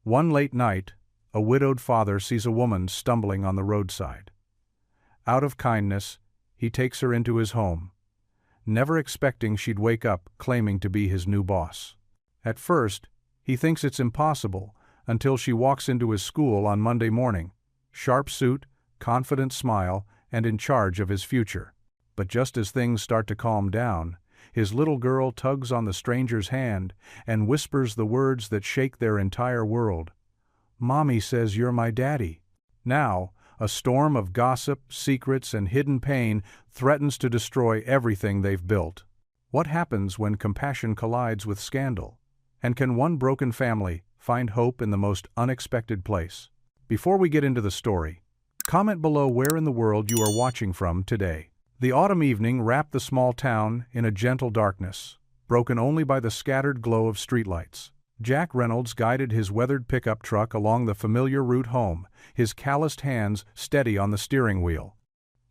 One late night, a widowed father sees a woman stumbling on the roadside. Out of kindness, he takes her into his home, never expecting she'd wake up claiming to be his new boss. At first, he thinks it's impossible until she walks into his school on Monday morning, sharp suit, confident smile, and in charge of his future. But just as things start to calm down, his little girl tugs on the stranger's hand and whispers the words that shake their entire world. "Mommy says you're my daddy." Now, a storm of gossip, secrets, and hidden pain threatens to destroy everything they've built. What happens when compassion collides with scandal? And can one broken family find hope in the most unexpected place? Before we get into the story, comment below where in the world you are watching from today. The autumn evening wrapped the small town in a gentle darkness, broken only by the scattered glow of streetlights. Jack Reynolds guided his weathered pickup truck along the familiar route home, his calloused hands steady on the steering wheel.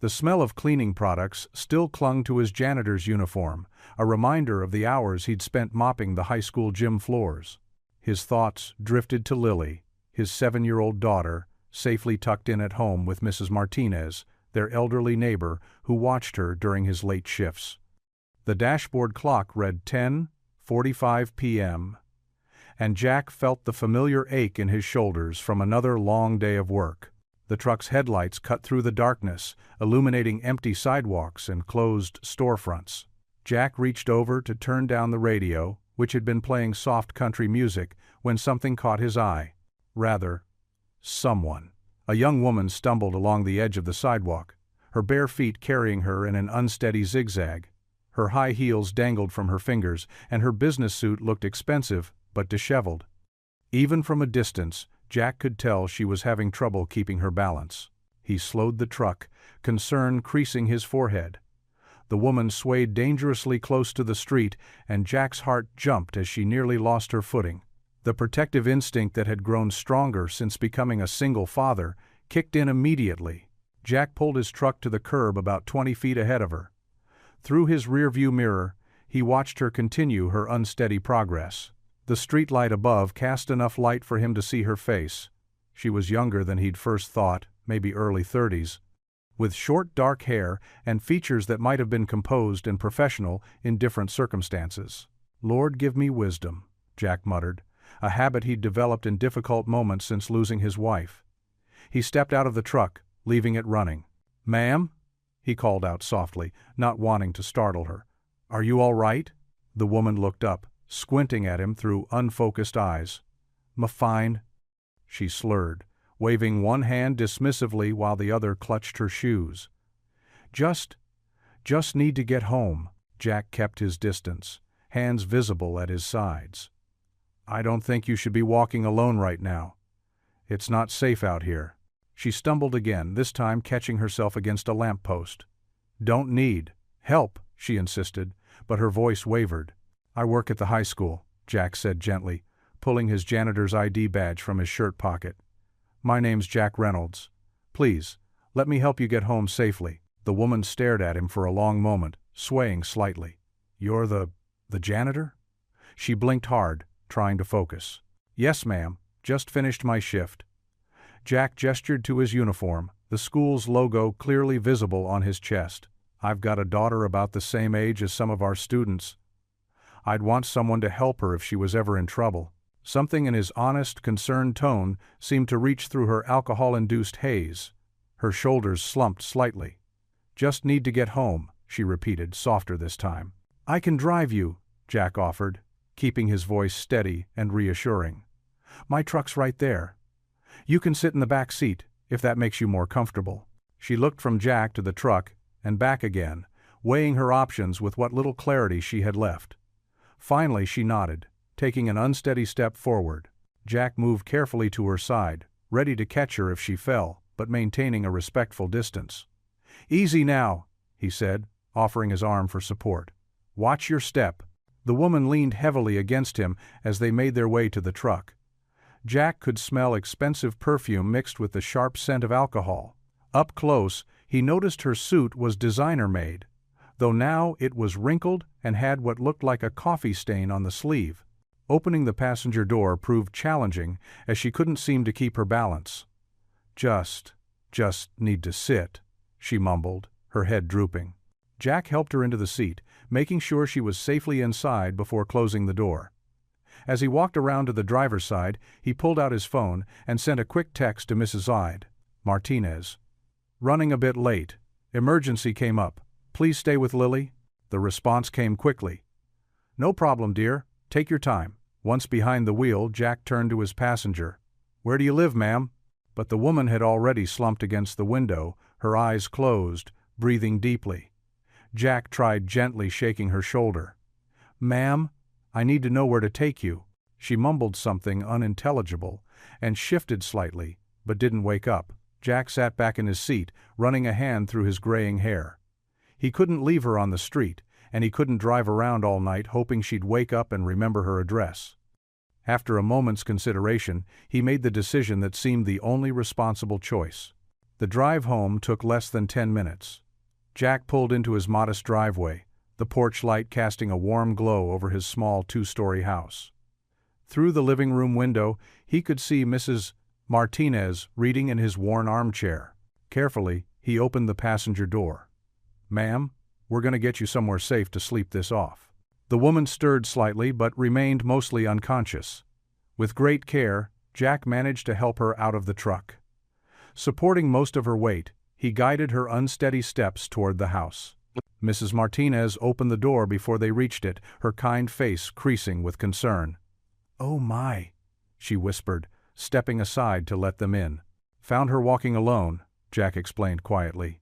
The smell of cleaning products still clung to his janitor's uniform, a reminder of the hours he'd spent mopping the high school gym floors. His thoughts drifted to Lily, his 7-year-old daughter, safely tucked in at home with Mrs. Martinez, their elderly neighbor who watched her during his late shifts. The dashboard clock read 10:45 p.m., and Jack felt the familiar ache in his shoulders from another long day of work. The truck's headlights cut through the darkness, illuminating empty sidewalks and closed storefronts. Jack reached over to turn down the radio, which had been playing soft country music, when something caught his eye. Rather, someone. A young woman stumbled along the edge of the sidewalk, her bare feet carrying her in an unsteady zigzag. Her high heels dangled from her fingers, and her business suit looked expensive but disheveled. Even from a distance, Jack could tell she was having trouble keeping her balance. He slowed the truck, concern creasing his forehead. The woman swayed dangerously close to the street, and Jack's heart jumped as she nearly lost her footing. The protective instinct that had grown stronger since becoming a single father kicked in immediately. Jack pulled his truck to the curb about 20 feet ahead of her. Through his rearview mirror, he watched her continue her unsteady progress. The streetlight above cast enough light for him to see her face. She was younger than he'd first thought, maybe early 30s, with short dark hair and features that might have been composed and professional in different circumstances. "Lord, give me wisdom," Jack muttered, a habit he'd developed in difficult moments since losing his wife. He stepped out of the truck, leaving it running. "Ma'am?" he called out softly, not wanting to startle her. "Are you all right?" The woman looked up, squinting at him through unfocused eyes. "Fine," she slurred, waving one hand dismissively while the other clutched her shoes. Just need to get home." Jack kept his distance, hands visible at his sides. "I don't think you should be walking alone right now. It's not safe out here." She stumbled again, this time catching herself against a lamppost. "Don't need help," she insisted, but her voice wavered. "I work at the high school," Jack said gently, pulling his janitor's ID badge from his shirt pocket. "My name's Jack Reynolds. Please, let me help you get home safely." The woman stared at him for a long moment, swaying slightly. "You're the janitor?" She blinked hard, trying to focus. "Yes, ma'am. Just finished my shift." Jack gestured to his uniform, the school's logo clearly visible on his chest. "I've got a daughter about the same age as some of our students. I'd want someone to help her if she was ever in trouble." Something in his honest, concerned tone seemed to reach through her alcohol-induced haze. Her shoulders slumped slightly. "Just need to get home," she repeated, softer this time. "I can drive you," Jack offered, keeping his voice steady and reassuring. "My truck's right there. You can sit in the back seat, if that makes you more comfortable." She looked from Jack to the truck and back again, weighing her options with what little clarity she had left. Finally she nodded, taking an unsteady step forward. Jack moved carefully to her side, ready to catch her if she fell, but maintaining a respectful distance. "Easy now," he said, offering his arm for support. "Watch your step." The woman leaned heavily against him as they made their way to the truck. Jack could smell expensive perfume mixed with the sharp scent of alcohol. Up close, he noticed her suit was designer-made, though now it was wrinkled and had what looked like a coffee stain on the sleeve. Opening the passenger door proved challenging as she couldn't seem to keep her balance. Just need to sit," she mumbled, her head drooping. Jack helped her into the seat, making sure she was safely inside before closing the door. As he walked around to the driver's side, he pulled out his phone and sent a quick text to Mrs. Martinez. "Running a bit late. Emergency came up. Please stay with Lily." The response came quickly. "No problem, dear. Take your time." Once behind the wheel, Jack turned to his passenger. "Where do you live, ma'am?" But the woman had already slumped against the window, her eyes closed, breathing deeply. Jack tried gently shaking her shoulder. "Ma'am, I need to know where to take you." She mumbled something unintelligible and shifted slightly, but didn't wake up. Jack sat back in his seat, running a hand through his graying hair. He couldn't leave her on the street, and he couldn't drive around all night hoping she'd wake up and remember her address. After a moment's consideration, he made the decision that seemed the only responsible choice. The drive home took less than 10 minutes. Jack pulled into his modest driveway, the porch light casting a warm glow over his small 2-story house. Through the living room window, he could see Mrs. Martinez reading in his worn armchair. Carefully, he opened the passenger door. "Ma'am, we're going to get you somewhere safe to sleep this off." The woman stirred slightly but remained mostly unconscious. With great care, Jack managed to help her out of the truck. Supporting most of her weight, he guided her unsteady steps toward the house. Mrs. Martinez opened the door before they reached it, her kind face creasing with concern. "Oh my," she whispered, stepping aside to let them in. "Found her walking alone," Jack explained quietly.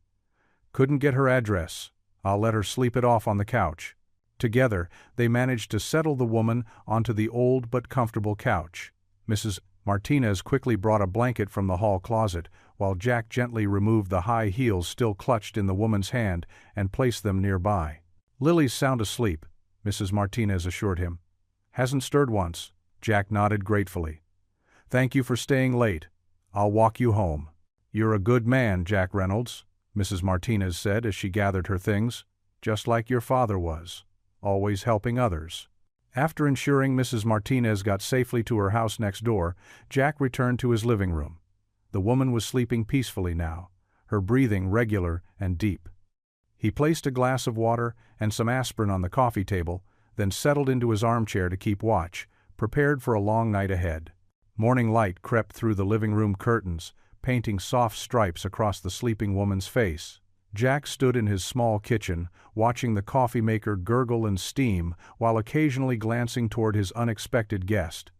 "Couldn't get her address. I'll let her sleep it off on the couch." Together, they managed to settle the woman onto the old but comfortable couch. Mrs. Martinez quickly brought a blanket from the hall closet, while Jack gently removed the high heels still clutched in the woman's hand and placed them nearby. "Lily's sound asleep," Mrs. Martinez assured him. "Hasn't stirred once." Jack nodded gratefully. "Thank you for staying late. I'll walk you home." "You're a good man, Jack Reynolds," Mrs. Martinez said as she gathered her things. "Just like your father was. Always helping others." After ensuring Mrs. Martinez got safely to her house next door, Jack returned to his living room. The woman was sleeping peacefully now, her breathing regular and deep. He placed a glass of water and some aspirin on the coffee table, then settled into his armchair to keep watch, prepared for a long night ahead. Morning light crept through the living room curtains, painting soft stripes across the sleeping woman's face. Jack stood in his small kitchen, watching the coffee maker gurgle and steam while occasionally glancing toward his unexpected guest.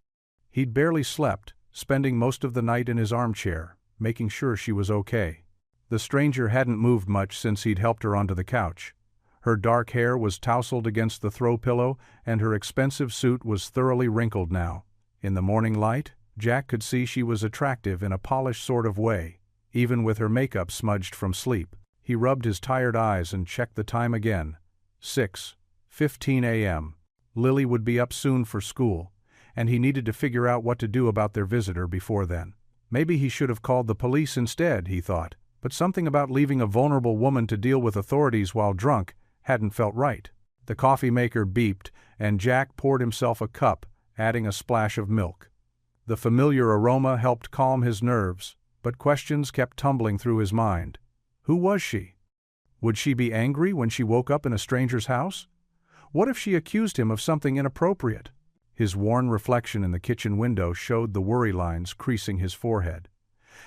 He'd barely slept, spending most of the night in his armchair, making sure she was okay. The stranger hadn't moved much since he'd helped her onto the couch. Her dark hair was tousled against the throw pillow, and her expensive suit was thoroughly wrinkled now. In the morning light, Jack could see she was attractive in a polished sort of way, even with her makeup smudged from sleep. He rubbed his tired eyes and checked the time again. 6:15 a.m. Lily would be up soon for school, and he needed to figure out what to do about their visitor before then. Maybe he should have called the police instead, he thought, but something about leaving a vulnerable woman to deal with authorities while drunk hadn't felt right. The coffee maker beeped, and Jack poured himself a cup, adding a splash of milk. The familiar aroma helped calm his nerves, but questions kept tumbling through his mind. Who was she? Would she be angry when she woke up in a stranger's house? What if she accused him of something inappropriate? His worn reflection in the kitchen window showed the worry lines creasing his forehead.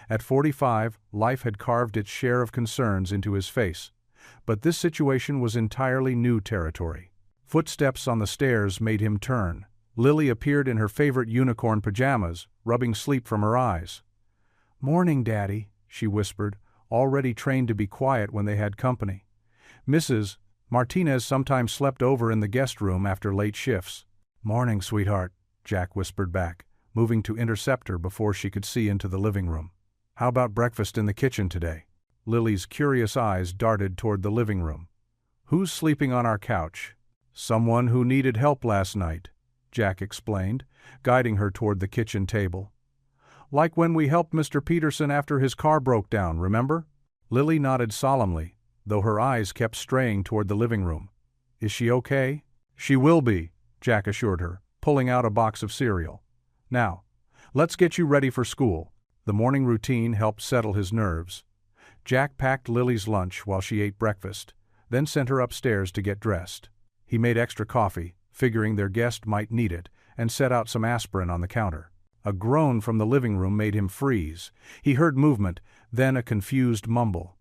At 45, life had carved its share of concerns into his face, but this situation was entirely new territory. Footsteps on the stairs made him turn. Lily appeared in her favorite unicorn pajamas, rubbing sleep from her eyes. "Morning, Daddy," she whispered, already trained to be quiet when they had company. Mrs. Martinez sometimes slept over in the guest room after late shifts. "Morning, sweetheart," Jack whispered back, moving to intercept her before she could see into the living room. "How about breakfast in the kitchen today?" Lily's curious eyes darted toward the living room. "Who's sleeping on our couch?" "Someone who needed help last night," Jack explained, guiding her toward the kitchen table. "Like when we helped Mr. Peterson after his car broke down, remember?" Lily nodded solemnly, though her eyes kept straying toward the living room. "Is she okay?" "She will be," Jack assured her, pulling out a box of cereal. "Now, let's get you ready for school." The morning routine helped settle his nerves. Jack packed Lily's lunch while she ate breakfast, then sent her upstairs to get dressed. He made extra coffee, figuring their guest might need it, and set out some aspirin on the counter. A groan from the living room made him freeze. He heard movement, then a confused mumble.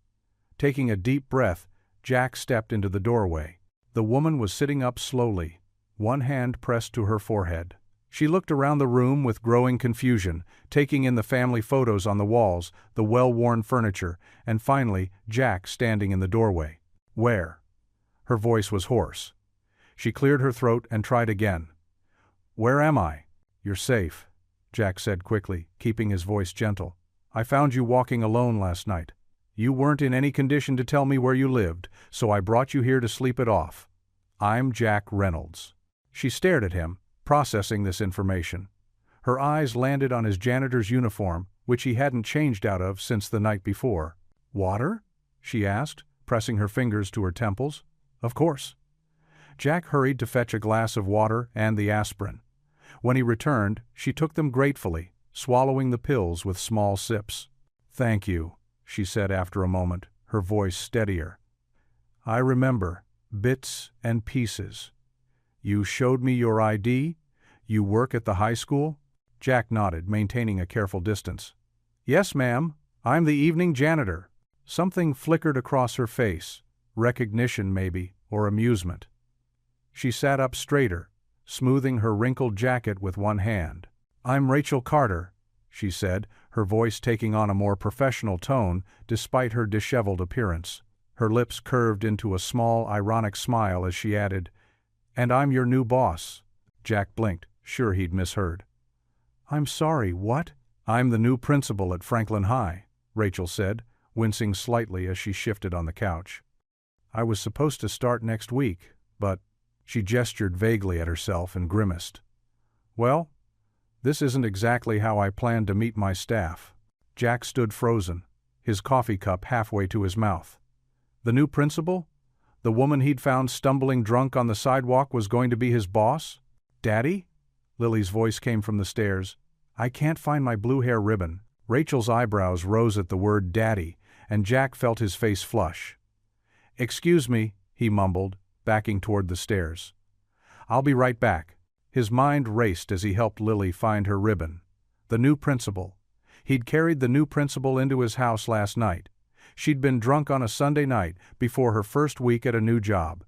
Taking a deep breath, Jack stepped into the doorway. The woman was sitting up slowly, one hand pressed to her forehead. She looked around the room with growing confusion, taking in the family photos on the walls, the well-worn furniture, and finally, Jack standing in the doorway. "Where?" Her voice was hoarse. She cleared her throat and tried again. "Where am I?" "You're safe," Jack said quickly, keeping his voice gentle. "I found you walking alone last night. You weren't in any condition to tell me where you lived, so I brought you here to sleep it off. I'm Jack Reynolds." She stared at him, processing this information. Her eyes landed on his janitor's uniform, which he hadn't changed out of since the night before. "Water?" she asked, pressing her fingers to her temples. "Of course." Jack hurried to fetch a glass of water and the aspirin. When he returned, she took them gratefully, swallowing the pills with small sips. "Thank you," she said after a moment, her voice steadier. "I remember, bits and pieces. You showed me your ID? You work at the high school?" Jack nodded, maintaining a careful distance. "Yes, ma'am. I'm the evening janitor." Something flickered across her face, recognition maybe, or amusement. She sat up straighter, smoothing her wrinkled jacket with one hand. "I'm Rachel Carter," she said, her voice taking on a more professional tone despite her disheveled appearance. Her lips curved into a small, ironic smile as she added, "And I'm your new boss." Jack blinked, sure he'd misheard. "I'm sorry, what?" "I'm the new principal at Franklin High," Rachel said, wincing slightly as she shifted on the couch. "I was supposed to start next week, but—" She gestured vaguely at herself and grimaced. "Well, this isn't exactly how I planned to meet my staff." Jack stood frozen, his coffee cup halfway to his mouth. The new principal? The woman he'd found stumbling drunk on the sidewalk was going to be his boss? "Daddy?" Lily's voice came from the stairs. "I can't find my blue hair ribbon." Rachel's eyebrows rose at the word daddy, and Jack felt his face flush. "Excuse me," he mumbled, backing toward the stairs. "I'll be right back." His mind raced as he helped Lily find her ribbon. The new principal. He'd carried the new principal into his house last night. She'd been drunk on a Sunday night before her first week at a new job.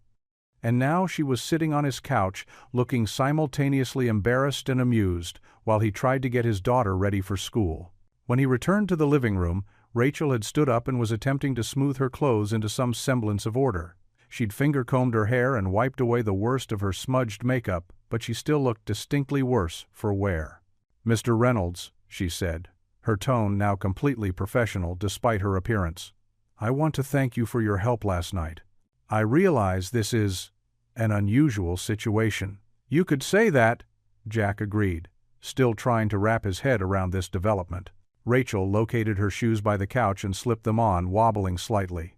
And now she was sitting on his couch, looking simultaneously embarrassed and amused, while he tried to get his daughter ready for school. When he returned to the living room, Rachel had stood up and was attempting to smooth her clothes into some semblance of order. She'd finger-combed her hair and wiped away the worst of her smudged makeup, but she still looked distinctly worse for wear. "Mr. Reynolds," she said, her tone now completely professional despite her appearance. "I want to thank you for your help last night. I realize this is an unusual situation." "You could say that," Jack agreed, still trying to wrap his head around this development. Rachel located her shoes by the couch and slipped them on, wobbling slightly.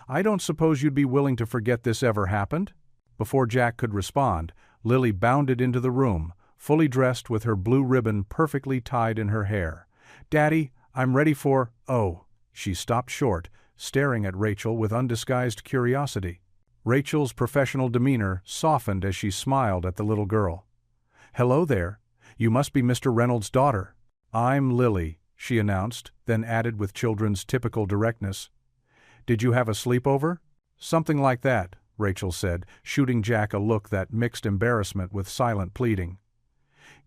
"I don't suppose you'd be willing to forget this ever happened?" Before Jack could respond, Lily bounded into the room, fully dressed with her blue ribbon perfectly tied in her hair. "Daddy, I'm ready for—" "Oh." She stopped short, staring at Rachel with undisguised curiosity. Rachel's professional demeanor softened as she smiled at the little girl. "Hello there. You must be Mr. Reynolds' daughter." "I'm Lily," she announced, then added with children's typical directness, "Did you have a sleepover?" "Something like that," Rachel said, shooting Jack a look that mixed embarrassment with silent pleading.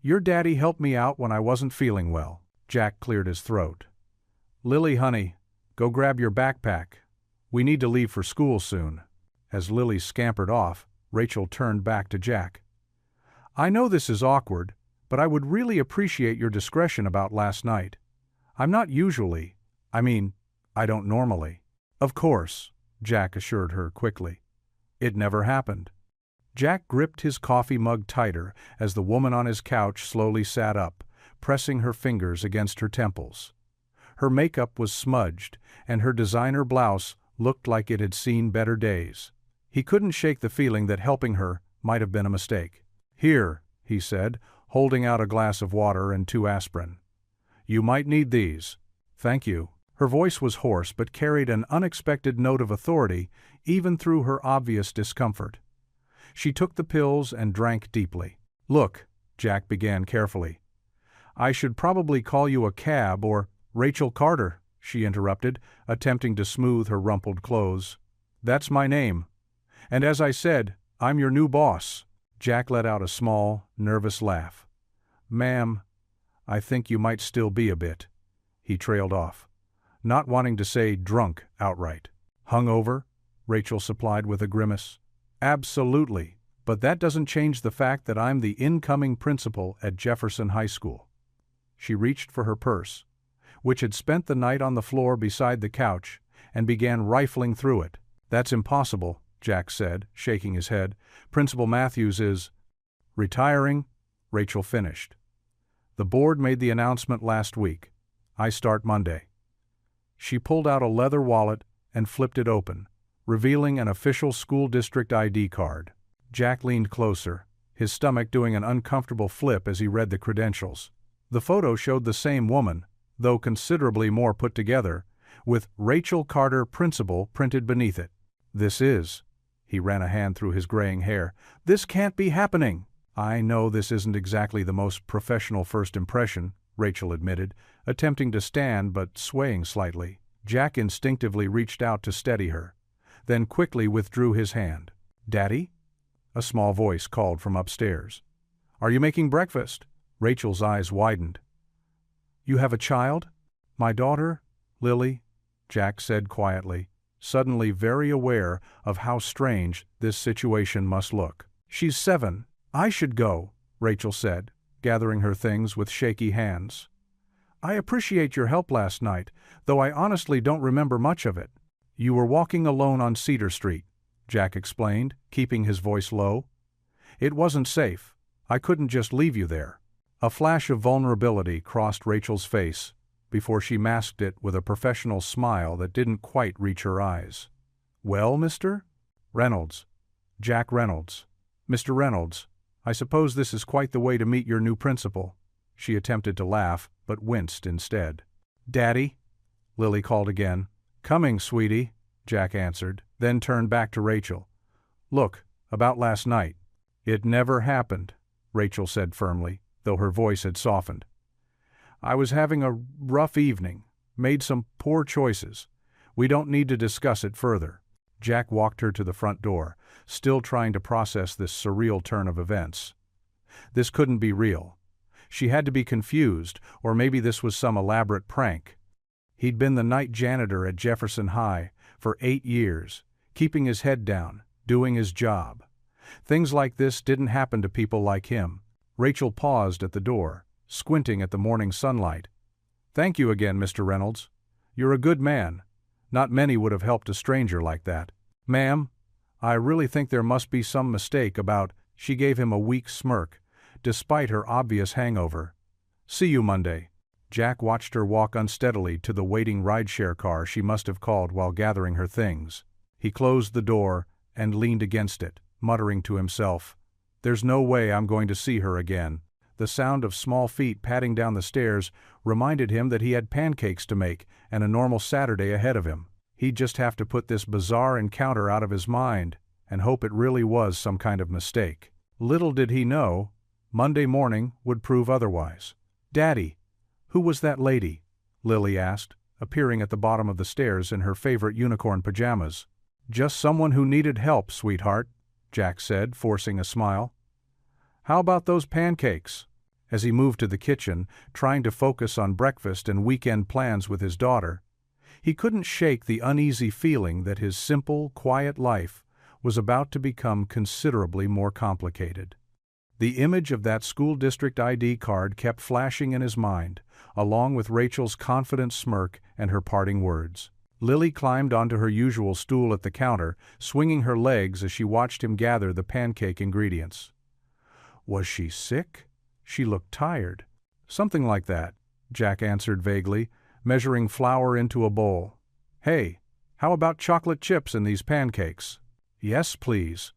"Your daddy helped me out when I wasn't feeling well." Jack cleared his throat. "Lily, honey, go grab your backpack. We need to leave for school soon." As Lily scampered off, Rachel turned back to Jack. "I know this is awkward, but I would really appreciate your discretion about last night. I'm not usually, I don't normally." "Of course," Jack assured her quickly. "It never happened." Jack gripped his coffee mug tighter as the woman on his couch slowly sat up, pressing her fingers against her temples. Her makeup was smudged, and her designer blouse looked like it had seen better days. He couldn't shake the feeling that helping her might have been a mistake. "Here," he said, holding out a glass of water and 2 aspirin. "You might need these." "Thank you." Her voice was hoarse but carried an unexpected note of authority even through her obvious discomfort. She took the pills and drank deeply. "Look," Jack began carefully. "I should probably call you a cab or—" "Rachel Carter," she interrupted, attempting to smooth her rumpled clothes. "That's my name. And as I said, I'm your new boss." Jack let out a small, nervous laugh. "Ma'am, I think you might still be a bit," he trailed off, not wanting to say drunk outright. "Hungover?" Rachel supplied with a grimace. "Absolutely, but that doesn't change the fact that I'm the incoming principal at Jefferson High School." She reached for her purse, which had spent the night on the floor beside the couch, and began rifling through it. "That's impossible," Jack said, shaking his head. "Principal Matthews is—" "Retiring," Rachel finished. "The board made the announcement last week. I start Monday." She pulled out a leather wallet and flipped it open, revealing an official school district ID card. Jack leaned closer, his stomach doing an uncomfortable flip as he read the credentials. The photo showed the same woman, though considerably more put together, with "Rachel Carter, Principal" printed beneath it. "This is—" he ran a hand through his graying hair. "This can't be happening." "I know this isn't exactly the most professional first impression," Rachel admitted, attempting to stand but swaying slightly. Jack instinctively reached out to steady her, then quickly withdrew his hand. "Daddy?" a small voice called from upstairs. "Are you making breakfast?" Rachel's eyes widened. "You have a child?" "My daughter, Lily," Jack said quietly, suddenly very aware of how strange this situation must look. "She's 7. I should go," Rachel said, gathering her things with shaky hands. "I appreciate your help last night, though I honestly don't remember much of it." "You were walking alone on Cedar Street," Jack explained, keeping his voice low. "It wasn't safe. I couldn't just leave you there." A flash of vulnerability crossed Rachel's face before she masked it with a professional smile that didn't quite reach her eyes. "Well, Mr. Reynolds." "Jack Reynolds." "Mr. Reynolds, I suppose this is quite the way to meet your new principal." She attempted to laugh, but winced instead. "Daddy?" Lily called again. "Coming, sweetie," Jack answered, then turned back to Rachel. "Look, about last night." "It never happened," Rachel said firmly, though her voice had softened. "I was having a rough evening, made some poor choices. We don't need to discuss it further." Jack walked her to the front door, still trying to process this surreal turn of events. This couldn't be real. She had to be confused, or maybe this was some elaborate prank. He'd been the night janitor at Jefferson High for 8 years, keeping his head down, doing his job. Things like this didn't happen to people like him. Rachel paused at the door, squinting at the morning sunlight. "Thank you again, Mr. Reynolds. You're a good man. Not many would have helped a stranger like that." "Ma'am, I really think there must be some mistake about—" She gave him a weak smirk, despite her obvious hangover. "See you Monday." Jack watched her walk unsteadily to the waiting rideshare car she must have called while gathering her things. He closed the door and leaned against it, muttering to himself, "There's no way I'm going to see her again." The sound of small feet padding down the stairs reminded him that he had pancakes to make and a normal Saturday ahead of him. He'd just have to put this bizarre encounter out of his mind and hope it really was some kind of mistake. Little did he know, Monday morning would prove otherwise. "Daddy, who was that lady?" Lily asked, appearing at the bottom of the stairs in her favorite unicorn pajamas. "Just someone who needed help, sweetheart," Jack said, forcing a smile. "How about those pancakes?" As he moved to the kitchen, trying to focus on breakfast and weekend plans with his daughter, he couldn't shake the uneasy feeling that his simple, quiet life was about to become considerably more complicated. The image of that school district ID card kept flashing in his mind, along with Rachel's confident smirk and her parting words. Lily climbed onto her usual stool at the counter, swinging her legs as she watched him gather the pancake ingredients. Was she sick? She looked tired. "Something like that," Jack answered vaguely, measuring flour into a bowl. "Hey, how about chocolate chips in these pancakes?" "Yes, please."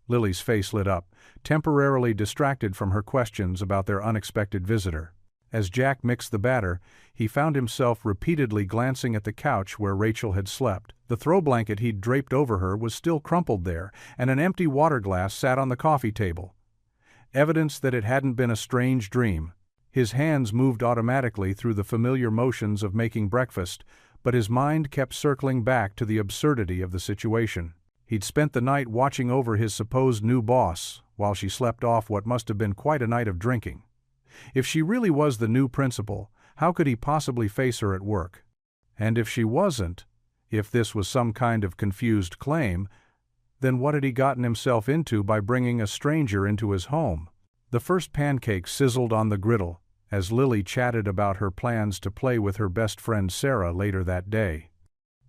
Lily's face lit up, temporarily distracted from her questions about their unexpected visitor. As Jack mixed the batter, he found himself repeatedly glancing at the couch where Rachel had slept. The throw blanket he'd draped over her was still crumpled there, and an empty water glass sat on the coffee table. Evidence that it hadn't been a strange dream. His hands moved automatically through the familiar motions of making breakfast, but his mind kept circling back to the absurdity of the situation. He'd spent the night watching over his supposed new boss, while she slept off what must have been quite a night of drinking. If she really was the new principal, how could he possibly face her at work? And if she wasn't, if this was some kind of confused claim, then what had he gotten himself into by bringing a stranger into his home? The first pancake sizzled on the griddle, as Lily chatted about her plans to play with her best friend Sarah later that day.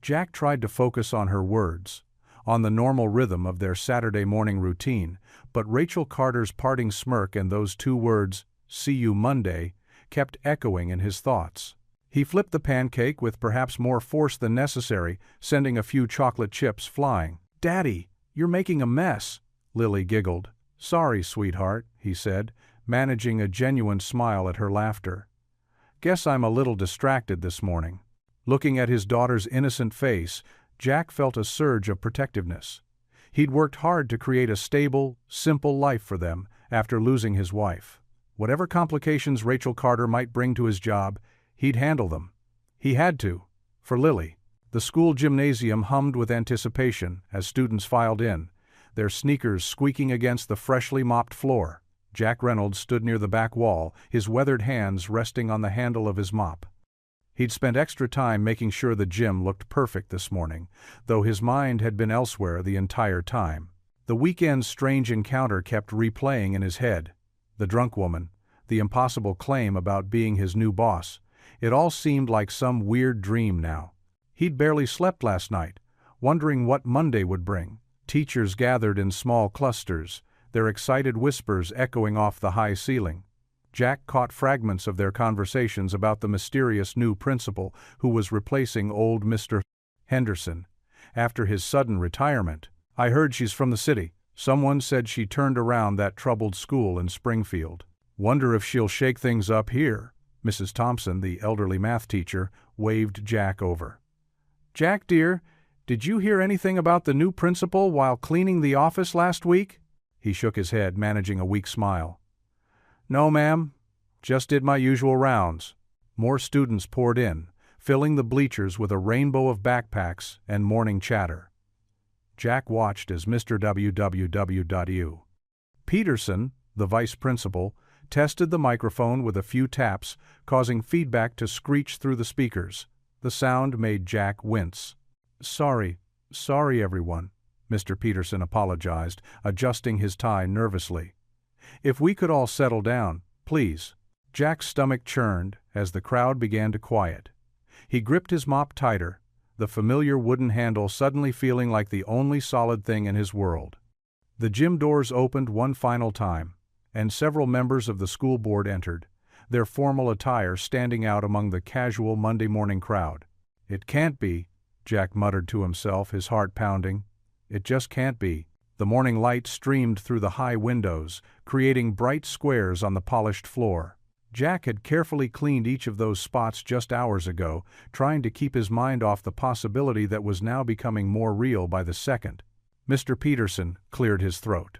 Jack tried to focus on her words, on the normal rhythm of their Saturday morning routine, but Rachel Carter's parting smirk and those two words, "See you Monday," kept echoing in his thoughts. He flipped the pancake with perhaps more force than necessary, sending a few chocolate chips flying. "Daddy, you're making a mess," Lily giggled. "Sorry, sweetheart," he said, managing a genuine smile at her laughter. "Guess I'm a little distracted this morning." Looking at his daughter's innocent face, Jack felt a surge of protectiveness. He'd worked hard to create a stable, simple life for them after losing his wife. Whatever complications Rachel Carter might bring to his job, he'd handle them. He had to, for Lily. The school gymnasium hummed with anticipation as students filed in, their sneakers squeaking against the freshly mopped floor. Jack Reynolds stood near the back wall, his weathered hands resting on the handle of his mop. He'd spent extra time making sure the gym looked perfect this morning, though his mind had been elsewhere the entire time. The weekend's strange encounter kept replaying in his head. The drunk woman, the impossible claim about being his new boss. It all seemed like some weird dream now. He'd barely slept last night, wondering what Monday would bring. Teachers gathered in small clusters, their excited whispers echoing off the high ceiling. Jack caught fragments of their conversations about the mysterious new principal who was replacing old Mr. Henderson after his sudden retirement. "I heard she's from the city. Someone said she turned around that troubled school in Springfield. Wonder if she'll shake things up here." Mrs. Thompson, the elderly math teacher, waved Jack over. "Jack, dear, did you hear anything about the new principal while cleaning the office last week?" He shook his head, managing a weak smile. "No, ma'am. Just did my usual rounds." More students poured in, filling the bleachers with a rainbow of backpacks and morning chatter. Jack watched as Mr. W.W.W.U. Peterson, the vice principal, tested the microphone with a few taps, causing feedback to screech through the speakers. The sound made Jack wince. Sorry everyone," Mr. Peterson apologized, adjusting his tie nervously. "If we could all settle down, please." Jack's stomach churned as the crowd began to quiet. He gripped his mop tighter, the familiar wooden handle suddenly feeling like the only solid thing in his world. The gym doors opened one final time, and several members of the school board entered, their formal attire standing out among the casual Monday morning crowd. "It can't be," Jack muttered to himself, his heart pounding. "It just can't be." The morning light streamed through the high windows, creating bright squares on the polished floor. Jack had carefully cleaned each of those spots just hours ago, trying to keep his mind off the possibility that was now becoming more real by the second. Mr. Peterson cleared his throat.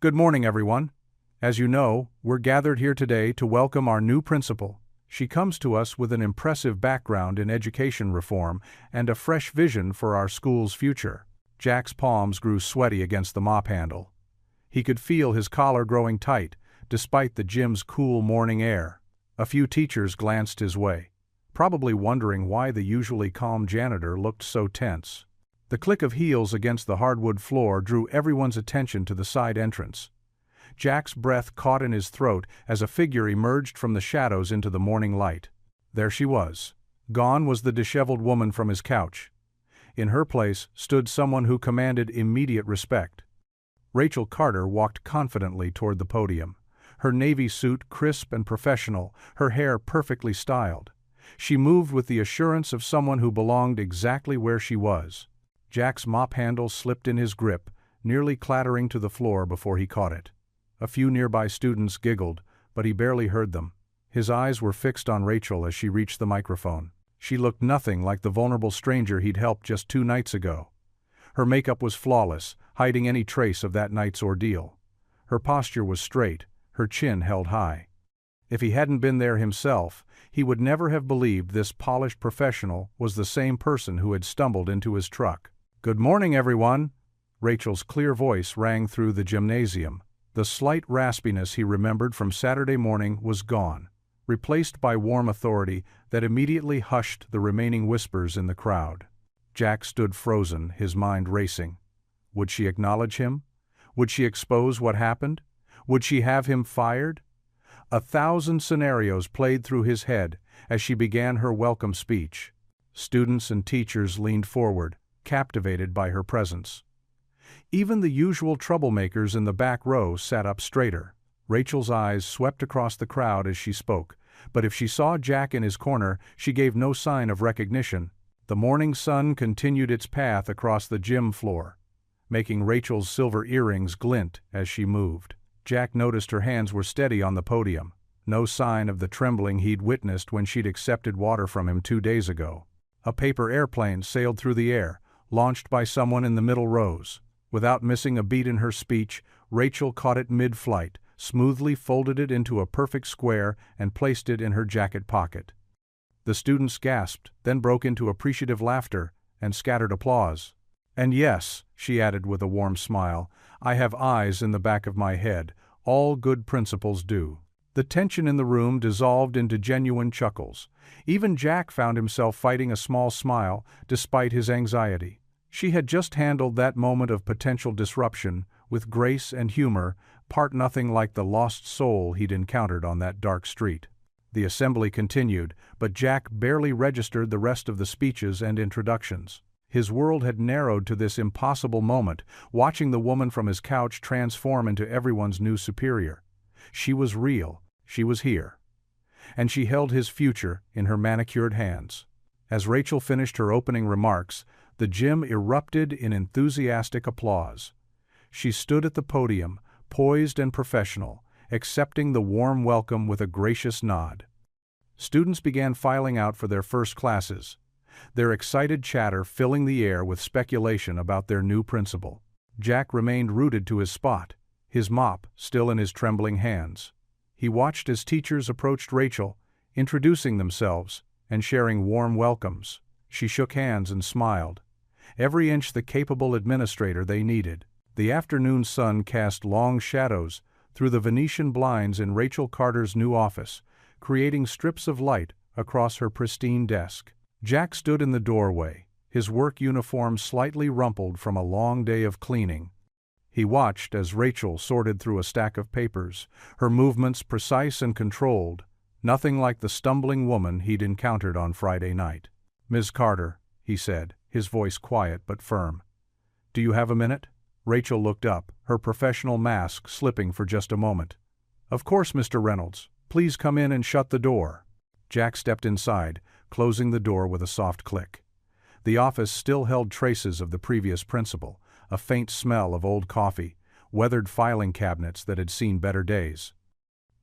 "Good morning, everyone. As you know, we're gathered here today to welcome our new principal. She comes to us with an impressive background in education reform and a fresh vision for our school's future." Jack's palms grew sweaty against the mop handle. He could feel his collar growing tight, despite the gym's cool morning air. A few teachers glanced his way, probably wondering why the usually calm janitor looked so tense. The click of heels against the hardwood floor drew everyone's attention to the side entrance. Jack's breath caught in his throat as a figure emerged from the shadows into the morning light. There she was. Gone was the disheveled woman from his couch. In her place stood someone who commanded immediate respect. Rachel Carter walked confidently toward the podium, her navy suit crisp and professional, her hair perfectly styled. She moved with the assurance of someone who belonged exactly where she was. Jack's mop handle slipped in his grip, nearly clattering to the floor before he caught it. A few nearby students giggled, but he barely heard them. His eyes were fixed on Rachel as she reached the microphone. She looked nothing like the vulnerable stranger he'd helped just 2 nights ago. Her makeup was flawless, hiding any trace of that night's ordeal. Her posture was straight, her chin held high. If he hadn't been there himself, he would never have believed this polished professional was the same person who had stumbled into his truck. "Good morning, everyone!" Rachel's clear voice rang through the gymnasium. The slight raspiness he remembered from Saturday morning was gone, replaced by warm authority that immediately hushed the remaining whispers in the crowd. Jack stood frozen, his mind racing. Would she acknowledge him? Would she expose what happened? Would she have him fired? 1,000 scenarios played through his head as she began her welcome speech. Students and teachers leaned forward, captivated by her presence. Even the usual troublemakers in the back row sat up straighter. Rachel's eyes swept across the crowd as she spoke, but if she saw Jack in his corner, she gave no sign of recognition. The morning sun continued its path across the gym floor, making Rachel's silver earrings glint as she moved. Jack noticed her hands were steady on the podium, no sign of the trembling he'd witnessed when she'd accepted water from him 2 days ago. A paper airplane sailed through the air, launched by someone in the middle rows. Without missing a beat in her speech, Rachel caught it mid-flight, smoothly folded it into a perfect square, and placed it in her jacket pocket. The students gasped, then broke into appreciative laughter and scattered applause. "And yes," she added with a warm smile, "I have eyes in the back of my head. All good principals do." The tension in the room dissolved into genuine chuckles. Even Jack found himself fighting a small smile, despite his anxiety. She had just handled that moment of potential disruption with grace and humor, part nothing like the lost soul he'd encountered on that dark street. The assembly continued, but Jack barely registered the rest of the speeches and introductions. His world had narrowed to this impossible moment, watching the woman from his couch transform into everyone's new superior. She was real, she was here. And she held his future in her manicured hands. As Rachel finished her opening remarks, the gym erupted in enthusiastic applause. She stood at the podium, poised and professional, accepting the warm welcome with a gracious nod. Students began filing out for their first classes, their excited chatter filling the air with speculation about their new principal. Jack remained rooted to his spot, his mop still in his trembling hands. He watched as teachers approached Rachel, introducing themselves and sharing warm welcomes. She shook hands and smiled, every inch the capable administrator they needed. The afternoon sun cast long shadows through the Venetian blinds in Rachel Carter's new office, creating strips of light across her pristine desk. Jack stood in the doorway, his work uniform slightly rumpled from a long day of cleaning. He watched as Rachel sorted through a stack of papers, her movements precise and controlled, nothing like the stumbling woman he'd encountered on Friday night. "Ms. Carter," he said, his voice quiet but firm. "Do you have a minute?" Rachel looked up, her professional mask slipping for just a moment. "Of course, Mr. Reynolds. Please come in and shut the door." Jack stepped inside, closing the door with a soft click. The office still held traces of the previous principal, a faint smell of old coffee, weathered filing cabinets that had seen better days.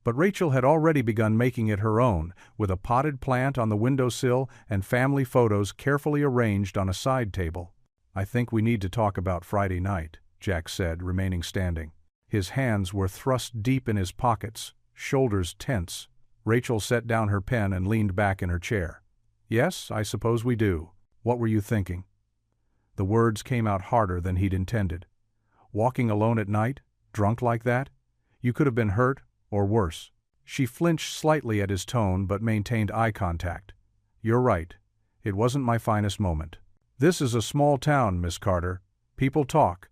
But Rachel had already begun making it her own, with a potted plant on the windowsill and family photos carefully arranged on a side table. "I think we need to talk about Friday night," Jack said, remaining standing. His hands were thrust deep in his pockets, shoulders tense. Rachel set down her pen and leaned back in her chair. "Yes, I suppose we do. What were you thinking?" The words came out harder than he'd intended. "Walking alone at night? Drunk like that? You could have been hurt, or worse." She flinched slightly at his tone but maintained eye contact. "You're right. It wasn't my finest moment. This is a small town, Miss Carter. People talk.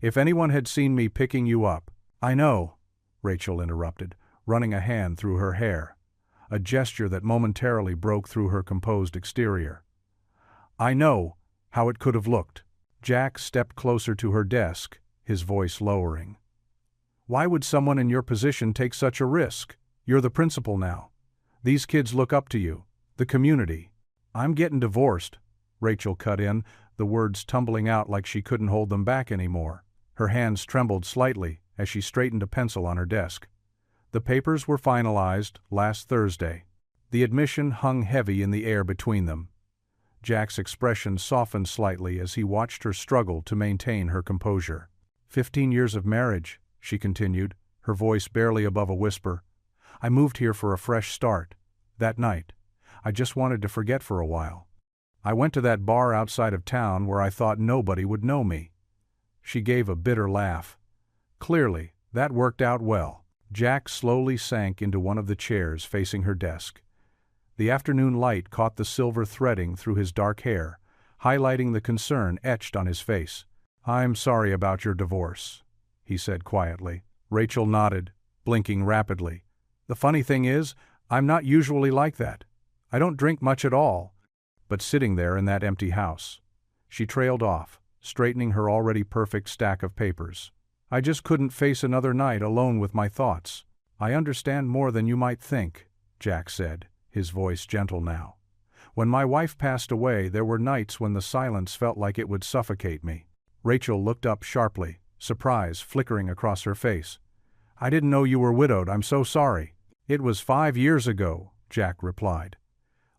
If anyone had seen me picking you up—" "I know," Rachel interrupted, running a hand through her hair, a gesture that momentarily broke through her composed exterior. "I know how it could have looked." Jack stepped closer to her desk, his voice lowering. "Why would someone in your position take such a risk? You're the principal now. These kids look up to you, the community." "I'm getting divorced," Rachel cut in, the words tumbling out like she couldn't hold them back anymore. Her hands trembled slightly as she straightened a pencil on her desk. The papers were finalized last Thursday. The admission hung heavy in the air between them. Jack's expression softened slightly as he watched her struggle to maintain her composure. 15 years of marriage, she continued, her voice barely above a whisper. I moved here for a fresh start. That night, I just wanted to forget for a while. I went to that bar outside of town where I thought nobody would know me. She gave a bitter laugh. Clearly, that worked out well. Jack slowly sank into one of the chairs facing her desk. The afternoon light caught the silver threading through his dark hair, highlighting the concern etched on his face. I'm sorry about your divorce, he said quietly. Rachel nodded, blinking rapidly. The funny thing is, I'm not usually like that. I don't drink much at all. But sitting there in that empty house. She trailed off, straightening her already perfect stack of papers. I just couldn't face another night alone with my thoughts. I understand more than you might think, Jack said, his voice gentle now. When my wife passed away, there were nights when the silence felt like it would suffocate me. Rachel looked up sharply, surprise flickering across her face. I didn't know you were widowed, I'm so sorry. It was 5 years ago, Jack replied.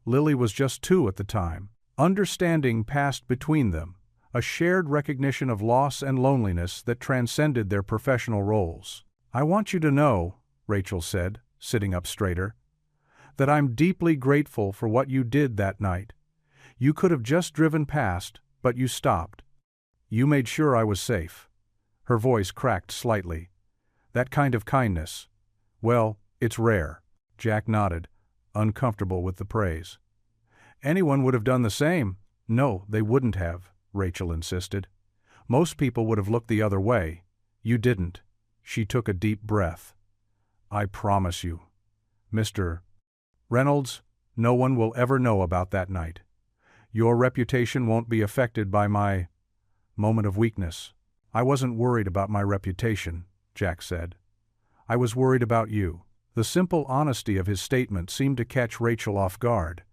Lily was just 2 at the time. Understanding passed between them, a shared recognition of loss and loneliness that transcended their professional roles. I want you to know, Rachel said, sitting up straighter, that I'm deeply grateful for what you did that night. You could have just driven past, but you stopped. You made sure I was safe. Her voice cracked slightly. That kind of kindness. Well, it's rare. Jack nodded, uncomfortable with the praise. Anyone would have done the same. No, they wouldn't have, Rachel insisted. Most people would have looked the other way. You didn't. She took a deep breath. I promise you. Mr. Reynolds, no one will ever know about that night. Your reputation won't be affected by my moment of weakness. I wasn't worried about my reputation, Jack said. I was worried about you. The simple honesty of his statement seemed to catch Rachel off guard.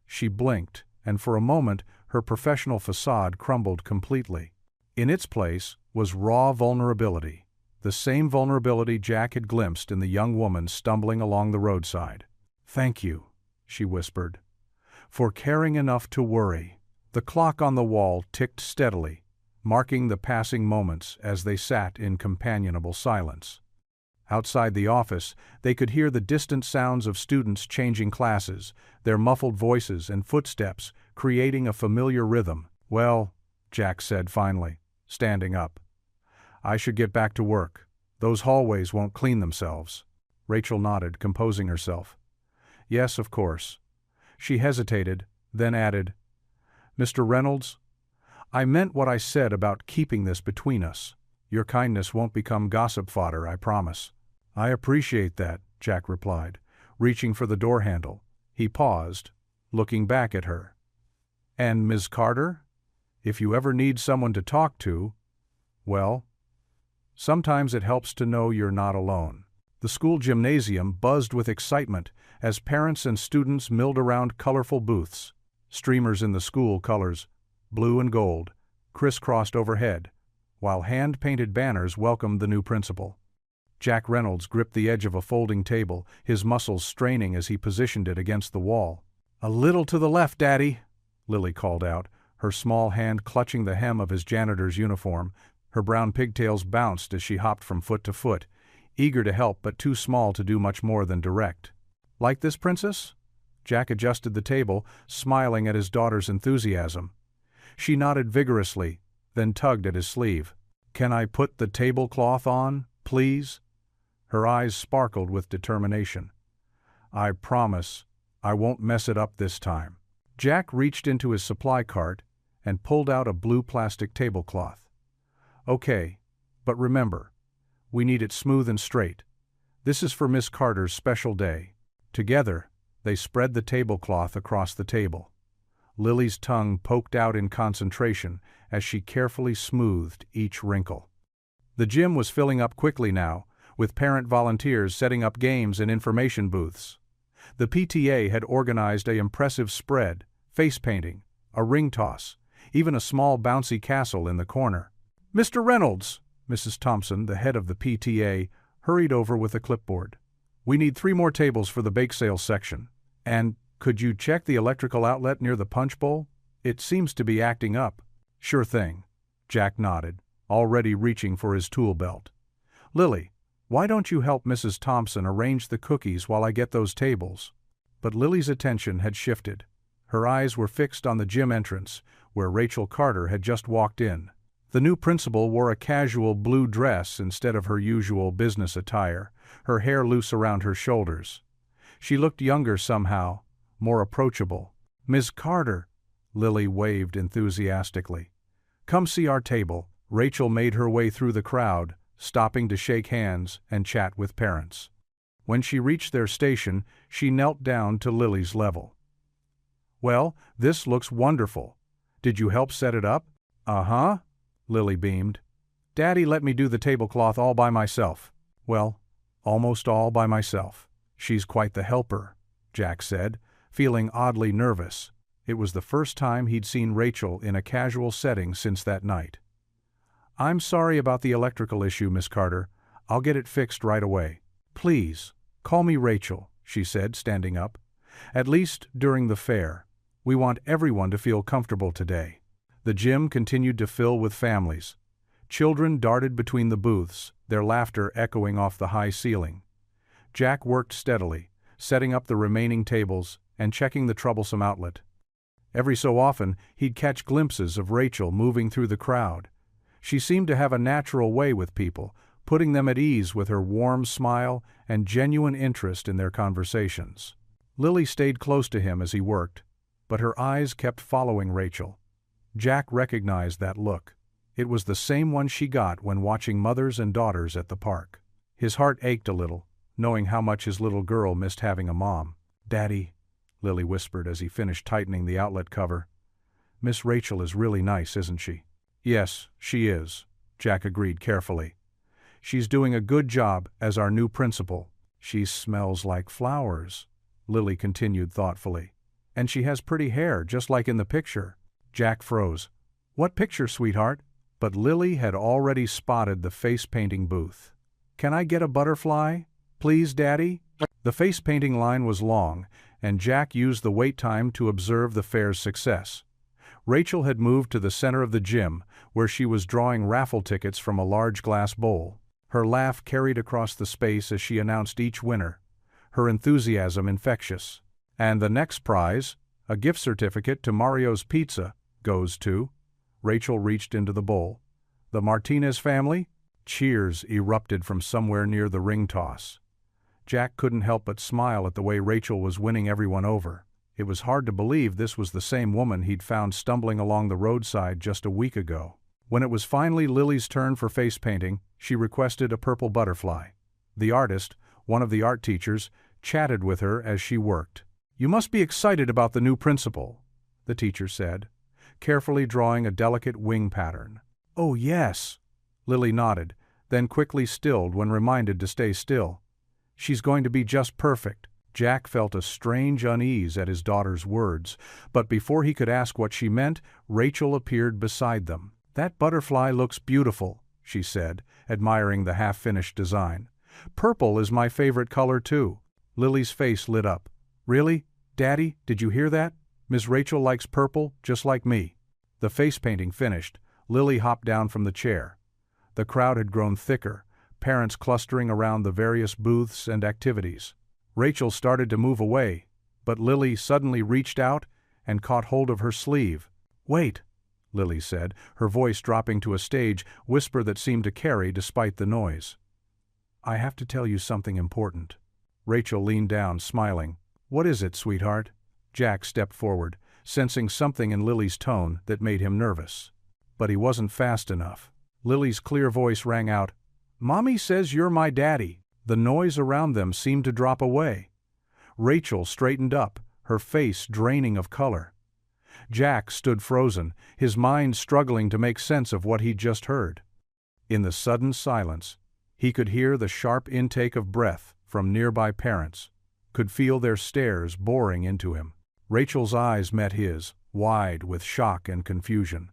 She blinked, and for a moment her professional facade crumbled completely. In its place was raw vulnerability, the same vulnerability Jack had glimpsed in the young woman stumbling along the roadside. Thank you, she whispered, for caring enough to worry. The clock on the wall ticked steadily, marking the passing moments as they sat in companionable silence. Outside the office, they could hear the distant sounds of students changing classes, their muffled voices and footsteps creating a familiar rhythm. Well, Jack said finally, standing up. I should get back to work. Those hallways won't clean themselves. Rachel nodded, composing herself. Yes, of course. She hesitated, then added, Mr. Reynolds, I meant what I said about keeping this between us. Your kindness won't become gossip fodder, I promise. I appreciate that, Jack replied, reaching for the door handle. He paused, looking back at her. And Ms. Carter? If you ever need someone to talk to, well, sometimes it helps to know you're not alone. The school gymnasium buzzed with excitement as parents and students milled around colorful booths. Streamers in the school colors, blue and gold, crisscrossed overhead, while hand-painted banners welcomed the new principal. Jack Reynolds gripped the edge of a folding table, his muscles straining as he positioned it against the wall. A little to the left, Daddy, Lily called out, her small hand clutching the hem of his janitor's uniform. Her brown pigtails bounced as she hopped from foot to foot, eager to help but too small to do much more than direct. Like this, Princess? Jack adjusted the table, smiling at his daughter's enthusiasm. She nodded vigorously, then tugged at his sleeve. Can I put the tablecloth on, please? Her eyes sparkled with determination. I promise I won't mess it up this time. Jack reached into his supply cart and pulled out a blue plastic tablecloth. Okay, but remember, we need it smooth and straight. This is for Miss Carter's special day. Together, they spread the tablecloth across the table. Lily's tongue poked out in concentration as she carefully smoothed each wrinkle. The gym was filling up quickly now, with parent volunteers setting up games and information booths. The PTA had organized an impressive spread, face painting, a ring toss, even a small bouncy castle in the corner. Mr. Reynolds, Mrs. Thompson, the head of the PTA, hurried over with a clipboard. "We need 3 more tables for the bake sale section. And could you check the electrical outlet near the punch bowl? It seems to be acting up." "Sure thing," Jack nodded, already reaching for his tool belt. "Lily, why don't you help Mrs. Thompson arrange the cookies while I get those tables?" But Lily's attention had shifted. Her eyes were fixed on the gym entrance, where Rachel Carter had just walked in. The new principal wore a casual blue dress instead of her usual business attire, her hair loose around her shoulders. She looked younger somehow, more approachable. "Ms. Carter," Lily waved enthusiastically. "Come see our table." Rachel made her way through the crowd, stopping to shake hands and chat with parents. When she reached their station, she knelt down to Lily's level. "Well, this looks wonderful. Did you help set it up?" "Uh-huh," Lily beamed. "Daddy let me do the tablecloth all by myself." "Well, almost all by myself. She's quite the helper," Jack said, feeling oddly nervous. It was the first time he'd seen Rachel in a casual setting since that night. "I'm sorry about the electrical issue, Miss Carter. I'll get it fixed right away." "Please, call me Rachel," she said, standing up. "At least during the fair. We want everyone to feel comfortable today." The gym continued to fill with families. Children darted between the booths, their laughter echoing off the high ceiling. Jack worked steadily, setting up the remaining tables and checking the troublesome outlet. Every so often, he'd catch glimpses of Rachel moving through the crowd. She seemed to have a natural way with people, putting them at ease with her warm smile and genuine interest in their conversations. Lily stayed close to him as he worked, but her eyes kept following Rachel. Jack recognized that look. It was the same one she got when watching mothers and daughters at the park. His heart ached a little, knowing how much his little girl missed having a mom. "Daddy," Lily whispered as he finished tightening the outlet cover. "Miss Rachel is really nice, isn't she?" "Yes, she is," Jack agreed carefully. "She's doing a good job as our new principal." "She smells like flowers," Lily continued thoughtfully. "And she has pretty hair, just like in the picture." Jack froze. "What picture, sweetheart?" But Lily had already spotted the face-painting booth. "Can I get a butterfly? Please, Daddy?" The face-painting line was long, and Jack used the wait time to observe the fair's success. Rachel had moved to the center of the gym, where she was drawing raffle tickets from a large glass bowl. Her laugh carried across the space as she announced each winner, her enthusiasm infectious. "And the next prize, a gift certificate to Mario's Pizza, goes to..." Rachel reached into the bowl. "The Martinez family?" Cheers erupted from somewhere near the ring toss. Jack couldn't help but smile at the way Rachel was winning everyone over. It was hard to believe this was the same woman he'd found stumbling along the roadside just a week ago. When it was finally Lily's turn for face painting, she requested a purple butterfly. The artist, one of the art teachers, chatted with her as she worked. "You must be excited about the new principal," the teacher said, carefully drawing a delicate wing pattern. "Oh, yes," Lily nodded, then quickly stilled when reminded to stay still. "She's going to be just perfect." Jack felt a strange unease at his daughter's words, but before he could ask what she meant, Rachel appeared beside them. "That butterfly looks beautiful," she said, admiring the half-finished design. "Purple is my favorite color, too." Lily's face lit up. "Really? Daddy, did you hear that? Miss Rachel likes purple, just like me." The face painting finished, Lily hopped down from the chair. The crowd had grown thicker, parents clustering around the various booths and activities. Rachel started to move away, but Lily suddenly reached out and caught hold of her sleeve. "Wait," Lily said, her voice dropping to a stage whisper that seemed to carry despite the noise. "I have to tell you something important." Rachel leaned down, smiling. "What is it, sweetheart?" Jack stepped forward, sensing something in Lily's tone that made him nervous. But he wasn't fast enough. Lily's clear voice rang out, "Mommy says you're my daddy." The noise around them seemed to drop away. Rachel straightened up, her face draining of color. Jack stood frozen, his mind struggling to make sense of what he'd just heard. In the sudden silence, he could hear the sharp intake of breath from nearby parents, could feel their stares boring into him. Rachel's eyes met his, wide with shock and confusion.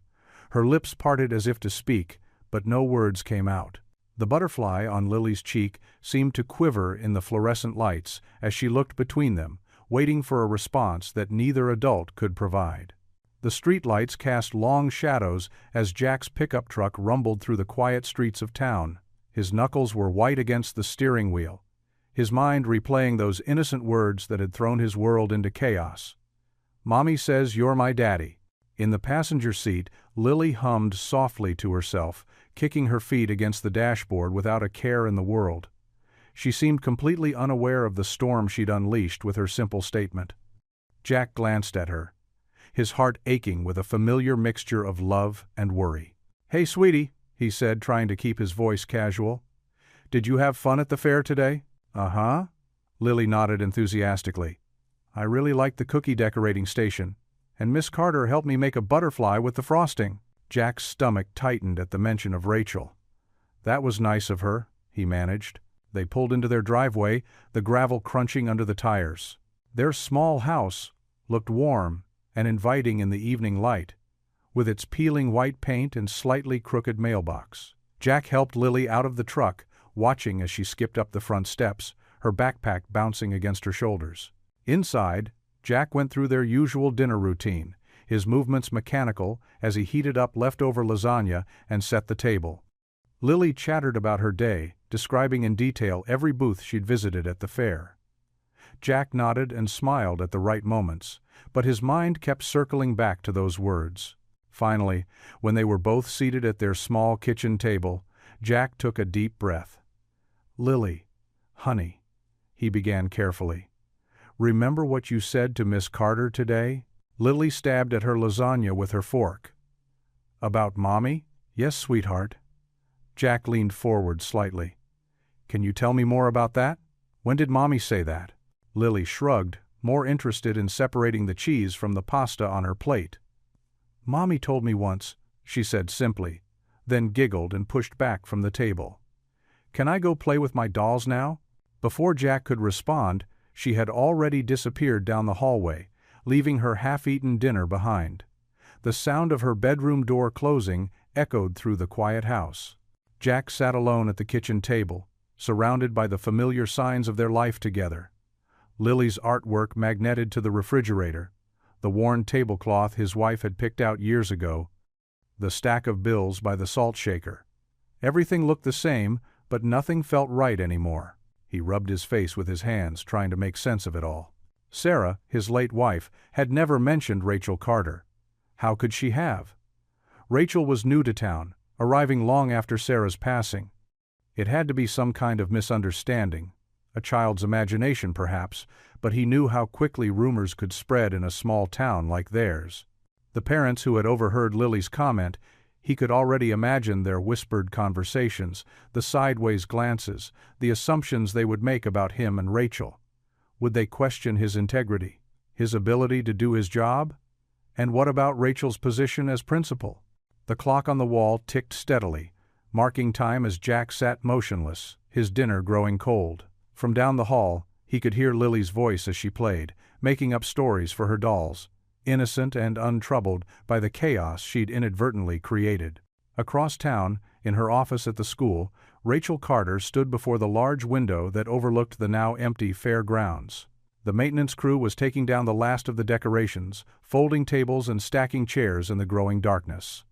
Her lips parted as if to speak, but no words came out. The butterfly on Lily's cheek seemed to quiver in the fluorescent lights as she looked between them, waiting for a response that neither adult could provide. The streetlights cast long shadows as Jack's pickup truck rumbled through the quiet streets of town. His knuckles were white against the steering wheel, his mind replaying those innocent words that had thrown his world into chaos. "Mommy says you're my daddy." In the passenger seat, Lily hummed softly to herself, kicking her feet against the dashboard without a care in the world. She seemed completely unaware of the storm she'd unleashed with her simple statement. Jack glanced at her, his heart aching with a familiar mixture of love and worry. "Hey, sweetie," he said, trying to keep his voice casual. "Did you have fun at the fair today?" "Uh-huh," Lily nodded enthusiastically. "I really liked the cookie decorating station, and Miss Carter helped me make a butterfly with the frosting." Jack's stomach tightened at the mention of Rachel. "That was nice of her," he managed. They pulled into their driveway, the gravel crunching under the tires. Their small house looked warm and inviting in the evening light, with its peeling white paint and slightly crooked mailbox. Jack helped Lily out of the truck, watching as she skipped up the front steps, her backpack bouncing against her shoulders. Inside, Jack went through their usual dinner routine, his movements mechanical as he heated up leftover lasagna and set the table. Lily chattered about her day, describing in detail every booth she'd visited at the fair. Jack nodded and smiled at the right moments, but his mind kept circling back to those words. Finally, when they were both seated at their small kitchen table, Jack took a deep breath. "Lily, honey," he began carefully, "remember what you said to Miss Carter today?" Lily stabbed at her lasagna with her fork. "About Mommy?" "Yes, sweetheart." Jack leaned forward slightly. "Can you tell me more about that? When did Mommy say that?" Lily shrugged, more interested in separating the cheese from the pasta on her plate. "Mommy told me once," she said simply, then giggled and pushed back from the table. "Can I go play with my dolls now?" Before Jack could respond, she had already disappeared down the hallway, leaving her half-eaten dinner behind. The sound of her bedroom door closing echoed through the quiet house. Jack sat alone at the kitchen table, surrounded by the familiar signs of their life together. Lily's artwork magneted to the refrigerator, the worn tablecloth his wife had picked out years ago, the stack of bills by the salt shaker. Everything looked the same, but nothing felt right anymore. He rubbed his face with his hands, trying to make sense of it all. Sarah, his late wife, had never mentioned Rachel Carter. How could she have? Rachel was new to town, arriving long after Sarah's passing. It had to be some kind of misunderstanding, a child's imagination perhaps, but he knew how quickly rumors could spread in a small town like theirs. The parents who had overheard Lily's comment, he could already imagine their whispered conversations, the sideways glances, the assumptions they would make about him and Rachel. Would they question his integrity, his ability to do his job? And what about Rachel's position as principal? The clock on the wall ticked steadily, marking time as Jack sat motionless, his dinner growing cold. From down the hall, he could hear Lily's voice as she played, making up stories for her dolls, innocent and untroubled by the chaos she'd inadvertently created. Across town, in her office at the school, Rachel Carter stood before the large window that overlooked the now empty fair grounds. The maintenance crew was taking down the last of the decorations, folding tables and stacking chairs in the growing darkness.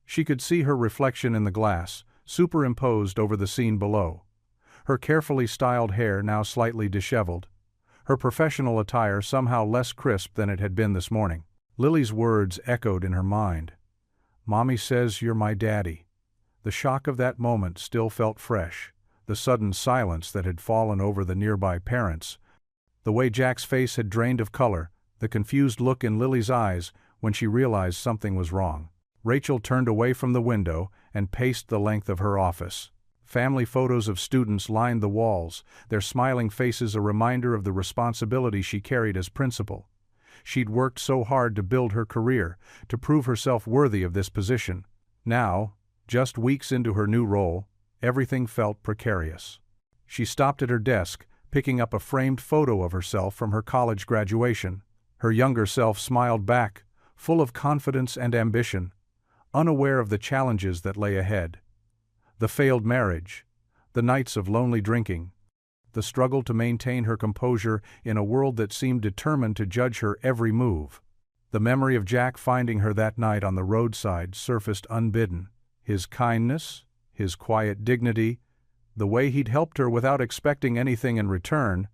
She could see her reflection in the glass, superimposed over the scene below. Her carefully styled hair now slightly disheveled, her professional attire somehow less crisp than it had been this morning. Lily's words echoed in her mind. "Mommy says you're my daddy." The shock of that moment still felt fresh, the sudden silence that had fallen over the nearby parents, the way Jack's face had drained of color, the confused look in Lily's eyes when she realized something was wrong. Rachel turned away from the window and paced the length of her office. Family photos of students lined the walls, their smiling faces a reminder of the responsibility she carried as principal. She'd worked so hard to build her career, to prove herself worthy of this position. Now, just weeks into her new role, everything felt precarious. She stopped at her desk, picking up a framed photo of herself from her college graduation. Her younger self smiled back, full of confidence and ambition, unaware of the challenges that lay ahead. The failed marriage, the nights of lonely drinking, the struggle to maintain her composure in a world that seemed determined to judge her every move. The memory of Jack finding her that night on the roadside surfaced unbidden. His kindness, his quiet dignity, the way he'd helped her without expecting anything in return,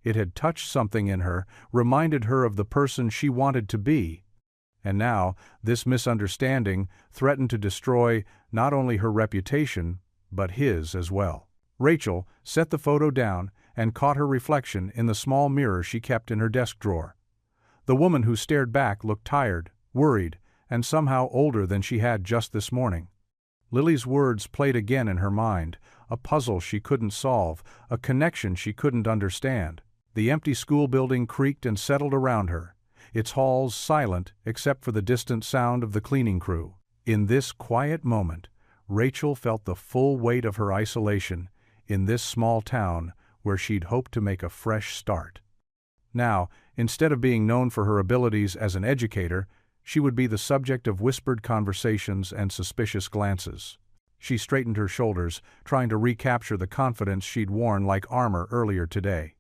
it had touched something in her, reminded her of the person she wanted to be. And now, this misunderstanding threatened to destroy not only her reputation, but his as well. Rachel set the photo down and caught her reflection in the small mirror she kept in her desk drawer. The woman who stared back looked tired, worried, and somehow older than she had just this morning. Lily's words played again in her mind, a puzzle she couldn't solve, a connection she couldn't understand. The empty school building creaked and settled around her, its halls silent except for the distant sound of the cleaning crew. In this quiet moment, Rachel felt the full weight of her isolation in this small town where she'd hoped to make a fresh start. Now, instead of being known for her abilities as an educator, she would be the subject of whispered conversations and suspicious glances. She straightened her shoulders, trying to recapture the confidence she'd worn like armor earlier today.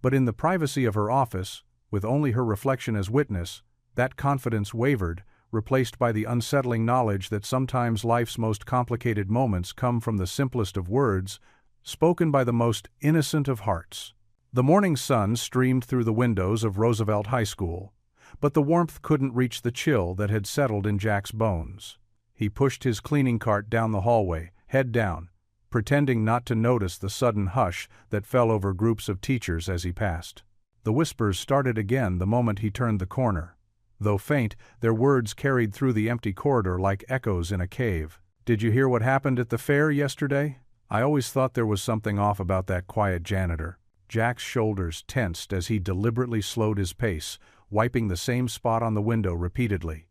But in the privacy of her office, with only her reflection as witness, that confidence wavered, replaced by the unsettling knowledge that sometimes life's most complicated moments come from the simplest of words, spoken by the most innocent of hearts. The morning sun streamed through the windows of Roosevelt High School, but the warmth couldn't reach the chill that had settled in Jack's bones. He pushed his cleaning cart down the hallway, head down, pretending not to notice the sudden hush that fell over groups of teachers as he passed. The whispers started again the moment he turned the corner. Though faint, their words carried through the empty corridor like echoes in a cave. "Did you hear what happened at the fair yesterday? I always thought there was something off about that quiet janitor." Jack's shoulders tensed as he deliberately slowed his pace, wiping the same spot on the window repeatedly.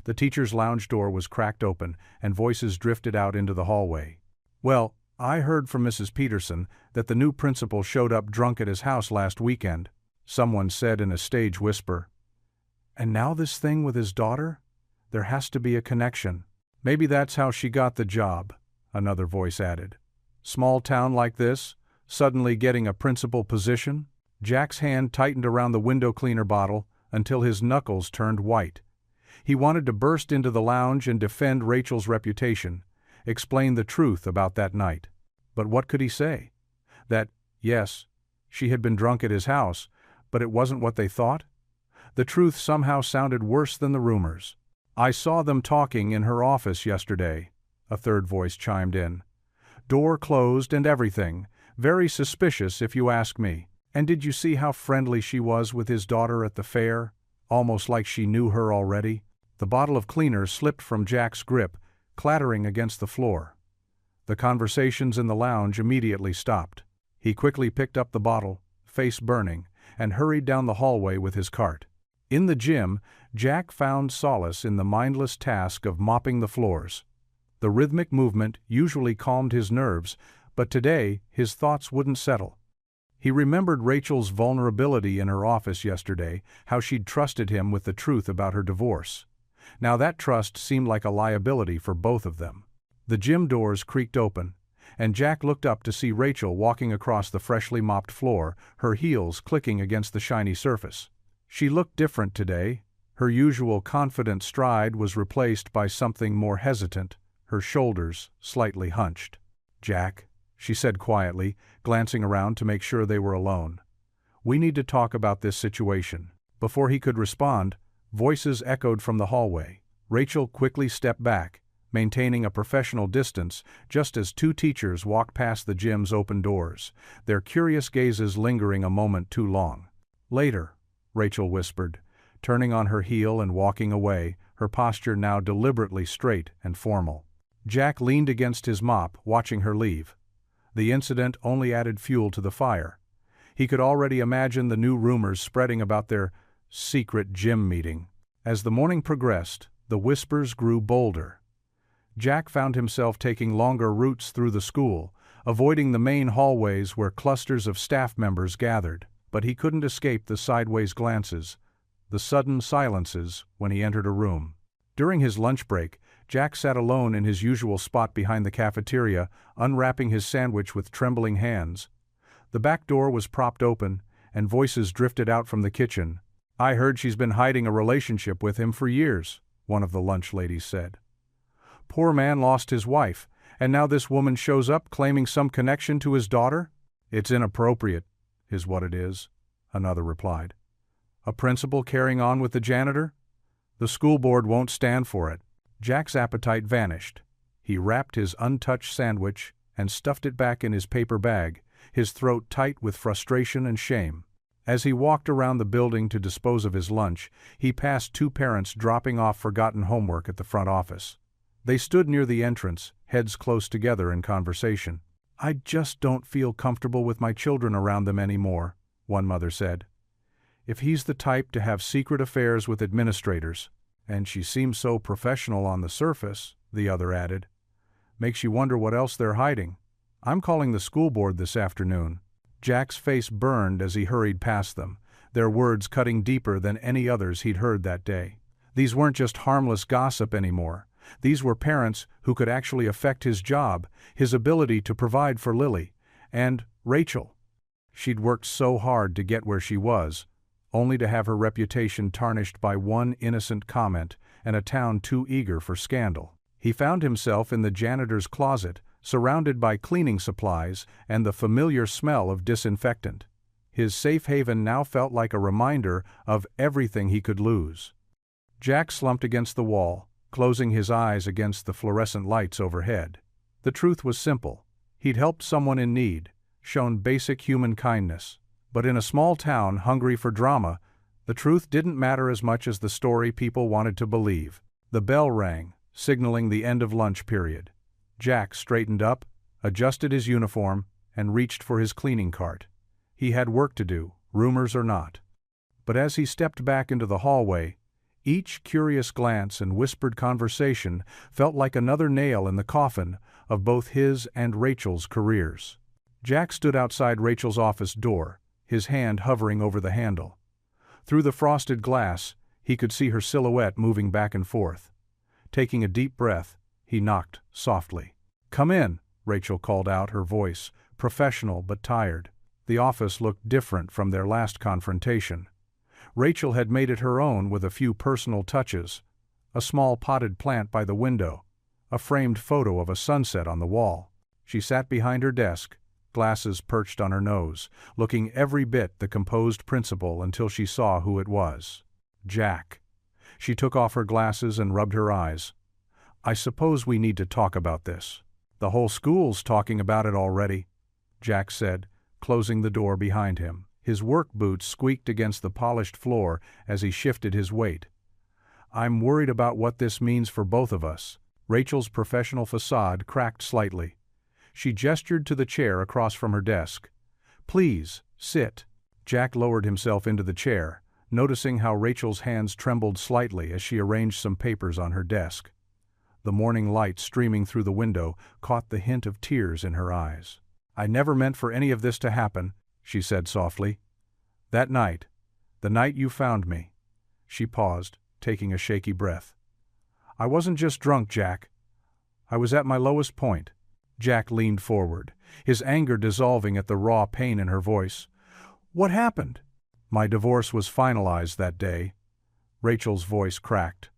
The teacher's lounge door was cracked open, and voices drifted out into the hallway. "Well, I heard from Mrs. Peterson that the new principal showed up drunk at his house last weekend," someone said in a stage whisper. "And now this thing with his daughter? There has to be a connection." "Maybe that's how she got the job," another voice added. "Small town like this, suddenly getting a principal position?" Jack's hand tightened around the window cleaner bottle until his knuckles turned white. He wanted to burst into the lounge and defend Rachel's reputation, explain the truth about that night. But what could he say? That, yes, she had been drunk at his house, but it wasn't what they thought? The truth somehow sounded worse than the rumors. "I saw them talking in her office yesterday," a third voice chimed in. "Door closed and everything. Very suspicious if you ask me. And did you see how friendly she was with his daughter at the fair? Almost like she knew her already." The bottle of cleaner slipped from Jack's grip, clattering against the floor. The conversations in the lounge immediately stopped. He quickly picked up the bottle, face burning, and hurried down the hallway with his cart. In the gym, Jack found solace in the mindless task of mopping the floors. The rhythmic movement usually calmed his nerves, but today his thoughts wouldn't settle. He remembered Rachel's vulnerability in her office yesterday, how she'd trusted him with the truth about her divorce. Now that trust seemed like a liability for both of them. The gym doors creaked open, and Jack looked up to see Rachel walking across the freshly mopped floor, her heels clicking against the shiny surface. She looked different today. Her usual confident stride was replaced by something more hesitant, her shoulders slightly hunched. "Jack," she said quietly, glancing around to make sure they were alone. "We need to talk about this situation." Before he could respond, voices echoed from the hallway. Rachel quickly stepped back, maintaining a professional distance, just as two teachers walked past the gym's open doors, their curious gazes lingering a moment too long. "Later," Rachel whispered, turning on her heel and walking away, her posture now deliberately straight and formal. Jack leaned against his mop, watching her leave. The incident only added fuel to the fire. He could already imagine the new rumors spreading about their secret gym meeting. As the morning progressed, the whispers grew bolder. Jack found himself taking longer routes through the school, avoiding the main hallways where clusters of staff members gathered, but he couldn't escape the sideways glances, the sudden silences when he entered a room. During his lunch break, Jack sat alone in his usual spot behind the cafeteria, unwrapping his sandwich with trembling hands. The back door was propped open, and voices drifted out from the kitchen. "I heard she's been hiding a relationship with him for years," one of the lunch ladies said. "Poor man lost his wife, and now this woman shows up claiming some connection to his daughter? It's inappropriate, is what it is," another replied. "A principal carrying on with the janitor? The school board won't stand for it." Jack's appetite vanished. He wrapped his untouched sandwich and stuffed it back in his paper bag, his throat tight with frustration and shame. As he walked around the building to dispose of his lunch, he passed two parents dropping off forgotten homework at the front office. They stood near the entrance, heads close together in conversation. "I just don't feel comfortable with my children around them anymore," one mother said. "If he's the type to have secret affairs with administrators, and she seems so professional on the surface," the other added, "makes you wonder what else they're hiding. I'm calling the school board this afternoon." Jack's face burned as he hurried past them, their words cutting deeper than any others he'd heard that day. These weren't just harmless gossip anymore. These were parents who could actually affect his job, his ability to provide for Lily, and Rachel. She'd worked so hard to get where she was, only to have her reputation tarnished by one innocent comment and a town too eager for scandal. He found himself in the janitor's closet, surrounded by cleaning supplies and the familiar smell of disinfectant. His safe haven now felt like a reminder of everything he could lose. Jack slumped against the wall, closing his eyes against the fluorescent lights overhead. The truth was simple. He'd helped someone in need, shown basic human kindness. But in a small town hungry for drama, the truth didn't matter as much as the story people wanted to believe. The bell rang, signaling the end of lunch period. Jack straightened up, adjusted his uniform, and reached for his cleaning cart. He had work to do, rumors or not. But as he stepped back into the hallway, each curious glance and whispered conversation felt like another nail in the coffin of both his and Rachel's careers. Jack stood outside Rachel's office door, his hand hovering over the handle. Through the frosted glass, he could see her silhouette moving back and forth. Taking a deep breath, he knocked softly. "Come in," Rachel called out, her voice professional but tired. The office looked different from their last confrontation. Rachel had made it her own with a few personal touches: a small potted plant by the window, a framed photo of a sunset on the wall. She sat behind her desk, glasses perched on her nose, looking every bit the composed principal until she saw who it was. Jack. She took off her glasses and rubbed her eyes. "I suppose we need to talk about this." "The whole school's talking about it already," Jack said, closing the door behind him. His work boots squeaked against the polished floor as he shifted his weight. "I'm worried about what this means for both of us." Rachel's professional facade cracked slightly. She gestured to the chair across from her desk. "Please, sit." Jack lowered himself into the chair, noticing how Rachel's hands trembled slightly as she arranged some papers on her desk. The morning light streaming through the window caught the hint of tears in her eyes. "I never meant for any of this to happen," she said softly. "That night, the night you found me." She paused, taking a shaky breath. "I wasn't just drunk, Jack. I was at my lowest point." Jack leaned forward, his anger dissolving at the raw pain in her voice. "What happened?" "My divorce was finalized that day." Rachel's voice cracked.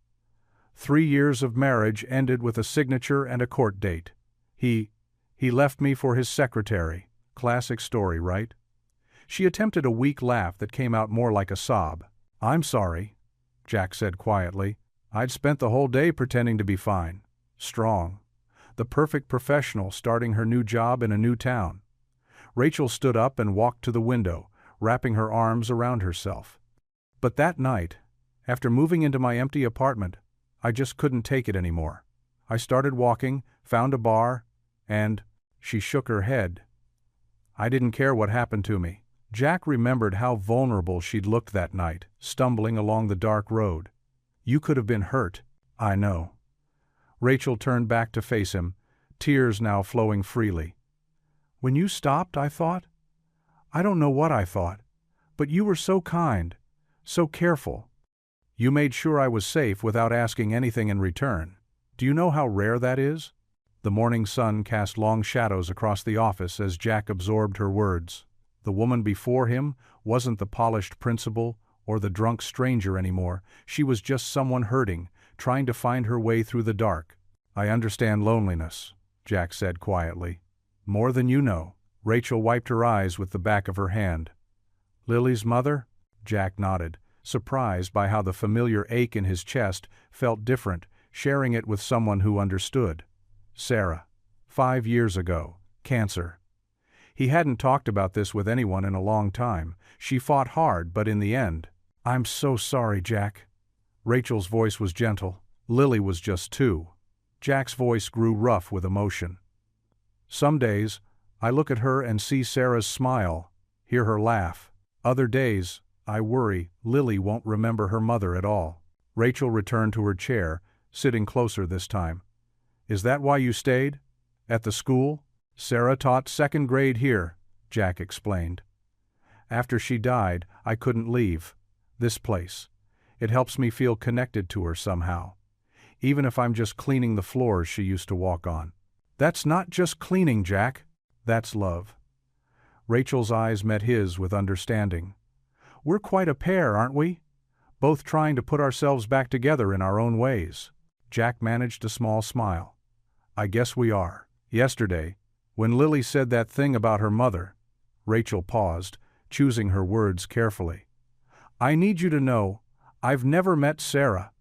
3 years of marriage ended with a signature and a court date. He left me for his secretary. Classic story, right? She attempted a weak laugh that came out more like a sob. "I'm sorry," Jack said quietly. "I'd spent the whole day pretending to be fine, strong, the perfect professional starting her new job in a new town." Rachel stood up and walked to the window, wrapping her arms around herself. "But that night, after moving into my empty apartment, I just couldn't take it anymore. I started walking, found a bar, and—" She shook her head. "I didn't care what happened to me." Jack remembered how vulnerable she'd looked that night, stumbling along the dark road. "You could have been hurt." "I know." Rachel turned back to face him, tears now flowing freely. "When you stopped, I thought. I don't know what I thought, but you were so kind, so careful. You made sure I was safe without asking anything in return." Do you know how rare that is? The morning sun cast long shadows across the office as Jack absorbed her words. The woman before him wasn't the polished principal or the drunk stranger anymore. She was just someone hurting, trying to find her way through the dark. I understand loneliness, Jack said quietly. More than you know. Rachel wiped her eyes with the back of her hand. Lily's mother? Jack nodded, surprised by how the familiar ache in his chest felt different, sharing it with someone who understood. Sarah. 5 years ago. Cancer. He hadn't talked about this with anyone in a long time. She fought hard, but in the end, I'm so sorry, Jack. Rachel's voice was gentle. Lily was just 2. Jack's voice grew rough with emotion. Some days, I look at her and see Sarah's smile, hear her laugh. Other days, I worry Lily won't remember her mother at all. Rachel returned to her chair, sitting closer this time. Is that why you stayed? At the school? Sarah taught 2nd grade here, Jack explained. After she died, I couldn't leave this place. It helps me feel connected to her somehow, even if I'm just cleaning the floors she used to walk on. That's not just cleaning, Jack. That's love. Rachel's eyes met his with understanding. We're quite a pair, aren't we? Both trying to put ourselves back together in our own ways. Jack managed a small smile. I guess we are. Yesterday, when Lily said that thing about her mother, Rachel paused, choosing her words carefully. I need you to know, I've never met Sarah.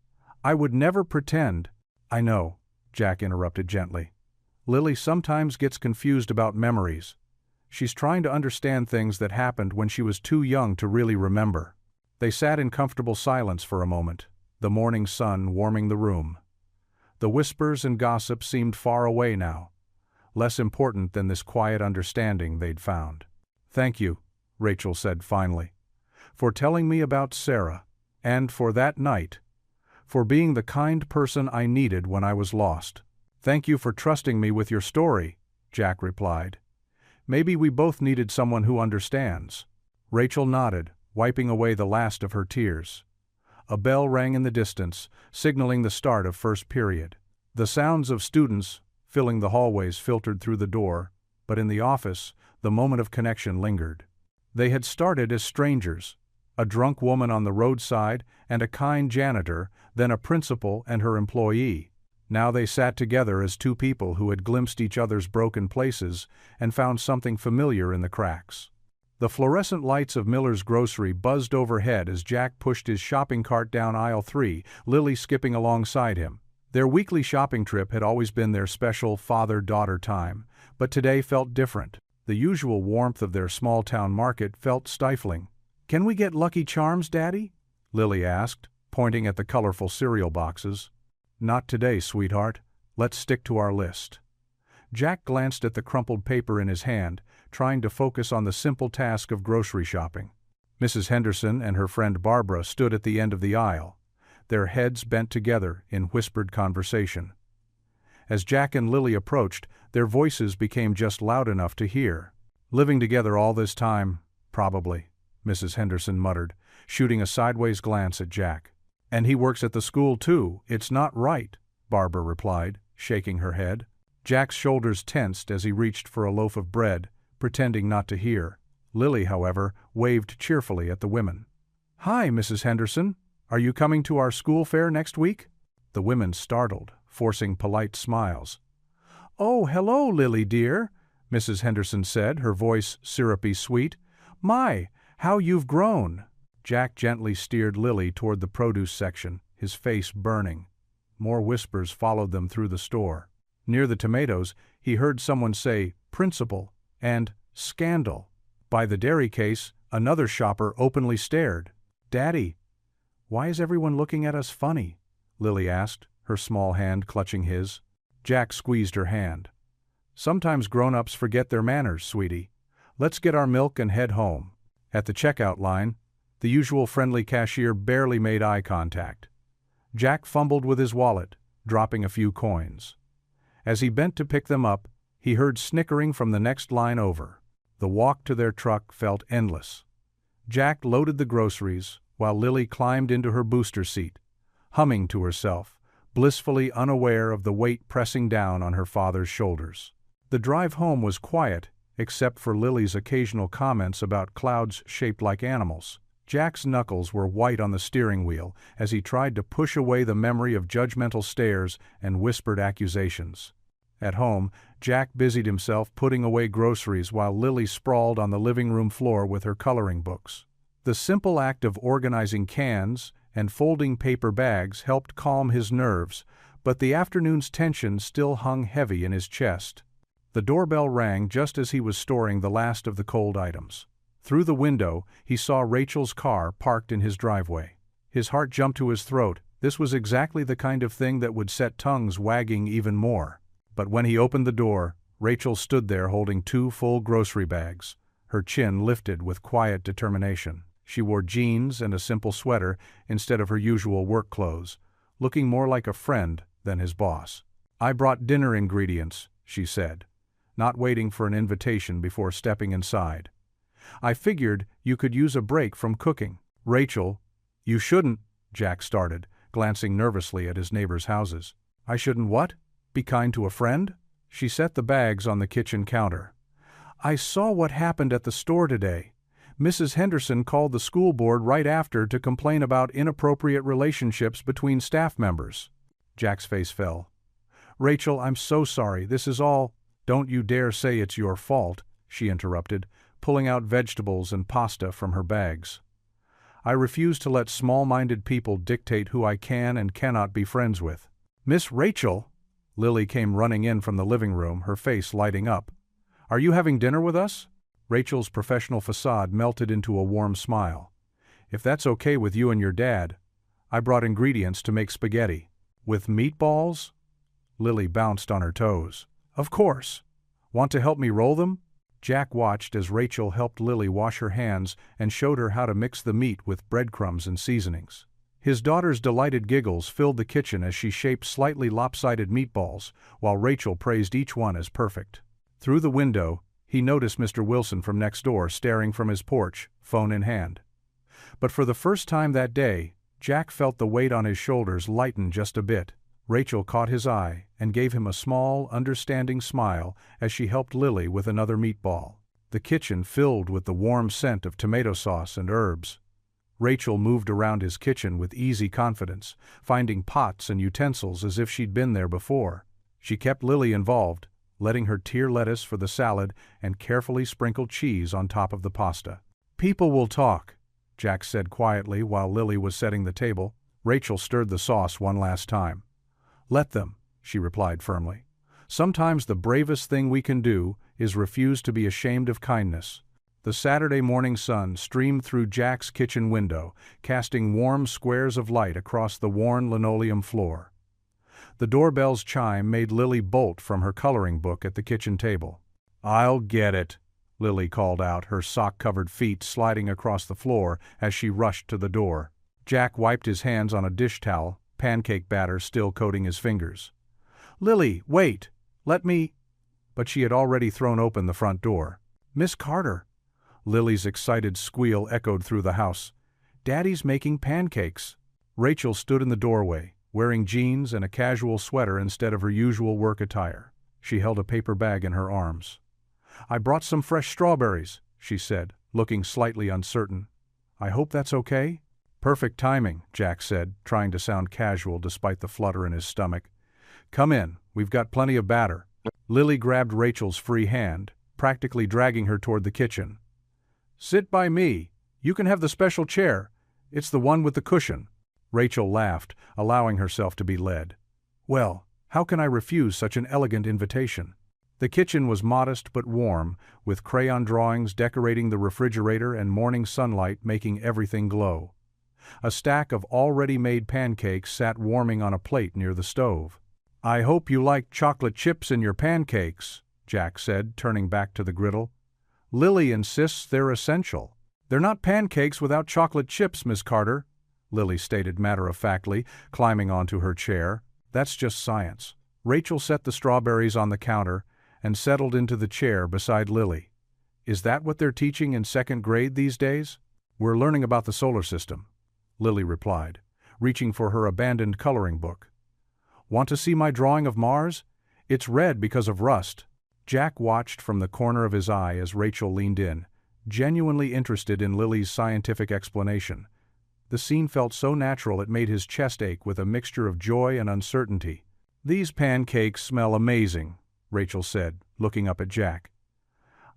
I would never pretend. I know, Jack interrupted gently. Lily sometimes gets confused about memories. She's trying to understand things that happened when she was too young to really remember. They sat in comfortable silence for a moment, the morning sun warming the room. The whispers and gossip seemed far away now, less important than this quiet understanding they'd found. Thank you, Rachel said finally, for telling me about Sarah, and for that night, for being the kind person I needed when I was lost. Thank you for trusting me with your story, Jack replied. Maybe we both needed someone who understands. Rachel nodded, wiping away the last of her tears. A bell rang in the distance, signaling the start of first period. The sounds of students filling the hallways filtered through the door, but in the office, the moment of connection lingered. They had started as strangers, a drunk woman on the roadside and a kind janitor, then a principal and her employee. Now they sat together as 2 people who had glimpsed each other's broken places and found something familiar in the cracks. The fluorescent lights of Miller's grocery buzzed overhead as Jack pushed his shopping cart down aisle 3, Lily skipping alongside him. Their weekly shopping trip had always been their special father-daughter time, but today felt different. The usual warmth of their small-town market felt stifling. Can we get Lucky Charms, Daddy? Lily asked, pointing at the colorful cereal boxes. Not today, sweetheart. Let's stick to our list. Jack glanced at the crumpled paper in his hand, trying to focus on the simple task of grocery shopping. Mrs. Henderson and her friend Barbara stood at the end of the aisle, their heads bent together in whispered conversation. As Jack and Lily approached, their voices became just loud enough to hear. Living together all this time, probably, Mrs. Henderson muttered, shooting a sideways glance at Jack. And he works at the school too, it's not right, Barbara replied, shaking her head. Jack's shoulders tensed as he reached for a loaf of bread, pretending not to hear. Lily, however, waved cheerfully at the women. Hi, Mrs. Henderson. Are you coming to our school fair next week? The women startled, forcing polite smiles. Oh, hello, Lily dear, Mrs. Henderson said, her voice syrupy sweet. My, how you've grown. Jack gently steered Lily toward the produce section, his face burning. More whispers followed them through the store. Near the tomatoes, he heard someone say, principal, and scandal. By the dairy case, another shopper openly stared. Daddy, why is everyone looking at us funny? Lily asked, her small hand clutching his. Jack squeezed her hand. Sometimes grown-ups forget their manners, sweetie. Let's get our milk and head home. At the checkout line, the usual friendly cashier barely made eye contact. Jack fumbled with his wallet, dropping a few coins. As he bent to pick them up, he heard snickering from the next line over. The walk to their truck felt endless. Jack loaded the groceries, while Lily climbed into her booster seat, humming to herself, blissfully unaware of the weight pressing down on her father's shoulders. The drive home was quiet, except for Lily's occasional comments about clouds shaped like animals. Jack's knuckles were white on the steering wheel as he tried to push away the memory of judgmental stares and whispered accusations. At home, Jack busied himself putting away groceries while Lily sprawled on the living room floor with her coloring books. The simple act of organizing cans and folding paper bags helped calm his nerves, but the afternoon's tension still hung heavy in his chest. The doorbell rang just as he was storing the last of the cold items. Through the window, he saw Rachel's car parked in his driveway. His heart jumped to his throat. This was exactly the kind of thing that would set tongues wagging even more. But when he opened the door, Rachel stood there holding 2 full grocery bags, her chin lifted with quiet determination. She wore jeans and a simple sweater instead of her usual work clothes, looking more like a friend than his boss. "I brought dinner ingredients," she said, not waiting for an invitation before stepping inside. "I figured you could use a break from cooking." "Rachel, you shouldn't," Jack started, glancing nervously at his neighbors' houses. "I shouldn't what? Be kind to a friend?" She set the bags on the kitchen counter. "I saw what happened at the store today. Mrs. Henderson called the school board right after to complain about inappropriate relationships between staff members." Jack's face fell. "Rachel, I'm so sorry. This is all—" "Don't you dare say it's your fault," she interrupted, pulling out vegetables and pasta from her bags. "I refuse to let small-minded people dictate who I can and cannot be friends with." "Miss Rachel!" Lily came running in from the living room, her face lighting up. "Are you having dinner with us?" Rachel's professional facade melted into a warm smile. "If that's okay with you and your dad, I brought ingredients to make spaghetti." "With meatballs?" Lily bounced on her toes. "Of course. Want to help me roll them?" Jack watched as Rachel helped Lily wash her hands and showed her how to mix the meat with breadcrumbs and seasonings. His daughter's delighted giggles filled the kitchen as she shaped slightly lopsided meatballs, while Rachel praised each one as perfect. Through the window, he noticed Mr. Wilson from next door staring from his porch, phone in hand. But for the first time that day, Jack felt the weight on his shoulders lighten just a bit. Rachel caught his eye and gave him a small, understanding smile as she helped Lily with another meatball. The kitchen filled with the warm scent of tomato sauce and herbs. Rachel moved around his kitchen with easy confidence, finding pots and utensils as if she'd been there before. She kept Lily involved, letting her tear lettuce for the salad and carefully sprinkled cheese on top of the pasta. "People will talk," Jack said quietly while Lily was setting the table. Rachel stirred the sauce one last time. "Let them," she replied firmly. "Sometimes the bravest thing we can do is refuse to be ashamed of kindness." The Saturday morning sun streamed through Jack's kitchen window, casting warm squares of light across the worn linoleum floor. The doorbell's chime made Lily bolt from her coloring book at the kitchen table. "I'll get it," Lily called out, her sock-covered feet sliding across the floor as she rushed to the door. Jack wiped his hands on a dish towel, pancake batter still coating his fingers. "Lily, wait! Let me—" But she had already thrown open the front door. "Miss Carter!" Lily's excited squeal echoed through the house. "Daddy's making pancakes." Rachel stood in the doorway, wearing jeans and a casual sweater instead of her usual work attire. She held a paper bag in her arms. "I brought some fresh strawberries," she said, looking slightly uncertain. "I hope that's okay?" "Perfect timing," Jack said, trying to sound casual despite the flutter in his stomach. "Come in, we've got plenty of batter." Lily grabbed Rachel's free hand, practically dragging her toward the kitchen. "Sit by me. You can have the special chair. It's the one with the cushion." Rachel laughed, allowing herself to be led. "Well, how can I refuse such an elegant invitation?" The kitchen was modest but warm, with crayon drawings decorating the refrigerator and morning sunlight making everything glow. A stack of already made pancakes sat warming on a plate near the stove. "I hope you like chocolate chips in your pancakes," Jack said, turning back to the griddle. "Lily insists they're essential." "They're not pancakes without chocolate chips, Miss Carter," Lily stated matter-of-factly, climbing onto her chair. "That's just science." Rachel set the strawberries on the counter and settled into the chair beside Lily. "Is that what they're teaching in second grade these days?" "We're learning about the solar system," Lily replied, reaching for her abandoned coloring book. Want to see my drawing of Mars? It's red because of rust. Jack watched from the corner of his eye as Rachel leaned in, genuinely interested in Lily's scientific explanation. The scene felt so natural it made his chest ache with a mixture of joy and uncertainty. "These pancakes smell amazing," Rachel said, looking up at Jack.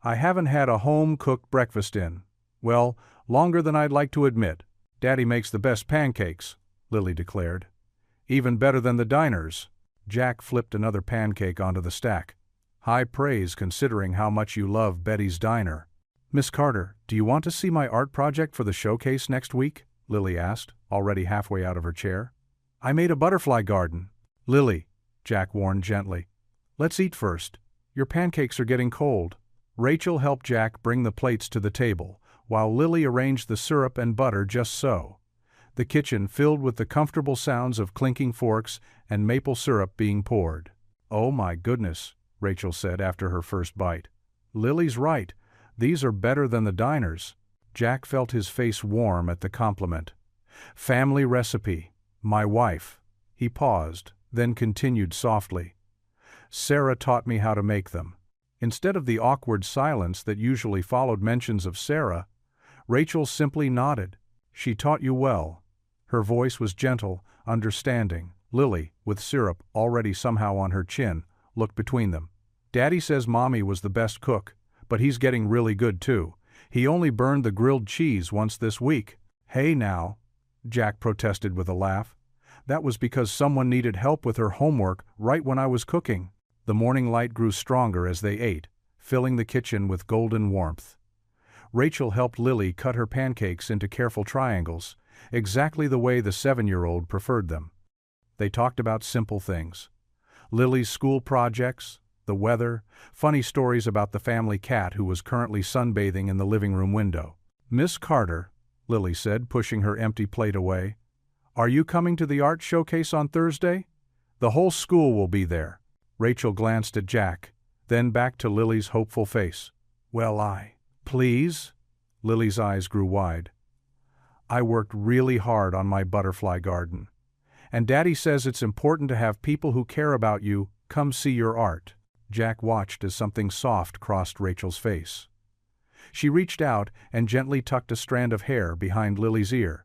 "I haven't had a home-cooked breakfast in, well, longer than I'd like to admit. Daddy makes the best pancakes," Lily declared. "Even better than the diners." Jack flipped another pancake onto the stack. "High praise considering how much you love Betty's Diner." "Miss Carter, do you want to see my art project for the showcase next week?" Lily asked, already halfway out of her chair. "I made a butterfly garden." "Lily," Jack warned gently, "let's eat first. Your pancakes are getting cold." Rachel helped Jack bring the plates to the table, while Lily arranged the syrup and butter just so. The kitchen filled with the comfortable sounds of clinking forks and maple syrup being poured. "Oh my goodness," Rachel said after her first bite. "Lily's right. These are better than the diners." Jack felt his face warm at the compliment. "Family recipe. My wife." He paused, then continued softly. "Sarah taught me how to make them." Instead of the awkward silence that usually followed mentions of Sarah, Rachel simply nodded. "She taught you well." Her voice was gentle, understanding. Lily, with syrup already somehow on her chin, looked between them. "Daddy says Mommy was the best cook, but he's getting really good too. He only burned the grilled cheese once this week." "Hey now," Jack protested with a laugh. "That was because someone needed help with her homework right when I was cooking." The morning light grew stronger as they ate, filling the kitchen with golden warmth. Rachel helped Lily cut her pancakes into careful triangles, exactly the way the 7-year-old preferred them. They talked about simple things. Lily's school projects, the weather, funny stories about the family cat who was currently sunbathing in the living room window. "Miss Carter," Lily said, pushing her empty plate away, "are you coming to the art showcase on Thursday? The whole school will be there." Rachel glanced at Jack, then back to Lily's hopeful face. "Well, please?" Lily's eyes grew wide. "I worked really hard on my butterfly garden. And Daddy says it's important to have people who care about you come see your art." Jack watched as something soft crossed Rachel's face. She reached out and gently tucked a strand of hair behind Lily's ear,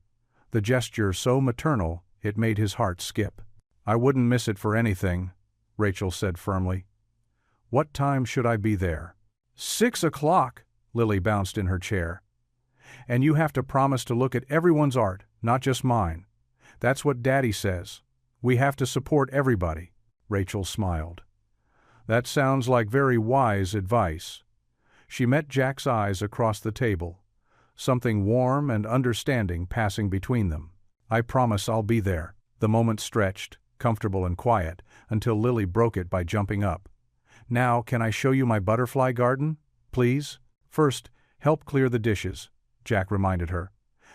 the gesture so maternal it made his heart skip. "I wouldn't miss it for anything," Rachel said firmly. "What time should I be there?" 6 o'clock, Lily bounced in her chair. "And you have to promise to look at everyone's art, not just mine. That's what Daddy says. We have to support everybody." Rachel smiled. "That sounds like very wise advice." She met Jack's eyes across the table, something warm and understanding passing between them. "I promise I'll be there." The moment stretched, comfortable and quiet, until Lily broke it by jumping up. "Now, can I show you my butterfly garden? Please?" "First, help clear the dishes," Jack reminded her.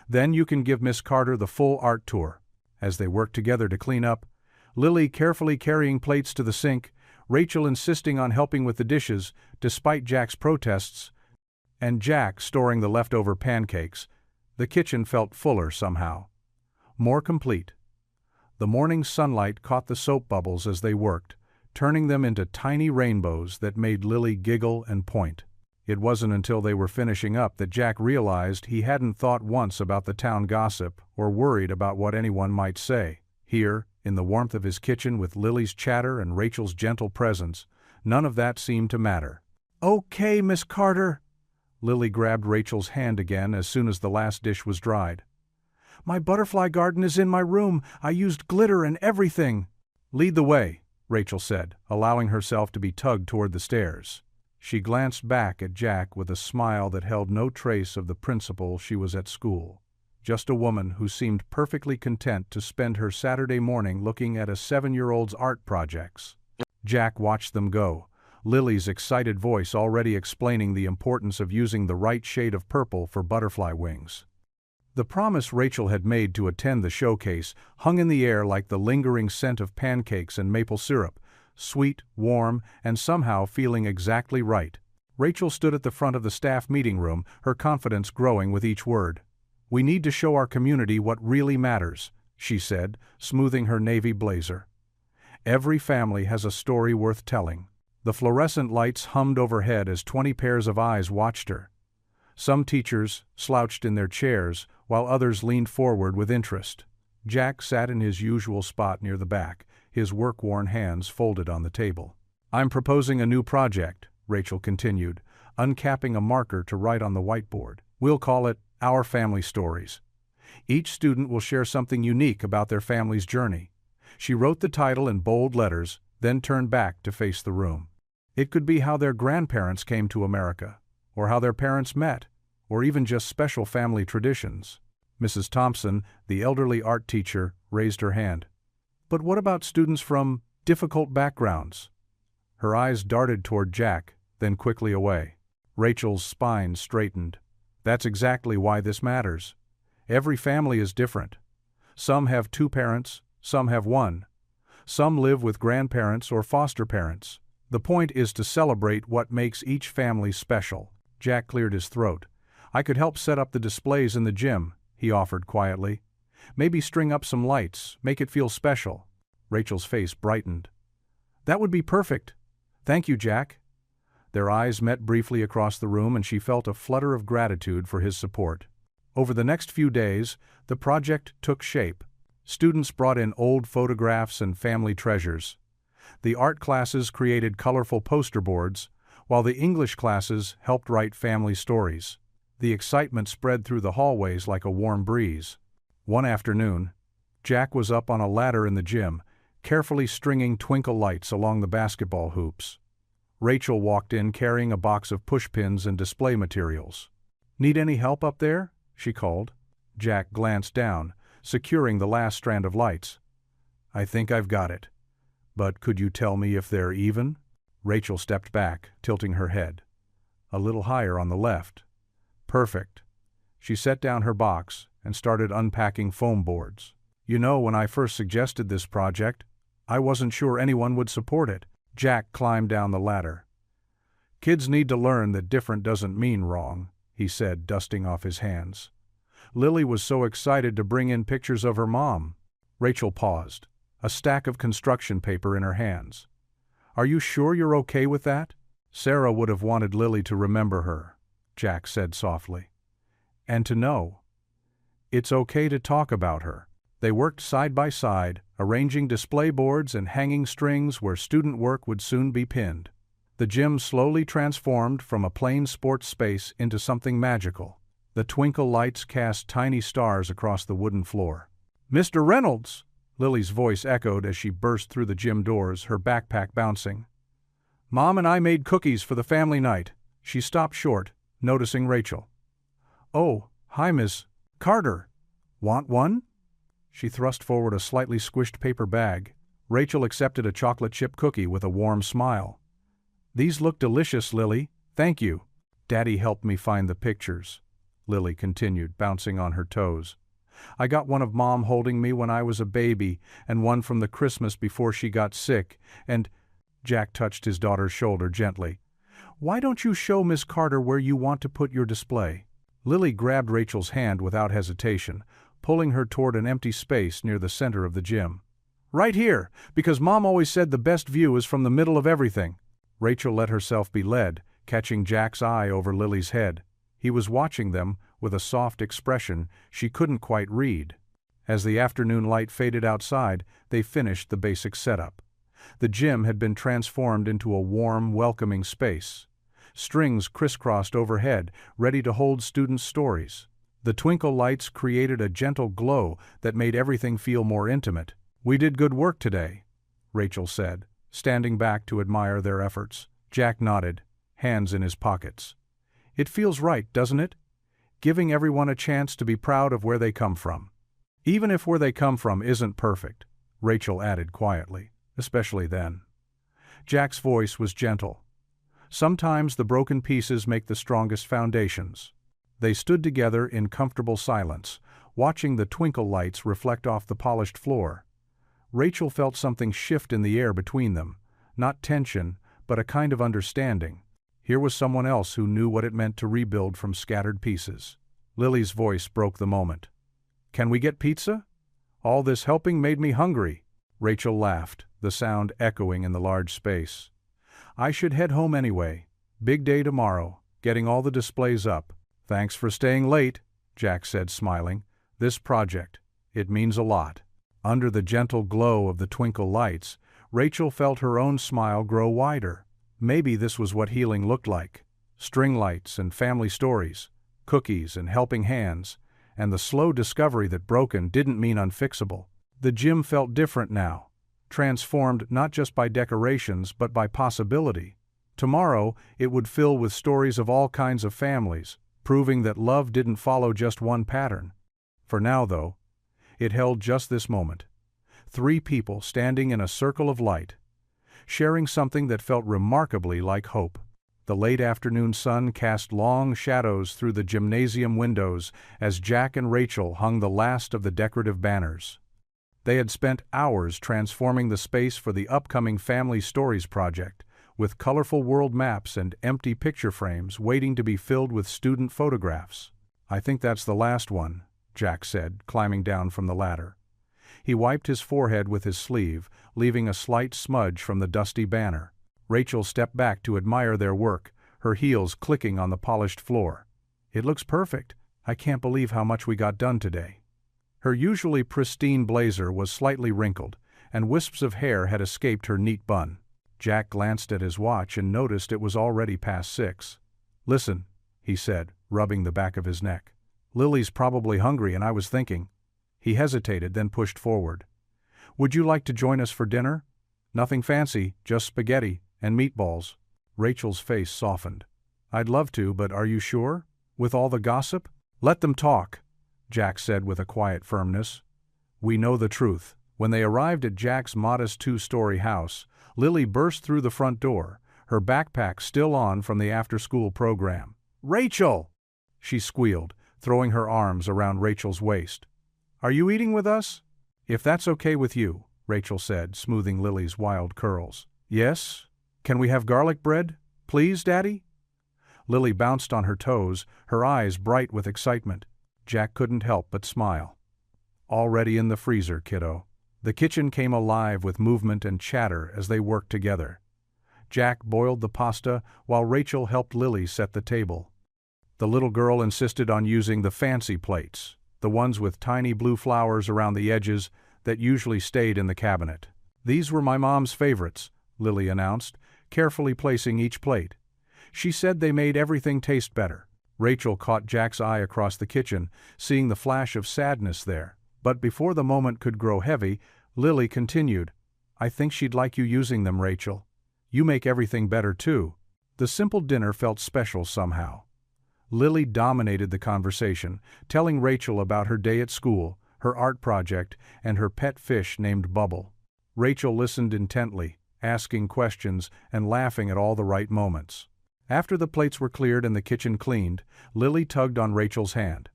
"Then you can give Miss Carter the full art tour." As they worked together to clean up, Lily carefully carrying plates to the sink, Rachel insisting on helping with the dishes, despite Jack's protests, and Jack storing the leftover pancakes, the kitchen felt fuller somehow. More complete. The morning sunlight caught the soap bubbles as they worked, turning them into tiny rainbows that made Lily giggle and point. It wasn't until they were finishing up that Jack realized he hadn't thought once about the town gossip or worried about what anyone might say. Here, in the warmth of his kitchen with Lily's chatter and Rachel's gentle presence, none of that seemed to matter. "Okay, Miss Carter." Lily grabbed Rachel's hand again as soon as the last dish was dried. "My butterfly garden is in my room. I used glitter and everything." "Lead the way," Rachel said, allowing herself to be tugged toward the stairs. She glanced back at Jack with a smile that held no trace of the principal she was at school. Just a woman who seemed perfectly content to spend her Saturday morning looking at a 7-year-old's art projects. Jack watched them go, Lily's excited voice already explaining the importance of using the right shade of purple for butterfly wings. The promise Rachel had made to attend the showcase hung in the air like the lingering scent of pancakes and maple syrup, sweet, warm, and somehow feeling exactly right. Rachel stood at the front of the staff meeting room, her confidence growing with each word. "We need to show our community what really matters," she said, smoothing her navy blazer. Every family has a story worth telling. The fluorescent lights hummed overhead as 20 pairs of eyes watched her. Some teachers slouched in their chairs, while others leaned forward with interest. Jack sat in his usual spot near the back, his work-worn hands folded on the table. "I'm proposing a new project," Rachel continued, uncapping a marker to write on the whiteboard. "We'll call it Our Family Stories. Each student will share something unique about their family's journey." She wrote the title in bold letters, then turned back to face the room. It could be how their grandparents came to America, or how their parents met, or even just special family traditions. Mrs. Thompson, the elderly art teacher, raised her hand. "But what about students from difficult backgrounds?" Her eyes darted toward Jack, then quickly away. Rachel's spine straightened. "That's exactly why this matters. Every family is different. Some have 2 parents, some have 1. Some live with grandparents or foster parents. The point is to celebrate what makes each family special." Jack cleared his throat. "I could help set up the displays in the gym," he offered quietly. "Maybe string up some lights, make it feel special." Rachel's face brightened. "That would be perfect. Thank you, Jack." Their eyes met briefly across the room and she felt a flutter of gratitude for his support. Over the next few days, the project took shape. Students brought in old photographs and family treasures. The art classes created colorful poster boards, while the English classes helped write family stories. The excitement spread through the hallways like a warm breeze. One afternoon, Jack was up on a ladder in the gym, carefully stringing twinkle lights along the basketball hoops. Rachel walked in carrying a box of pushpins and display materials. "Need any help up there?" she called. Jack glanced down, securing the last strand of lights. "I think I've got it. But could you tell me if they're even?" Rachel stepped back, tilting her head. "A little higher on the left." "Perfect." She set down her box and started unpacking foam boards. "You know, when I first suggested this project, I wasn't sure anyone would support it." Jack climbed down the ladder. "Kids need to learn that different doesn't mean wrong," he said, dusting off his hands. "Lily was so excited to bring in pictures of her mom." Rachel paused, a stack of construction paper in her hands. "Are you sure you're okay with that?" "Sarah would have wanted Lily to remember her," Jack said softly. "And to know. It's okay to talk about her." They worked side by side, arranging display boards and hanging strings where student work would soon be pinned. The gym slowly transformed from a plain sports space into something magical. The twinkle lights cast tiny stars across the wooden floor. "Mr. Reynolds!" Lily's voice echoed as she burst through the gym doors, her backpack bouncing. "Mom and I made cookies for the family night." She stopped short, noticing Rachel. "Oh, hi, Miss Carter. Want one?" She thrust forward a slightly squished paper bag. Rachel accepted a chocolate chip cookie with a warm smile. "These look delicious, Lily. Thank you." "Daddy helped me find the pictures," Lily continued, bouncing on her toes. "I got one of Mom holding me when I was a baby, and one from the Christmas before she got sick, and—" Jack touched his daughter's shoulder gently. "Why don't you show Miss Carter where you want to put your display?" Lily grabbed Rachel's hand without hesitation, pulling her toward an empty space near the center of the gym. "Right here, because Mom always said the best view is from the middle of everything." Rachel let herself be led, catching Jack's eye over Lily's head. He was watching them with a soft expression she couldn't quite read. As the afternoon light faded outside, they finished the basic setup. The gym had been transformed into a warm, welcoming space. Strings crisscrossed overhead, ready to hold students' stories. The twinkle lights created a gentle glow that made everything feel more intimate. "We did good work today," Rachel said, standing back to admire their efforts. Jack nodded, hands in his pockets. "It feels right, doesn't it? Giving everyone a chance to be proud of where they come from. Even if where they come from isn't perfect," Rachel added quietly, "especially then." Jack's voice was gentle. "Sometimes the broken pieces make the strongest foundations." They stood together in comfortable silence, watching the twinkle lights reflect off the polished floor. Rachel felt something shift in the air between them, not tension, but a kind of understanding. Here was someone else who knew what it meant to rebuild from scattered pieces. Lily's voice broke the moment. "Can we get pizza? All this helping made me hungry." Rachel laughed, the sound echoing in the large space. I should head home anyway. Big day tomorrow, getting all the displays up. Thanks for staying late, Jack said, smiling. This project, it means a lot. Under the gentle glow of the twinkle lights, Rachel felt her own smile grow wider. Maybe this was what healing looked like. String lights and family stories, cookies and helping hands, and the slow discovery that broken didn't mean unfixable. The gym felt different now, transformed not just by decorations but by possibility. Tomorrow it would fill with stories of all kinds of families, proving that love didn't follow just one pattern. For now, though, it held just this moment. 3 people standing in a circle of light, sharing something that felt remarkably like hope. The late afternoon sun cast long shadows through the gymnasium windows as Jack and Rachel hung the last of the decorative banners. They had spent hours transforming the space for the upcoming Family Stories project, with colorful world maps and empty picture frames waiting to be filled with student photographs. I think that's the last one, Jack said, climbing down from the ladder. He wiped his forehead with his sleeve, leaving a slight smudge from the dusty banner. Rachel stepped back to admire their work, her heels clicking on the polished floor. It looks perfect. I can't believe how much we got done today. Her usually pristine blazer was slightly wrinkled, and wisps of hair had escaped her neat bun. Jack glanced at his watch and noticed it was already past 6. Listen, he said, rubbing the back of his neck. Lily's probably hungry and I was thinking. He hesitated, then pushed forward. Would you like to join us for dinner? Nothing fancy, just spaghetti and meatballs. Rachel's face softened. I'd love to, but are you sure? With all the gossip? Let them talk, Jack said with a quiet firmness. We know the truth. When they arrived at Jack's modest 2-story house, Lily burst through the front door, her backpack still on from the after-school program. Rachel! She squealed, throwing her arms around Rachel's waist. Are you eating with us? If that's okay with you, Rachel said, smoothing Lily's wild curls. Yes? Can we have garlic bread? Please, Daddy? Lily bounced on her toes, her eyes bright with excitement. Jack couldn't help but smile. Already in the freezer, kiddo. The kitchen came alive with movement and chatter as they worked together. Jack boiled the pasta while Rachel helped Lily set the table. The little girl insisted on using the fancy plates, the ones with tiny blue flowers around the edges that usually stayed in the cabinet. These were my mom's favorites, Lily announced, carefully placing each plate. She said they made everything taste better. Rachel caught Jack's eye across the kitchen, seeing the flash of sadness there. But before the moment could grow heavy, Lily continued, I think she'd like you using them, Rachel. You make everything better too. The simple dinner felt special somehow. Lily dominated the conversation, telling Rachel about her day at school, her art project, and her pet fish named Bubble. Rachel listened intently, asking questions and laughing at all the right moments. After the plates were cleared and the kitchen cleaned, Lily tugged on Rachel's hand.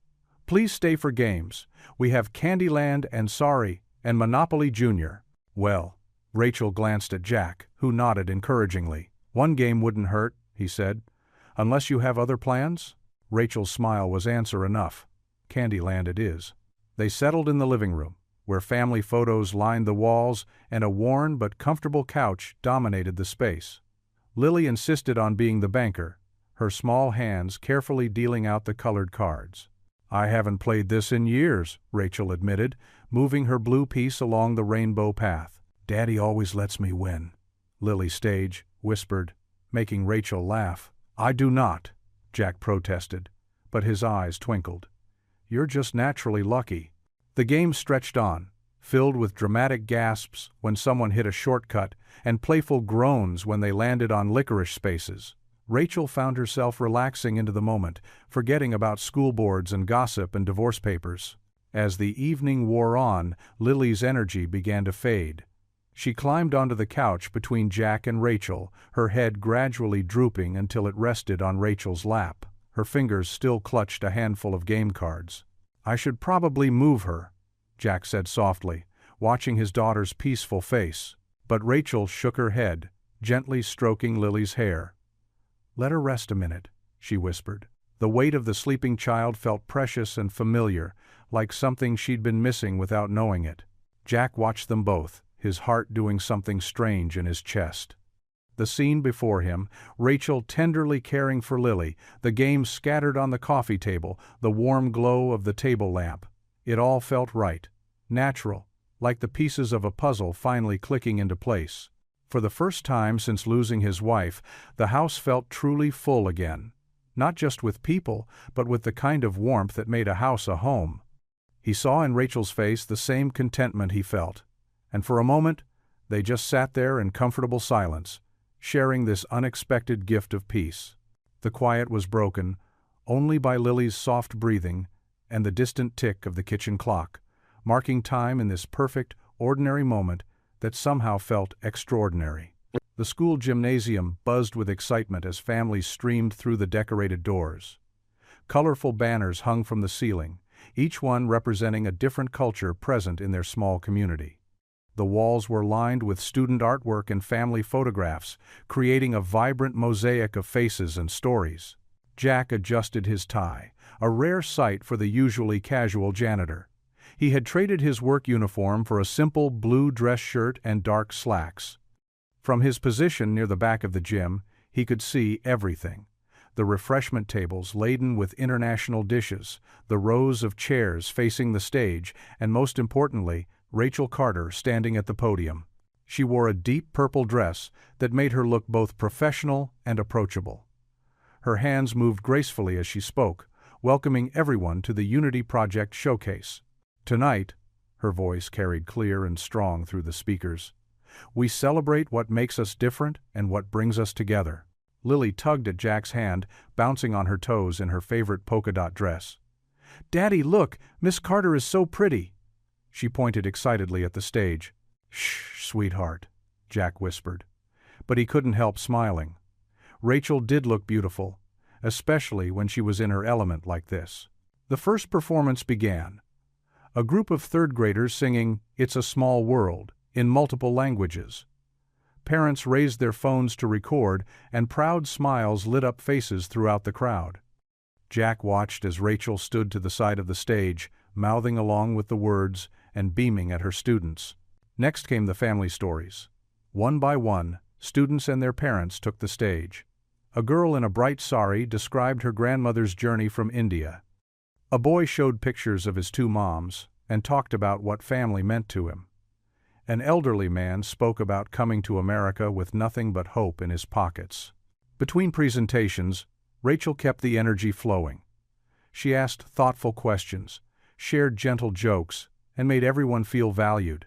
Please stay for games. We have Candyland and Sorry and Monopoly Junior. Well, Rachel glanced at Jack, who nodded encouragingly. One game wouldn't hurt, he said. Unless you have other plans? Rachel's smile was answer enough. Candyland it is. They settled in the living room, where family photos lined the walls and a worn but comfortable couch dominated the space. Lily insisted on being the banker, her small hands carefully dealing out the colored cards. I haven't played this in years, Rachel admitted, moving her blue piece along the rainbow path. Daddy always lets me win, Lily Stage whispered, making Rachel laugh. I do not, Jack protested, but his eyes twinkled. You're just naturally lucky. The game stretched on, filled with dramatic gasps when someone hit a shortcut and playful groans when they landed on licorice spaces. Rachel found herself relaxing into the moment, forgetting about school boards and gossip and divorce papers. As the evening wore on, Lily's energy began to fade. She climbed onto the couch between Jack and Rachel, her head gradually drooping until it rested on Rachel's lap. Her fingers still clutched a handful of game cards. I should probably move her, Jack said softly, watching his daughter's peaceful face. But Rachel shook her head, gently stroking Lily's hair. Let her rest a minute, she whispered. The weight of the sleeping child felt precious and familiar, like something she'd been missing without knowing it. Jack watched them both, his heart doing something strange in his chest. The scene before him, Rachel tenderly caring for Lily, the game scattered on the coffee table, the warm glow of the table lamp. It all felt right, natural, like the pieces of a puzzle finally clicking into place. For the first time since losing his wife, the house felt truly full again. Not just with people, but with the kind of warmth that made a house a home. He saw in Rachel's face the same contentment he felt, and for a moment, they just sat there in comfortable silence, sharing this unexpected gift of peace. The quiet was broken only by Lily's soft breathing and the distant tick of the kitchen clock, marking time in this perfect, ordinary moment that somehow felt extraordinary. The school gymnasium buzzed with excitement as families streamed through the decorated doors. Colorful banners hung from the ceiling, each one representing a different culture present in their small community. The walls were lined with student artwork and family photographs, creating a vibrant mosaic of faces and stories. Jack adjusted his tie, a rare sight for the usually casual janitor. He had traded his work uniform for a simple blue dress shirt and dark slacks. From his position near the back of the gym, he could see everything. The refreshment tables laden with international dishes, the rows of chairs facing the stage, and most importantly, Rachel Carter standing at the podium. She wore a deep purple dress that made her look both professional and approachable. Her hands moved gracefully as she spoke, welcoming everyone to the Unity Project showcase. Tonight, her voice carried clear and strong through the speakers, we celebrate what makes us different and what brings us together. Lily tugged at Jack's hand, bouncing on her toes in her favorite polka dot dress. Daddy, look, Miss Carter is so pretty. She pointed excitedly at the stage. Shh, sweetheart, Jack whispered. But he couldn't help smiling. Rachel did look beautiful, especially when she was in her element like this. The first performance began. A group of third graders singing It's a Small World in multiple languages. Parents raised their phones to record, and proud smiles lit up faces throughout the crowd. Jack watched as Rachel stood to the side of the stage, mouthing along with the words and beaming at her students. Next came the family stories. One by one, students and their parents took the stage. A girl in a bright sari described her grandmother's journey from India. A boy showed pictures of his two moms and talked about what family meant to him. An elderly man spoke about coming to America with nothing but hope in his pockets. Between presentations, Rachel kept the energy flowing. She asked thoughtful questions, shared gentle jokes, and made everyone feel valued.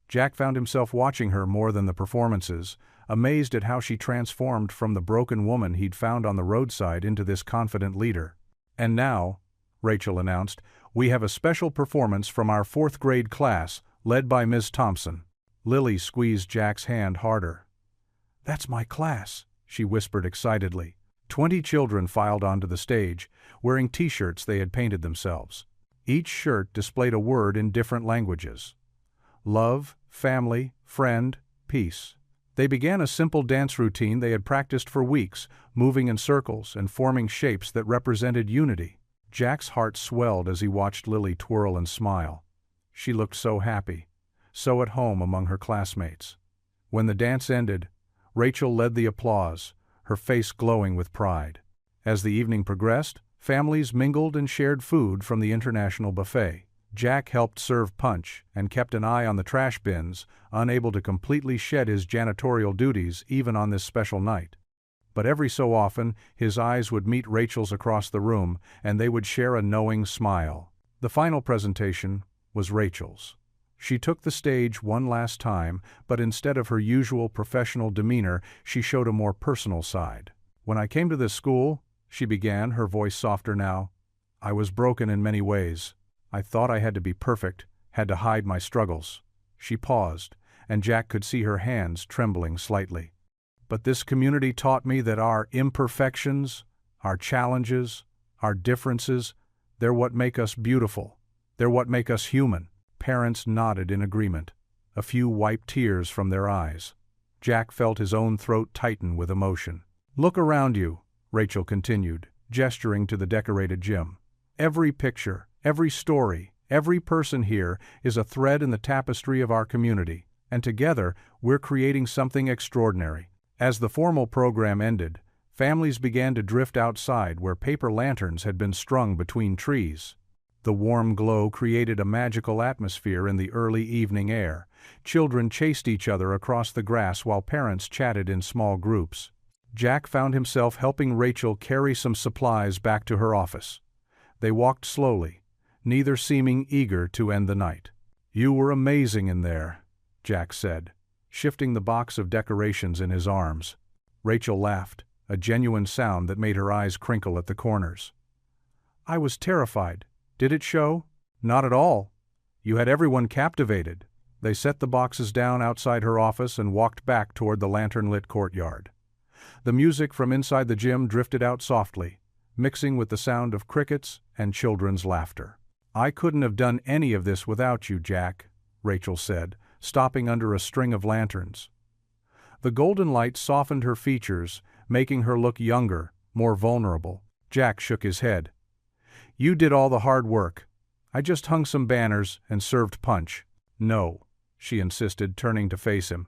Jack found himself watching her more than the performances, amazed at how she transformed from the broken woman he'd found on the roadside into this confident leader. And now, Rachel announced, we have a special performance from our 4th grade class, led by Ms. Thompson. Lily squeezed Jack's hand harder. That's my class, she whispered excitedly. 20 children filed onto the stage, wearing t-shirts they had painted themselves. Each shirt displayed a word in different languages. Love, family, friend, peace. They began a simple dance routine they had practiced for weeks, moving in circles and forming shapes that represented unity. Jack's heart swelled as he watched Lily twirl and smile. She looked so happy, so at home among her classmates. When the dance ended, Rachel led the applause, her face glowing with pride. As the evening progressed, families mingled and shared food from the international buffet. Jack helped serve punch and kept an eye on the trash bins, unable to completely shed his janitorial duties even on this special night. But every so often, his eyes would meet Rachel's across the room, and they would share a knowing smile. The final presentation was Rachel's. She took the stage one last time, but instead of her usual professional demeanor, she showed a more personal side. When I came to this school, she began, her voice softer now, I was broken in many ways. I thought I had to be perfect, had to hide my struggles. She paused, and Jack could see her hands trembling slightly. But this community taught me that our imperfections, our challenges, our differences, they're what make us beautiful. They're what make us human. Parents nodded in agreement. A few wiped tears from their eyes. Jack felt his own throat tighten with emotion. Look around you, Rachel continued, gesturing to the decorated gym. Every picture, every story, every person here is a thread in the tapestry of our community, and together, we're creating something extraordinary. As the formal program ended, families began to drift outside where paper lanterns had been strung between trees. The warm glow created a magical atmosphere in the early evening air. Children chased each other across the grass while parents chatted in small groups. Jack found himself helping Rachel carry some supplies back to her office. They walked slowly, neither seeming eager to end the night. "You were amazing in there," Jack said, shifting the box of decorations in his arms. Rachel laughed, a genuine sound that made her eyes crinkle at the corners. "I was terrified. Did it show?" "Not at all. You had everyone captivated." They set the boxes down outside her office and walked back toward the lantern-lit courtyard. The music from inside the gym drifted out softly, mixing with the sound of crickets and children's laughter. "I couldn't have done any of this without you, Jack," Rachel said, stopping under a string of lanterns. The golden light softened her features, making her look younger, more vulnerable. Jack shook his head. "You did all the hard work. I just hung some banners and served punch." "No," she insisted, turning to face him.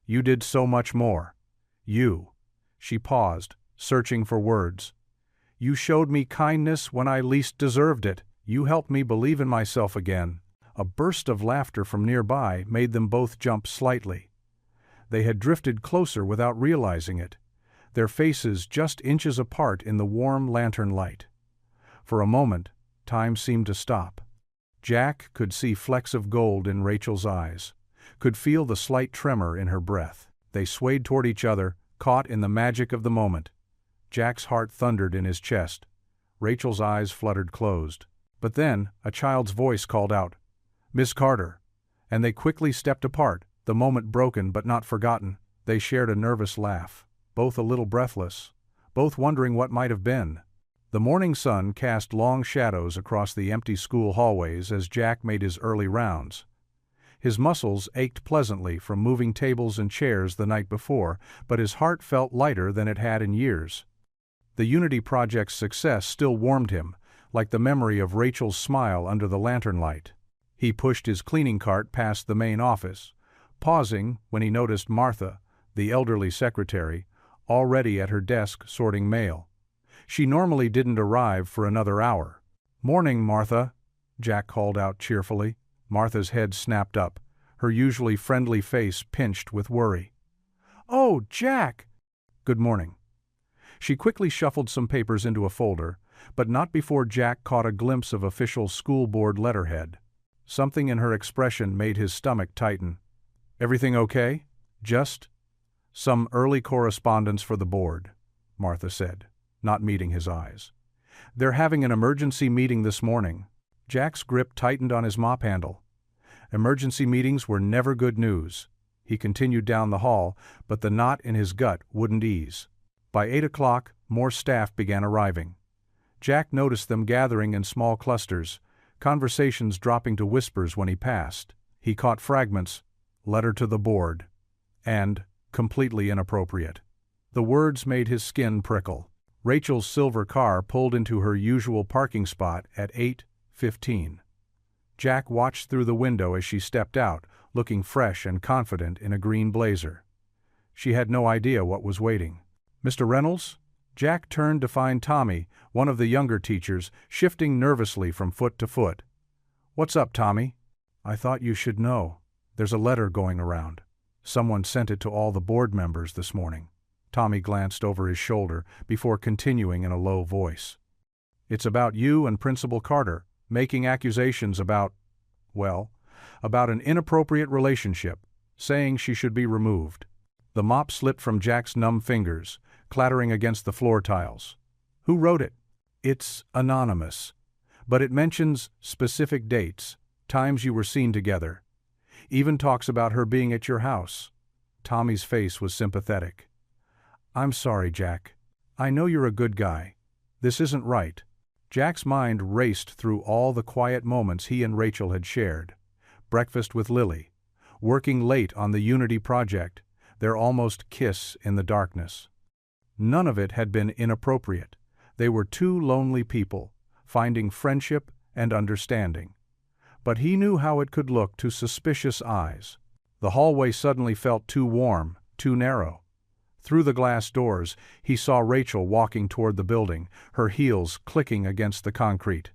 "You did so much more. You." She paused, searching for words. "You showed me kindness when I least deserved it. You helped me believe in myself again." A burst of laughter from nearby made them both jump slightly. They had drifted closer without realizing it, their faces just inches apart in the warm lantern light. For a moment, time seemed to stop. Jack could see flecks of gold in Rachel's eyes, could feel the slight tremor in her breath. They swayed toward each other, caught in the magic of the moment. Jack's heart thundered in his chest. Rachel's eyes fluttered closed. But then, a child's voice called out, "Miss Carter," and they quickly stepped apart, the moment broken but not forgotten. They shared a nervous laugh, both a little breathless, both wondering what might have been. The morning sun cast long shadows across the empty school hallways as Jack made his early rounds. His muscles ached pleasantly from moving tables and chairs the night before, but his heart felt lighter than it had in years. The Unity Project's success still warmed him, like the memory of Rachel's smile under the lantern light. He pushed his cleaning cart past the main office, pausing when he noticed Martha, the elderly secretary, already at her desk sorting mail. She normally didn't arrive for another hour. "Morning, Martha," Jack called out cheerfully. Martha's head snapped up, her usually friendly face pinched with worry. "Oh, Jack!" "Good morning." She quickly shuffled some papers into a folder, but not before Jack caught a glimpse of official school board letterhead. Something in her expression made his stomach tighten. "Everything okay?" "Just some early correspondence for the board," Martha said, not meeting his eyes. "They're having an emergency meeting this morning." Jack's grip tightened on his mop handle. Emergency meetings were never good news. He continued down the hall, but the knot in his gut wouldn't ease. By 8 o'clock, more staff began arriving. Jack noticed them gathering in small clusters, conversations dropping to whispers when he passed. He caught fragments, "letter to the board," and "completely inappropriate." The words made his skin prickle. Rachel's silver car pulled into her usual parking spot at 8:15. Jack watched through the window as she stepped out, looking fresh and confident in a green blazer. She had no idea what was waiting. "Mr. Reynolds?" Jack turned to find Tommy, one of the younger teachers, shifting nervously from foot to foot. "What's up, Tommy?" "I thought you should know. There's a letter going around. Someone sent it to all the board members this morning." Tommy glanced over his shoulder before continuing in a low voice. "It's about you and Principal Carter, making accusations about an inappropriate relationship, saying she should be removed." The mop slipped from Jack's numb fingers, clattering against the floor tiles. "Who wrote it?" "It's anonymous, but it mentions specific dates, times you were seen together. Even talks about her being at your house." Tommy's face was sympathetic. "I'm sorry, Jack. I know you're a good guy. This isn't right." Jack's mind raced through all the quiet moments he and Rachel had shared. Breakfast with Lily, working late on the Unity Project, their almost kiss in the darkness. None of it had been inappropriate. They were two lonely people, finding friendship and understanding. But he knew how it could look to suspicious eyes. The hallway suddenly felt too warm, too narrow. Through the glass doors, he saw Rachel walking toward the building, her heels clicking against the concrete.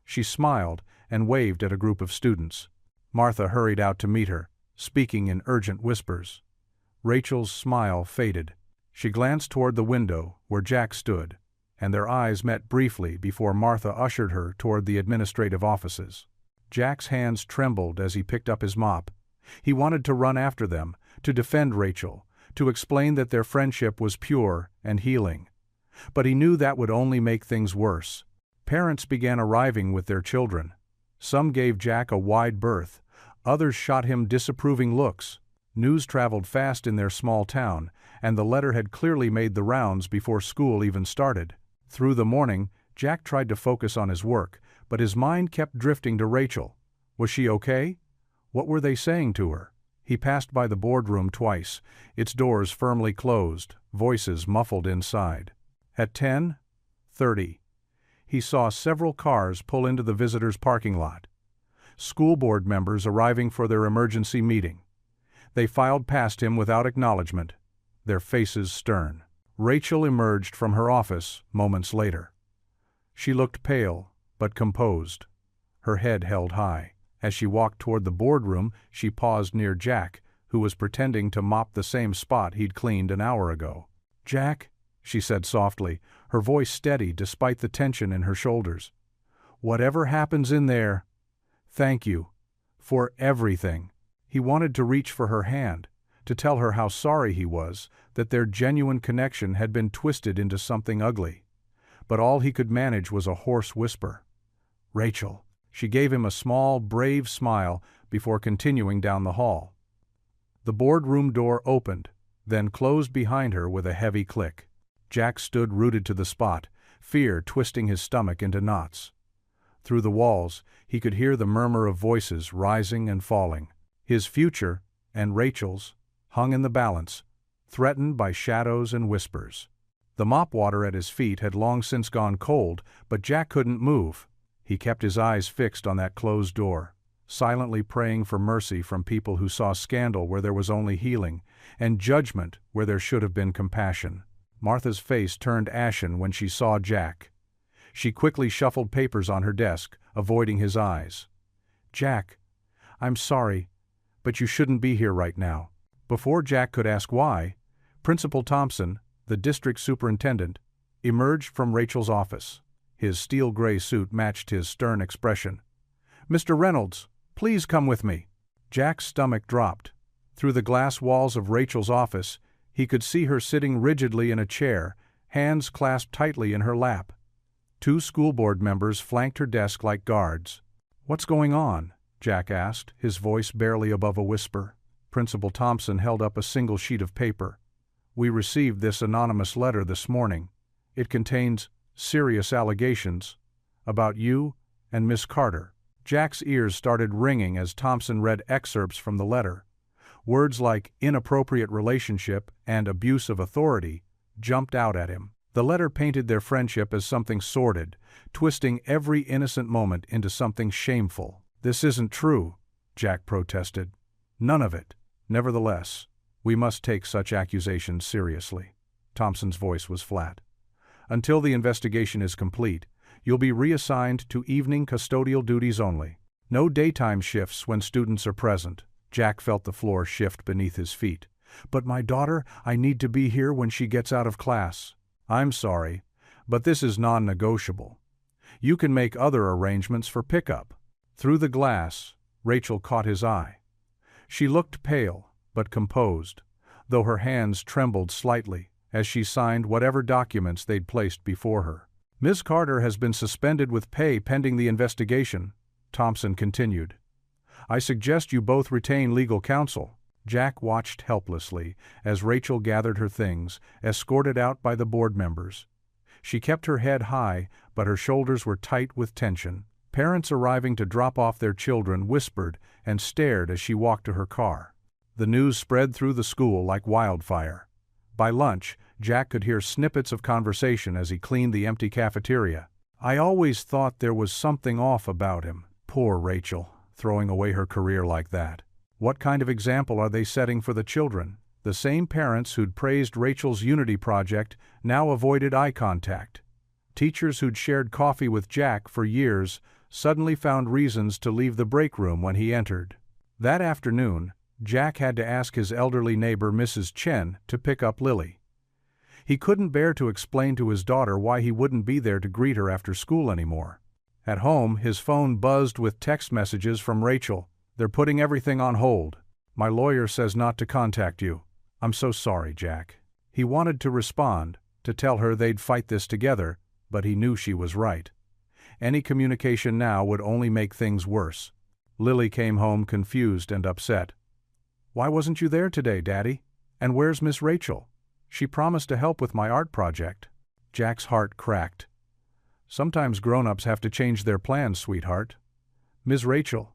She smiled and waved at a group of students. Martha hurried out to meet her, speaking in urgent whispers. Rachel's smile faded. She glanced toward the window where Jack stood, and their eyes met briefly before Martha ushered her toward the administrative offices. Jack's hands trembled as he picked up his mop. He wanted to run after them, to defend Rachel, to explain that their friendship was pure and healing. But he knew that would only make things worse. Parents began arriving with their children. Some gave Jack a wide berth, others shot him disapproving looks. News traveled fast in their small town, and the letter had clearly made the rounds before school even started. Through the morning, Jack tried to focus on his work, but his mind kept drifting to Rachel. Was she okay? What were they saying to her? He passed by the boardroom twice, its doors firmly closed, voices muffled inside. At 10:30, he saw several cars pull into the visitors' parking lot. School board members arriving for their emergency meeting. They filed past him without acknowledgement, their faces stern. Rachel emerged from her office moments later. She looked pale, but composed, her head held high. As she walked toward the boardroom, she paused near Jack, who was pretending to mop the same spot he'd cleaned an hour ago. "Jack," she said softly, her voice steady despite the tension in her shoulders. "Whatever happens in there, thank you. For everything." He wanted to reach for her hand, to tell her how sorry he was, that their genuine connection had been twisted into something ugly. But all he could manage was a hoarse whisper. "Rachel." She gave him a small, brave smile before continuing down the hall. The boardroom door opened, then closed behind her with a heavy click. Jack stood rooted to the spot, fear twisting his stomach into knots. Through the walls, he could hear the murmur of voices rising and falling. His future, and Rachel's, hung in the balance, threatened by shadows and whispers. The mop water at his feet had long since gone cold, but Jack couldn't move. He kept his eyes fixed on that closed door, silently praying for mercy from people who saw scandal where there was only healing, and judgment where there should have been compassion. Martha's face turned ashen when she saw Jack. She quickly shuffled papers on her desk, avoiding his eyes. "Jack, I'm sorry, but you shouldn't be here right now." Before Jack could ask why, Principal Thompson, the district superintendent, emerged from Rachel's office. His steel gray suit matched his stern expression. "Mr. Reynolds, please come with me." Jack's stomach dropped. Through the glass walls of Rachel's office, he could see her sitting rigidly in a chair, hands clasped tightly in her lap. 2 school board members flanked her desk like guards. "What's going on?" Jack asked, his voice barely above a whisper. Principal Thompson held up a single sheet of paper. "We received this anonymous letter this morning. It contains serious allegations about you and Miss Carter." Jack's ears started ringing as Thompson read excerpts from the letter. Words like inappropriate relationship and abuse of authority jumped out at him. The letter painted their friendship as something sordid, twisting every innocent moment into something shameful. "This isn't true," Jack protested. "None of it." "Nevertheless, we must take such accusations seriously." Thompson's voice was flat. "Until the investigation is complete, you'll be reassigned to evening custodial duties only. No daytime shifts when students are present." Jack felt the floor shift beneath his feet. "But my daughter, I need to be here when she gets out of class." "I'm sorry, but this is non-negotiable. You can make other arrangements for pickup." Through the glass, Rachel caught his eye. She looked pale, but composed, though her hands trembled slightly as she signed whatever documents they'd placed before her. "Ms. Carter has been suspended with pay pending the investigation," Thompson continued. "I suggest you both retain legal counsel." Jack watched helplessly as Rachel gathered her things, escorted out by the board members. She kept her head high, but her shoulders were tight with tension. Parents arriving to drop off their children whispered and stared as she walked to her car. The news spread through the school like wildfire. By lunch, Jack could hear snippets of conversation as he cleaned the empty cafeteria. "I always thought there was something off about him. Poor Rachel, throwing away her career like that. What kind of example are they setting for the children? The same parents who'd praised Rachel's Unity project now avoided eye contact. Teachers who'd shared coffee with Jack for years suddenly found reasons to leave the break room when he entered. That afternoon, Jack had to ask his elderly neighbor Mrs. Chen to pick up Lily. He couldn't bear to explain to his daughter why he wouldn't be there to greet her after school anymore. At home, his phone buzzed with text messages from Rachel. "They're putting everything on hold. My lawyer says not to contact you. I'm so sorry, Jack." He wanted to respond, to tell her they'd fight this together, but he knew she was right. Any communication now would only make things worse. Lily came home confused and upset. "Why wasn't you there today, Daddy? And where's Miss Rachel? She promised to help with my art project." Jack's heart cracked. "Sometimes grown-ups have to change their plans, sweetheart. Miss Rachel.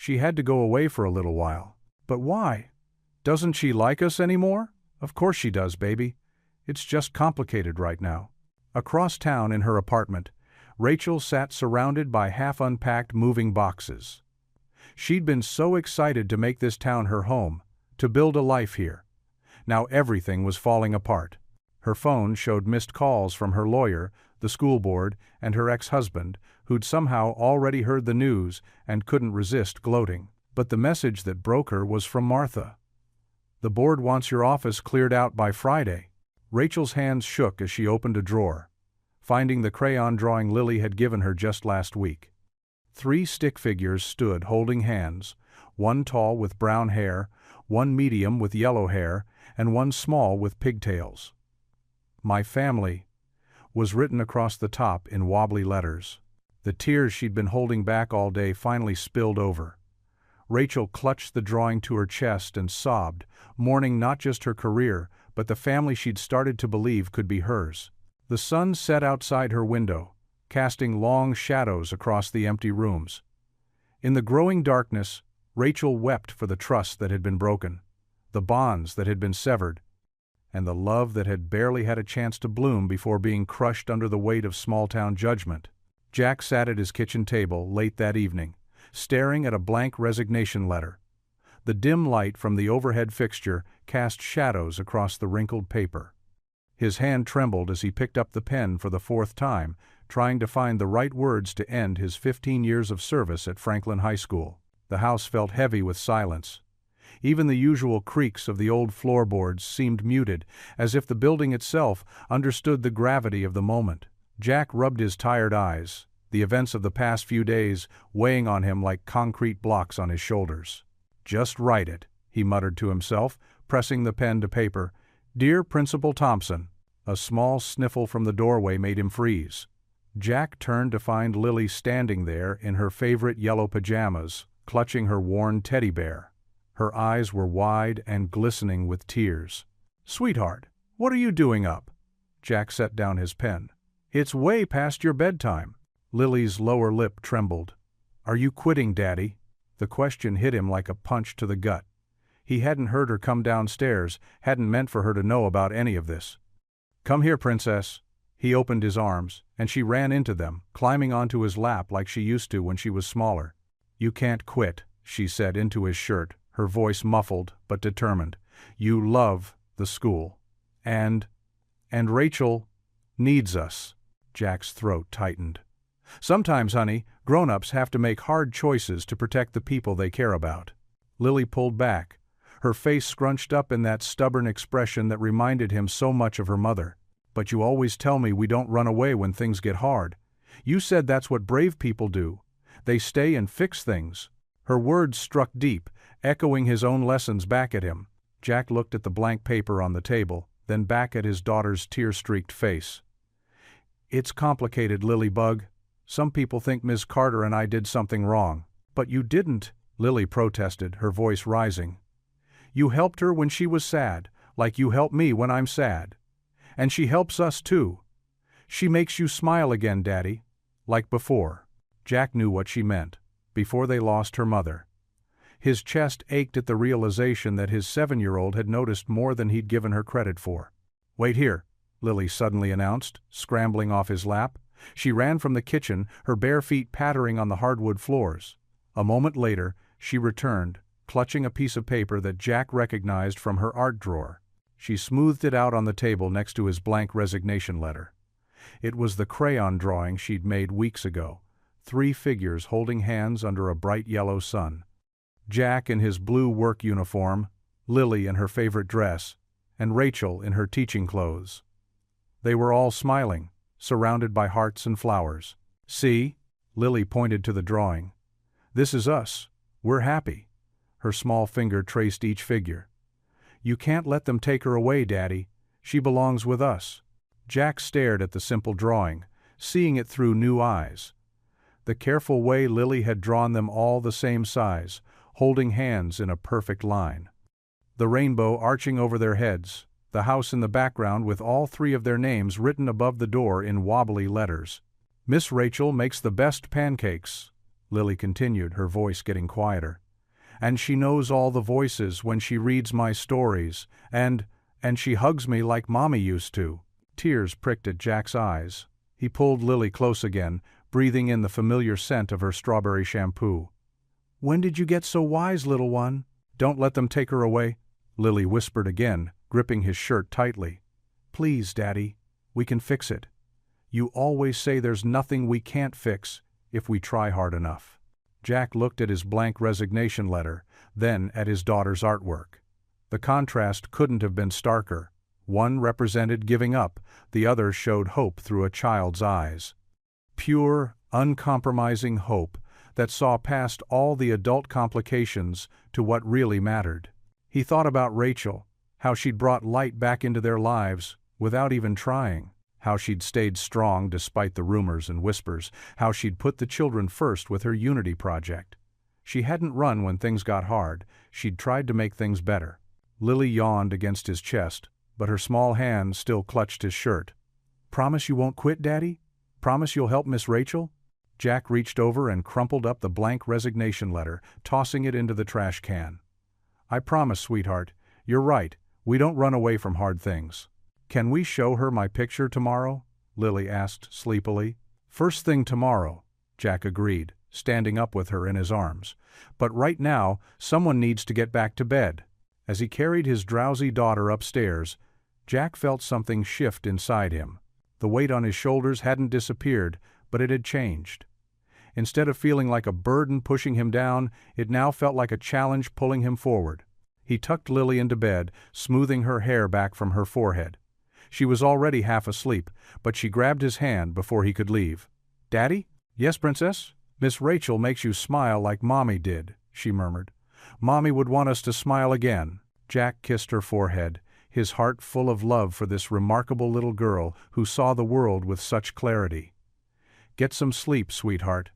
She had to go away for a little while." "But why? Doesn't she like us anymore?" "Of course she does, baby. It's just complicated right now." Across town in her apartment, Rachel sat surrounded by half-unpacked moving boxes. She'd been so excited to make this town her home, to build a life here. Now everything was falling apart. Her phone showed missed calls from her lawyer, the school board, and her ex-husband, who'd somehow already heard the news and couldn't resist gloating. But the message that broke her was from Martha. "The board wants your office cleared out by Friday." Rachel's hands shook as she opened a drawer, finding the crayon drawing Lily had given her just last week. 3 stick figures stood holding hands, one tall with brown hair, one medium with yellow hair, and one small with pigtails. "My family," was written across the top in wobbly letters. The tears she'd been holding back all day finally spilled over. Rachel clutched the drawing to her chest and sobbed, mourning not just her career, but the family she'd started to believe could be hers. The sun set outside her window, casting long shadows across the empty rooms. In the growing darkness, Rachel wept for the trust that had been broken, the bonds that had been severed, and the love that had barely had a chance to bloom before being crushed under the weight of small-town judgment. Jack sat at his kitchen table late that evening, staring at a blank resignation letter. The dim light from the overhead fixture cast shadows across the wrinkled paper. His hand trembled as he picked up the pen for the 4th time, trying to find the right words to end his 15 years of service at Franklin High School. The house felt heavy with silence. Even the usual creaks of the old floorboards seemed muted, as if the building itself understood the gravity of the moment. Jack rubbed his tired eyes, the events of the past few days weighing on him like concrete blocks on his shoulders. "Just write it," he muttered to himself, pressing the pen to paper. "Dear Principal Thompson." A small sniffle from the doorway made him freeze. Jack turned to find Lily standing there in her favorite yellow pajamas, clutching her worn teddy bear. Her eyes were wide and glistening with tears. "Sweetheart, what are you doing up?" Jack set down his pen. "It's way past your bedtime." Lily's lower lip trembled. "Are you quitting, Daddy?" The question hit him like a punch to the gut. He hadn't heard her come downstairs, hadn't meant for her to know about any of this. "Come here, Princess." He opened his arms, and she ran into them, climbing onto his lap like she used to when she was smaller. "You can't quit," she said into his shirt, her voice muffled but determined. "You love the school. And Rachel needs us." Jack's throat tightened. "Sometimes, honey, grown-ups have to make hard choices to protect the people they care about." Lily pulled back, her face scrunched up in that stubborn expression that reminded him so much of her mother. "But you always tell me we don't run away when things get hard. You said that's what brave people do. They stay and fix things." Her words struck deep, echoing his own lessons back at him. Jack looked at the blank paper on the table, then back at his daughter's tear-streaked face. "It's complicated, Lily Bug. Some people think Ms. Carter and I did something wrong." "But you didn't," Lily protested, her voice rising. "You helped her when she was sad, like you help me when I'm sad. And she helps us too. She makes you smile again, Daddy, like before." Jack knew what she meant, before they lost her mother. His chest ached at the realization that his 7-year-old had noticed more than he'd given her credit for. "Wait here," Lily suddenly announced, scrambling off his lap. She ran from the kitchen, her bare feet pattering on the hardwood floors. A moment later, she returned, clutching a piece of paper that Jack recognized from her art drawer. She smoothed it out on the table next to his blank resignation letter. It was the crayon drawing she'd made weeks ago, 3 figures holding hands under a bright yellow sun. Jack in his blue work uniform, Lily in her favorite dress, and Rachel in her teaching clothes. They were all smiling, surrounded by hearts and flowers. "See?" Lily pointed to the drawing. "This is us. We're happy." Her small finger traced each figure. "You can't let them take her away, Daddy. She belongs with us." Jack stared at the simple drawing, seeing it through new eyes. The careful way Lily had drawn them all the same size, holding hands in a perfect line. The rainbow arching over their heads, the house in the background with all 3 of their names written above the door in wobbly letters. "Miss Rachel makes the best pancakes," Lily continued, her voice getting quieter. "And she knows all the voices when she reads my stories, and she hugs me like Mommy used to." Tears pricked at Jack's eyes. He pulled Lily close again, breathing in the familiar scent of her strawberry shampoo. "When did you get so wise, little one?" "Don't let them take her away," Lily whispered again, gripping his shirt tightly. "Please, Daddy, we can fix it. You always say there's nothing we can't fix if we try hard enough." Jack looked at his blank resignation letter, then at his daughter's artwork. The contrast couldn't have been starker. One represented giving up, the other showed hope through a child's eyes. Pure, uncompromising hope that saw past all the adult complications to what really mattered. He thought about Rachel, how she'd brought light back into their lives without even trying, how she'd stayed strong despite the rumors and whispers, how she'd put the children first with her Unity project. She hadn't run when things got hard, she'd tried to make things better. Lily yawned against his chest, but her small hand still clutched his shirt. "Promise you won't quit, Daddy? Promise you'll help Miss Rachel?" Jack reached over and crumpled up the blank resignation letter, tossing it into the trash can. "I promise, sweetheart. You're right, we don't run away from hard things." "Can we show her my picture tomorrow?" Lily asked sleepily. "First thing tomorrow," Jack agreed, standing up with her in his arms. "But right now, someone needs to get back to bed." As he carried his drowsy daughter upstairs, Jack felt something shift inside him. The weight on his shoulders hadn't disappeared, but it had changed. Instead of feeling like a burden pushing him down, it now felt like a challenge pulling him forward. He tucked Lily into bed, smoothing her hair back from her forehead. She was already half asleep, but she grabbed his hand before he could leave. "Daddy?" "Yes, Princess?" "Miss Rachel makes you smile like Mommy did," she murmured. "Mommy would want us to smile again." Jack kissed her forehead, his heart full of love for this remarkable little girl who saw the world with such clarity. "Get some sleep, sweetheart.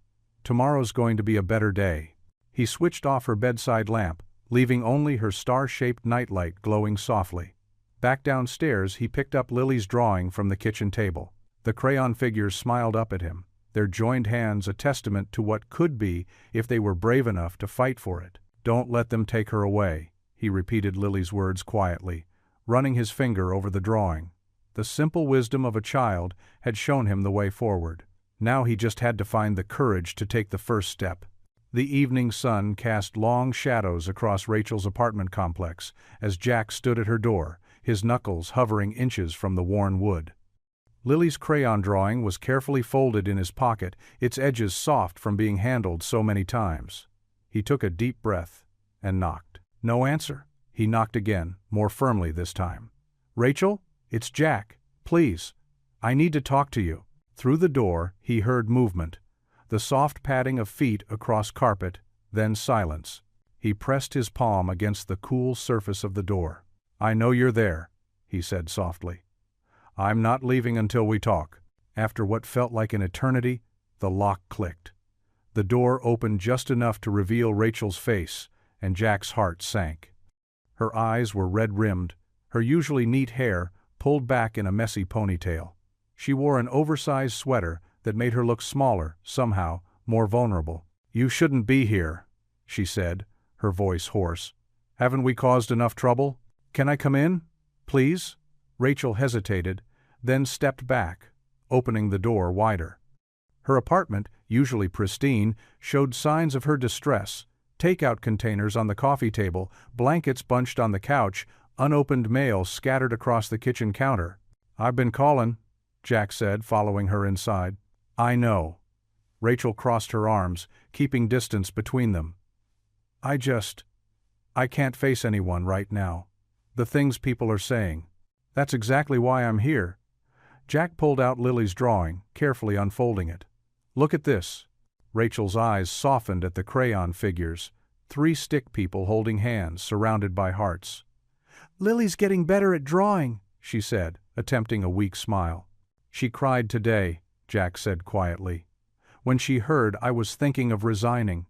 Tomorrow's going to be a better day." He switched off her bedside lamp, leaving only her star-shaped nightlight glowing softly. Back downstairs, he picked up Lily's drawing from the kitchen table. The crayon figures smiled up at him, their joined hands a testament to what could be if they were brave enough to fight for it. "Don't let them take her away," he repeated Lily's words quietly, running his finger over the drawing. The simple wisdom of a child had shown him the way forward. Now he just had to find the courage to take the first step. The evening sun cast long shadows across Rachel's apartment complex as Jack stood at her door, his knuckles hovering inches from the worn wood. Lily's crayon drawing was carefully folded in his pocket, its edges soft from being handled so many times. He took a deep breath and knocked. No answer. He knocked again, more firmly this time. "Rachel, it's Jack. Please. I need to talk to you." Through the door, he heard movement. The soft padding of feet across carpet, then silence. He pressed his palm against the cool surface of the door. "I know you're there," he said softly. "I'm not leaving until we talk." After what felt like an eternity, the lock clicked. The door opened just enough to reveal Rachel's face, and Jack's heart sank. Her eyes were red-rimmed, her usually neat hair pulled back in a messy ponytail. She wore an oversized sweater that made her look smaller, somehow, more vulnerable. "You shouldn't be here," she said, her voice hoarse. "Haven't we caused enough trouble? Can I come in? Please?" Rachel hesitated, then stepped back, opening the door wider. Her apartment, usually pristine, showed signs of her distress, Takeout containers on the coffee table, blankets bunched on the couch, unopened mail scattered across the kitchen counter. "I've been calling," Jack said, following her inside. "I know." Rachel crossed her arms, keeping distance between them. I can't face anyone right now. The things people are saying. That's exactly why I'm here." Jack pulled out Lily's drawing, carefully unfolding it. "Look at this." Rachel's eyes softened at the crayon figures, 3 stick people holding hands, surrounded by hearts. "Lily's getting better at drawing," she said, attempting a weak smile. "She cried today," Jack said quietly. "When she heard I was thinking of resigning.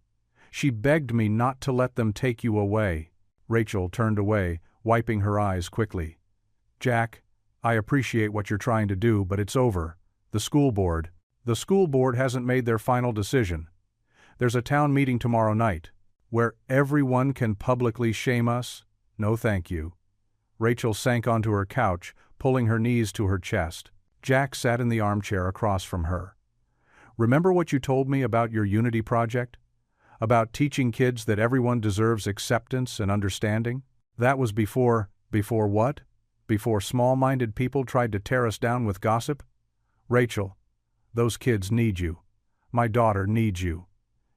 She begged me not to let them take you away." Rachel turned away, wiping her eyes quickly. "Jack, I appreciate what you're trying to do, but it's over. The school board hasn't made their final decision. There's a town meeting tomorrow night, where everyone can publicly shame us. No thank you." Rachel sank onto her couch, pulling her knees to her chest. Jack sat in the armchair across from her. "Remember what you told me about your Unity project? About teaching kids that everyone deserves acceptance and understanding? That was before what? Before small-minded people tried to tear us down with gossip? Rachel, those kids need you. My daughter needs you."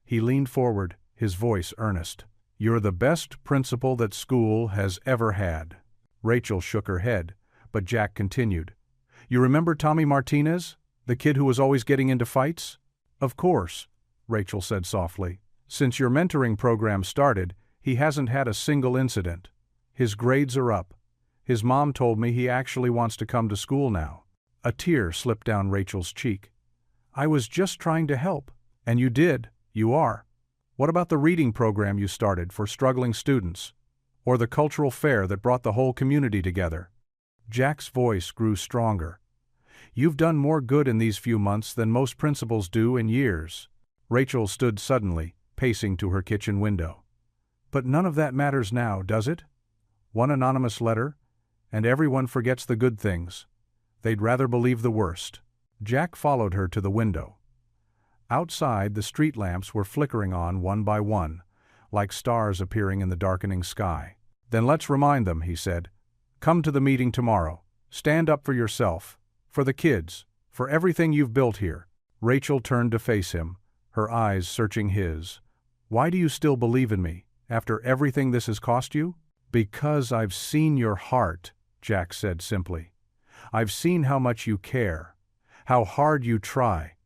He leaned forward, his voice earnest. "You're the best principal that school has ever had." Rachel shook her head, but Jack continued. "You remember Tommy Martinez, the kid who was always getting into fights?" "Of course," Rachel said softly. "Since your mentoring program started, he hasn't had a single incident. His grades are up. His mom told me he actually wants to come to school now." A tear slipped down Rachel's cheek. "I was just trying to help." "And you did. You are. What about the reading program you started for struggling students? Or the cultural fair that brought the whole community together?" Jack's voice grew stronger. "You've done more good in these few months than most principals do in years." Rachel stood suddenly, pacing to her kitchen window. "But none of that matters now, does it? One anonymous letter, and everyone forgets the good things. They'd rather believe the worst." Jack followed her to the window. Outside, the street lamps were flickering on one by one, like stars appearing in the darkening sky. "Then let's remind them," he said. "Come to the meeting tomorrow. Stand up for yourself, for the kids, for everything you've built here." Rachel turned to face him, her eyes searching his. "Why do you still believe in me, after everything this has cost you?" "Because I've seen your heart," Jack said simply. "I've seen how much you care, how hard you try,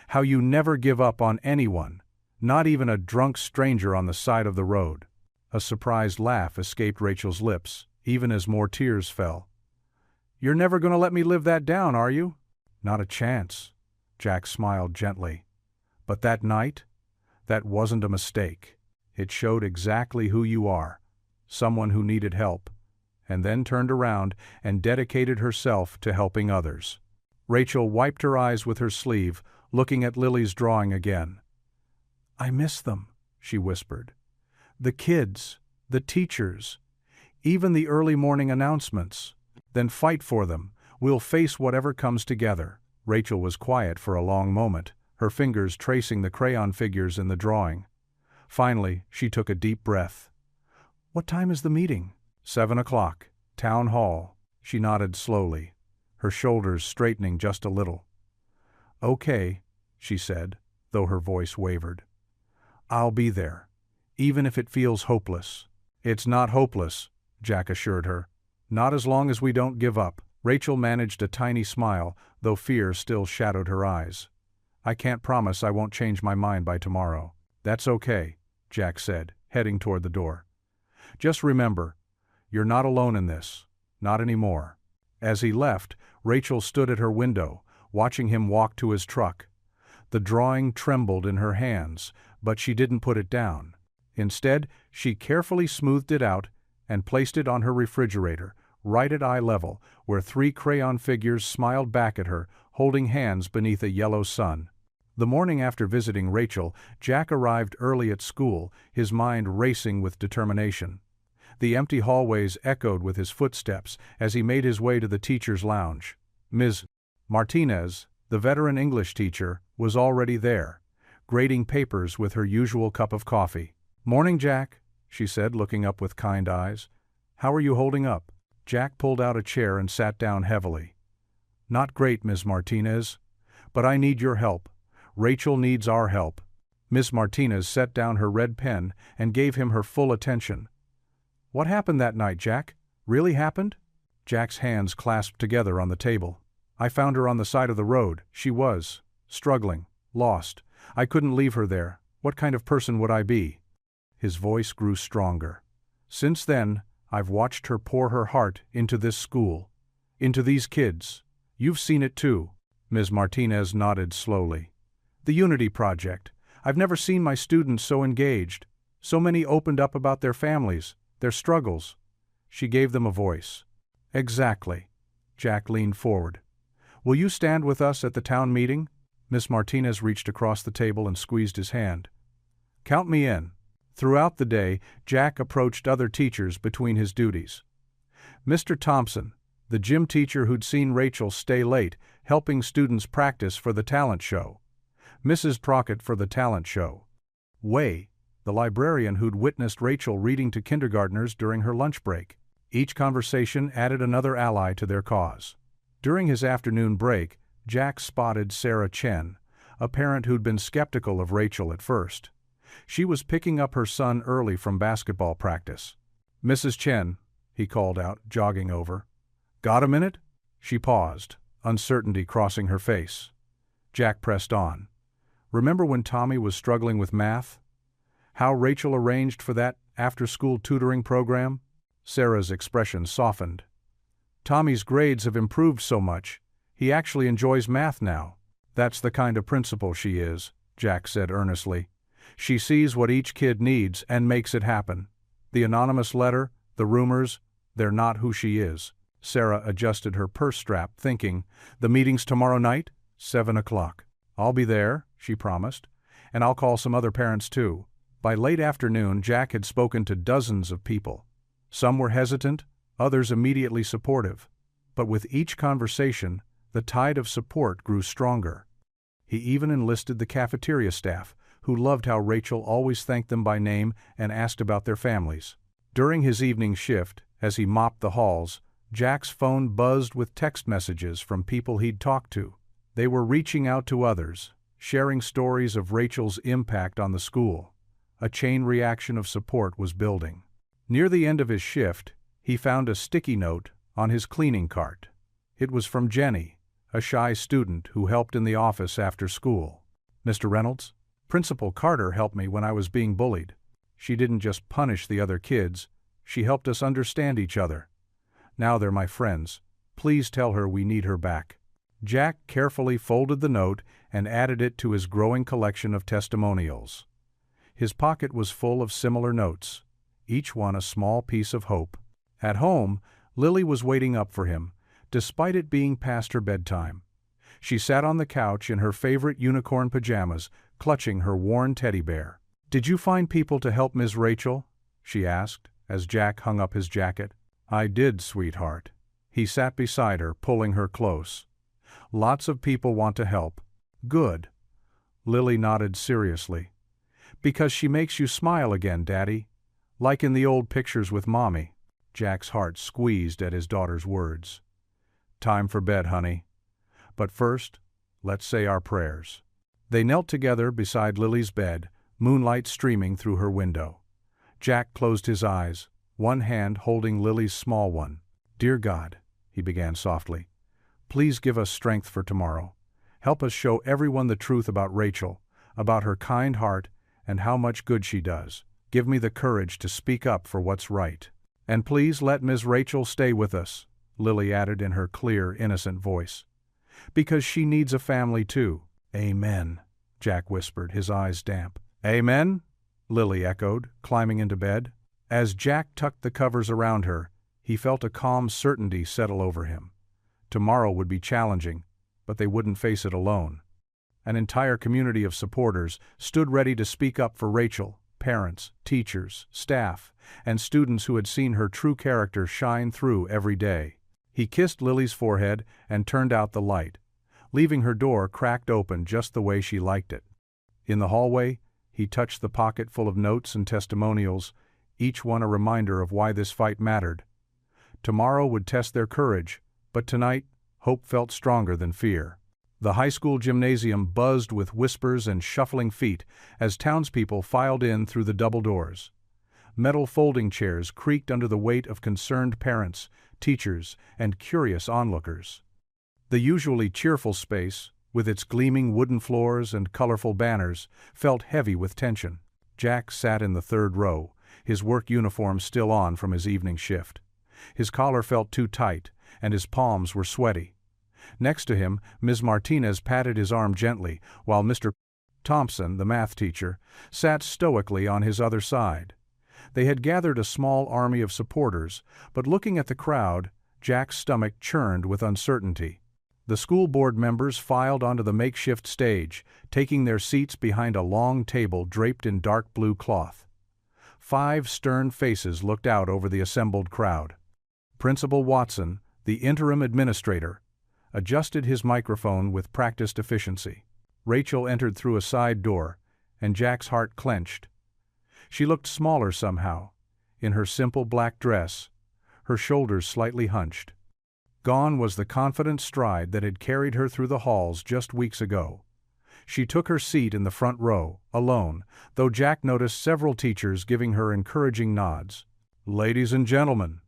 how you never give up on anyone, not even a drunk stranger on the side of the road." A surprised laugh escaped Rachel's lips, even as more tears fell. "You're never going to let me live that down, are you?" "Not a chance," Jack smiled gently. "But that night, that wasn't a mistake. It showed exactly who you are, someone who needed help, and then turned around and dedicated herself to helping others." Rachel wiped her eyes with her sleeve, looking at Lily's drawing again. "I miss them," she whispered. "The kids, the teachers, even the early morning announcements. Then fight for them. We'll face whatever comes together." Rachel was quiet for a long moment, her fingers tracing the crayon figures in the drawing. Finally, she took a deep breath. "What time is the meeting?" 7 o'clock, Town Hall." She nodded slowly, her shoulders straightening just a little. "Okay," she said, though her voice wavered. "I'll be there, even if it feels hopeless." "It's not hopeless," Jack assured her. "Not as long as we don't give up." Rachel managed a tiny smile, though fear still shadowed her eyes. "I can't promise I won't change my mind by tomorrow." "That's okay," Jack said, heading toward the door. "Just remember, you're not alone in this. Not anymore." As he left, Rachel stood at her window, watching him walk to his truck. The drawing trembled in her hands, but she didn't put it down. Instead, she carefully smoothed it out and placed it on her refrigerator, right at eye level, where 3 crayon figures smiled back at her, holding hands beneath a yellow sun. The morning after visiting Rachel, Jack arrived early at school, his mind racing with determination. The empty hallways echoed with his footsteps as he made his way to the teacher's lounge. Ms. Martinez, the veteran English teacher, was already there, grading papers with her usual cup of coffee. "Morning, Jack," she said, looking up with kind eyes. "How are you holding up?" Jack pulled out a chair and sat down heavily. "Not great, Ms. Martinez. But I need your help. Rachel needs our help." Ms. Martinez set down her red pen and gave him her full attention. "What happened that night, Jack? Really happened?" Jack's hands clasped together on the table. "I found her on the side of the road. She was struggling, lost. I couldn't leave her there. What kind of person would I be?" His voice grew stronger. "Since then, I've watched her pour her heart into this school, into these kids. You've seen it too." Ms. Martinez nodded slowly. "The Unity Project. I've never seen my students so engaged. So many opened up about their families, their struggles." She gave them a voice. "Exactly." Jack leaned forward. "Will you stand with us at the town meeting?" Miss Martinez reached across the table and squeezed his hand. "Count me in." Throughout the day, Jack approached other teachers between his duties. Mr. Thompson, the gym teacher who'd seen Rachel stay late, helping students practice for the talent show. Mrs. Prockett for the talent show. Way, the librarian who'd witnessed Rachel reading to kindergartners during her lunch break. Each conversation added another ally to their cause. During his afternoon break, Jack spotted Sarah Chen, a parent who'd been skeptical of Rachel at first. She was picking up her son early from basketball practice. "Mrs. Chen," he called out, jogging over. "Got a minute?" She paused, uncertainty crossing her face. Jack pressed on. "Remember when Tommy was struggling with math? How Rachel arranged for that after-school tutoring program?" Sarah's expression softened. "Tommy's grades have improved so much. He actually enjoys math now." "That's the kind of principal she is," Jack said earnestly. "She sees what each kid needs and makes it happen. The anonymous letter, the rumors, they're not who she is." Sarah adjusted her purse strap, thinking, "The meeting's tomorrow night, 7 o'clock. I'll be there," she promised, "and I'll call some other parents too." By late afternoon, Jack had spoken to dozens of people. Some were hesitant, others immediately supportive. But with each conversation, the tide of support grew stronger. He even enlisted the cafeteria staff, who loved how Rachel always thanked them by name and asked about their families. During his evening shift, as he mopped the halls, Jack's phone buzzed with text messages from people he'd talked to. They were reaching out to others, sharing stories of Rachel's impact on the school. A chain reaction of support was building. Near the end of his shift, he found a sticky note on his cleaning cart. It was from Jenny, a shy student who helped in the office after school. "Mr. Reynolds, Principal Carter helped me when I was being bullied. She didn't just punish the other kids, she helped us understand each other. Now they're my friends. Please tell her we need her back." Jack carefully folded the note and added it to his growing collection of testimonials. His pocket was full of similar notes, each one a small piece of hope. At home, Lily was waiting up for him, despite it being past her bedtime. She sat on the couch in her favorite unicorn pajamas, clutching her worn teddy bear. "Did you find people to help Ms. Rachel?" she asked, as Jack hung up his jacket. "I did, sweetheart." He sat beside her, pulling her close. "Lots of people want to help." "Good." Lily nodded seriously. "Because she makes you smile again, Daddy. Like in the old pictures with Mommy." Jack's heart squeezed at his daughter's words. "Time for bed, honey. But first, let's say our prayers." They knelt together beside Lily's bed, moonlight streaming through her window. Jack closed his eyes, one hand holding Lily's small one. "Dear God," he began softly, "please give us strength for tomorrow. Help us show everyone the truth about Rachel, about her kind heart, and how much good she does. Give me the courage to speak up for what's right. And please let Ms. Rachel stay with us," Lily added in her clear, innocent voice. "Because she needs a family too." "Amen," Jack whispered, his eyes damp. "Amen," Lily echoed, climbing into bed. As Jack tucked the covers around her, he felt a calm certainty settle over him. Tomorrow would be challenging, but they wouldn't face it alone. An entire community of supporters stood ready to speak up for Rachel, parents, teachers, staff, and students who had seen her true character shine through every day. He kissed Lily's forehead and turned out the light, leaving her door cracked open just the way she liked it. In the hallway, He touched the pocket full of notes and testimonials, each one a reminder of why this fight mattered. Tomorrow would test their courage, but tonight, hope felt stronger than fear. The high school gymnasium buzzed with whispers and shuffling feet as townspeople filed in through the double doors. Metal folding chairs creaked under the weight of concerned parents, teachers, and curious onlookers. The usually cheerful space, with its gleaming wooden floors and colorful banners, felt heavy with tension. Jack sat in the third row, his work uniform still on from his evening shift. His collar felt too tight, and his palms were sweaty. Next to him, Ms. Martinez patted his arm gently, while Mr. Thompson, the math teacher, sat stoically on his other side. They had gathered a small army of supporters, but looking at the crowd, Jack's stomach churned with uncertainty. The school board members filed onto the makeshift stage, taking their seats behind a long table draped in dark blue cloth. 5 stern faces looked out over the assembled crowd. Principal Watson, the interim administrator, adjusted his microphone with practiced efficiency. Rachel entered through a side door, and Jack's heart clenched. She looked smaller somehow, in her simple black dress, her shoulders slightly hunched. Gone was the confident stride that had carried her through the halls just weeks ago. She took her seat in the front row, alone, though Jack noticed several teachers giving her encouraging nods. "Ladies and gentlemen,"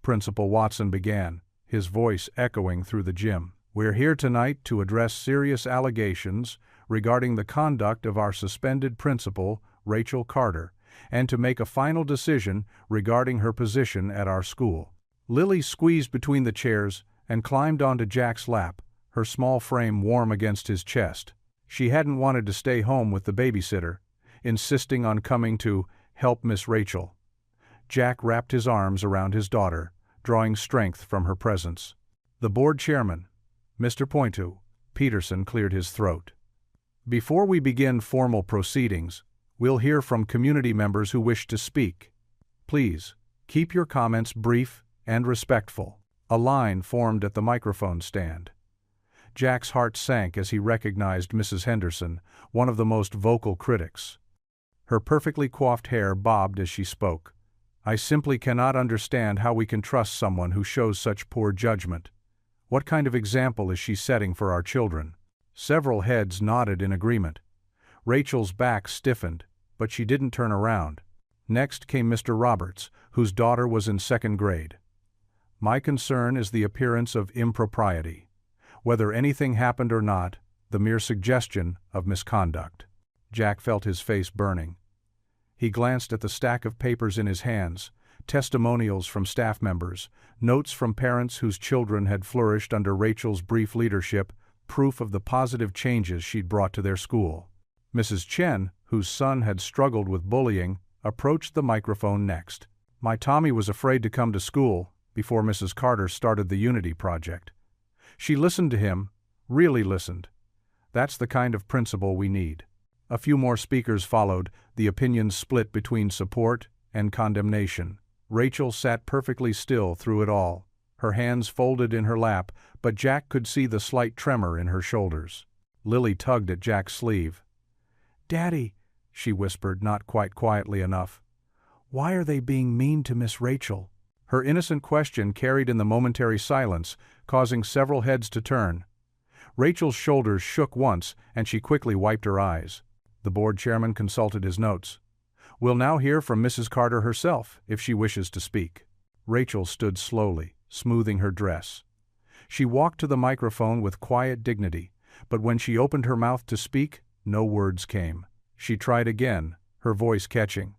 Principal Watson began, his voice echoing through the gym, "we're here tonight to address serious allegations regarding the conduct of our suspended principal, Rachel Carter, and to make a final decision regarding her position at our school." Lily squeezed between the chairs and climbed onto Jack's lap, her small frame warm against his chest. She hadn't wanted to stay home with the babysitter, insisting on coming to help Miss Rachel. Jack wrapped his arms around his daughter, drawing strength from her presence. The board chairman, Mr. Pointu Peterson, cleared his throat. "Before we begin formal proceedings, we'll hear from community members who wish to speak. Please, keep your comments brief and respectful." A line formed at the microphone stand. Jack's heart sank as he recognized Mrs. Henderson, one of the most vocal critics. Her perfectly coiffed hair bobbed as she spoke. "I simply cannot understand how we can trust someone who shows such poor judgment. What kind of example is she setting for our children?" Several heads nodded in agreement. Rachel's back stiffened, but she didn't turn around. Next came Mr. Roberts, whose daughter was in 2nd grade. "My concern is the appearance of impropriety. Whether anything happened or not, the mere suggestion of misconduct." Jack felt his face burning. He glanced at the stack of papers in his hands, testimonials from staff members, notes from parents whose children had flourished under Rachel's brief leadership, proof of the positive changes she'd brought to their school. Mrs. Chen, whose son had struggled with bullying, approached the microphone next. "My Tommy was afraid to come to school before Mrs. Carter started the Unity Project. She listened to him, really listened. That's the kind of principal we need." A few more speakers followed, the opinions split between support and condemnation. Rachel sat perfectly still through it all, her hands folded in her lap, but Jack could see the slight tremor in her shoulders. Lily tugged at Jack's sleeve. "Daddy," she whispered, not quite quietly enough, "why are they being mean to Miss Rachel?" Her innocent question carried in the momentary silence, causing several heads to turn. Rachel's shoulders shook once, and she quickly wiped her eyes. The board chairman consulted his notes. "We'll now hear from Mrs. Carter herself, if she wishes to speak." Rachel stood slowly, smoothing her dress. She walked to the microphone with quiet dignity, but when she opened her mouth to speak, no words came. She tried again, her voice catching.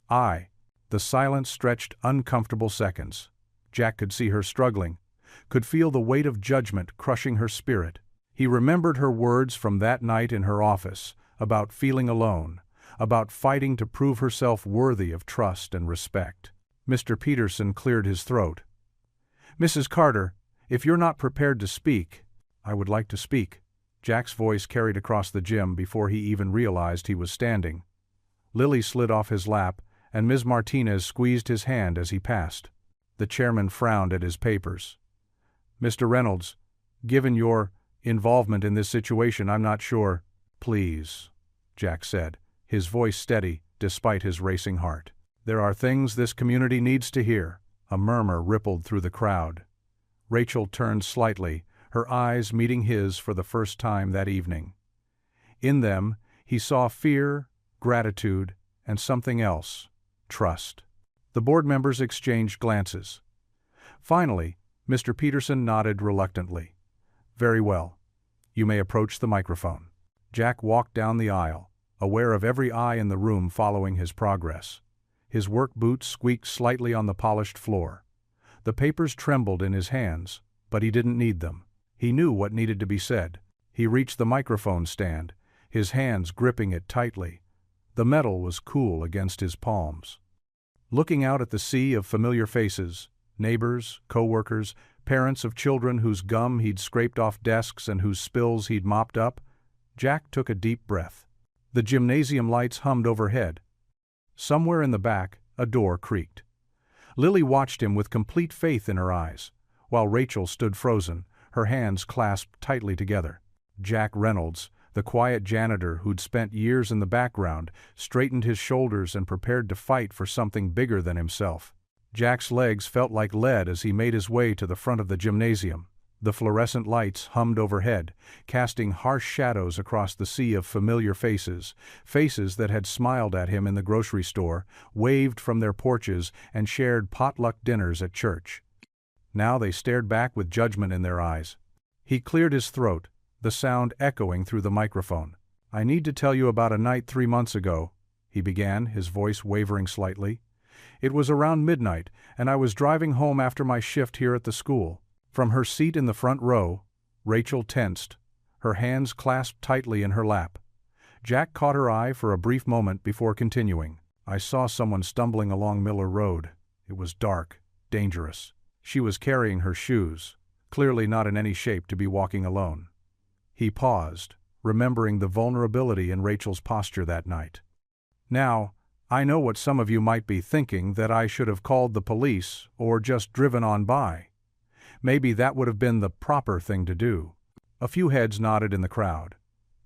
"I." The silence stretched uncomfortable seconds. Jack could see her struggling, could feel the weight of judgment crushing her spirit. He remembered her words from that night in her office, about feeling alone, about fighting to prove herself worthy of trust and respect. Mr. Peterson cleared his throat. "Mrs. Carter, if you're not prepared to speak—" "I would like to speak." Jack's voice carried across the gym before he even realized he was standing. Lily slid off his lap, and Ms. Martinez squeezed his hand as he passed. The chairman frowned at his papers. "Mr. Reynolds, given your involvement in this situation, I'm not sure." "Please," Jack said, his voice steady despite his racing heart. "There are things this community needs to hear." A murmur rippled through the crowd. Rachel turned slightly, her eyes meeting his for the first time that evening. In them, he saw fear, gratitude, and something else: trust. The board members exchanged glances. Finally, Mr. Peterson nodded reluctantly. "Very well. You may approach the microphone." Jack walked down the aisle, aware of every eye in the room following his progress. His work boots squeaked slightly on the polished floor. The papers trembled in his hands, but he didn't need them. He knew what needed to be said. He reached the microphone stand, his hands gripping it tightly. The metal was cool against his palms. Looking out at the sea of familiar faces, neighbors, co-workers, parents of children whose gum he'd scraped off desks and whose spills he'd mopped up, Jack took a deep breath. The gymnasium lights hummed overhead. Somewhere in the back, a door creaked. Lily watched him with complete faith in her eyes, while Rachel stood frozen, her hands clasped tightly together. Jack Reynolds, the quiet janitor who'd spent years in the background, straightened his shoulders and prepared to fight for something bigger than himself. Jack's legs felt like lead as he made his way to the front of the gymnasium. The fluorescent lights hummed overhead, casting harsh shadows across the sea of familiar faces, faces that had smiled at him in the grocery store, waved from their porches, and shared potluck dinners at church. Now they stared back with judgment in their eyes. He cleared his throat, the sound echoing through the microphone. "I need to tell you about a night 3 months ago," he began, his voice wavering slightly. "It was around midnight, and I was driving home after my shift here at the school." From her seat in the front row, Rachel tensed, her hands clasped tightly in her lap. Jack caught her eye for a brief moment before continuing. "I saw someone stumbling along Miller Road. It was dark, dangerous. She was carrying her shoes, clearly not in any shape to be walking alone." He paused, remembering the vulnerability in Rachel's posture that night. "Now, I know what some of you might be thinking, that I should have called the police or just driven on by. Maybe that would have been the proper thing to do." A few heads nodded in the crowd.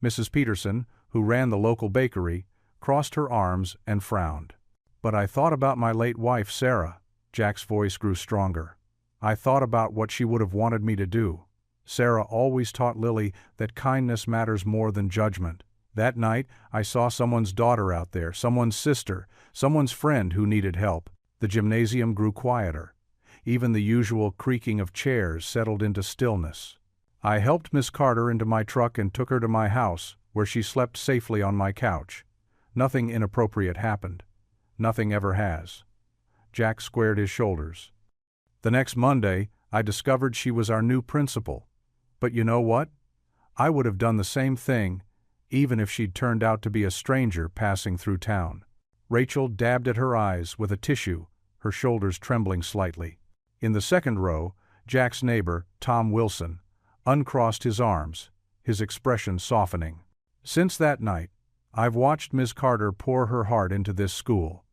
Mrs. Peterson, who ran the local bakery, crossed her arms and frowned. "But I thought about my late wife, Sarah." Jack's voice grew stronger. "I thought about what she would have wanted me to do. Sarah always taught Lily that kindness matters more than judgment. That night, I saw someone's daughter out there, someone's sister, someone's friend who needed help." The gymnasium grew quieter. Even the usual creaking of chairs settled into stillness. "I helped Miss Carter into my truck and took her to my house, where she slept safely on my couch. Nothing inappropriate happened. Nothing ever has." Jack squared his shoulders. "The next Monday, I discovered she was our new principal. But you know what? I would have done the same thing, even if she'd turned out to be a stranger passing through town." Rachel dabbed at her eyes with a tissue, her shoulders trembling slightly. In the second row, Jack's neighbor, Tom Wilson, uncrossed his arms, his expression softening. "Since that night, I've watched Ms. Carter pour her heart into this school.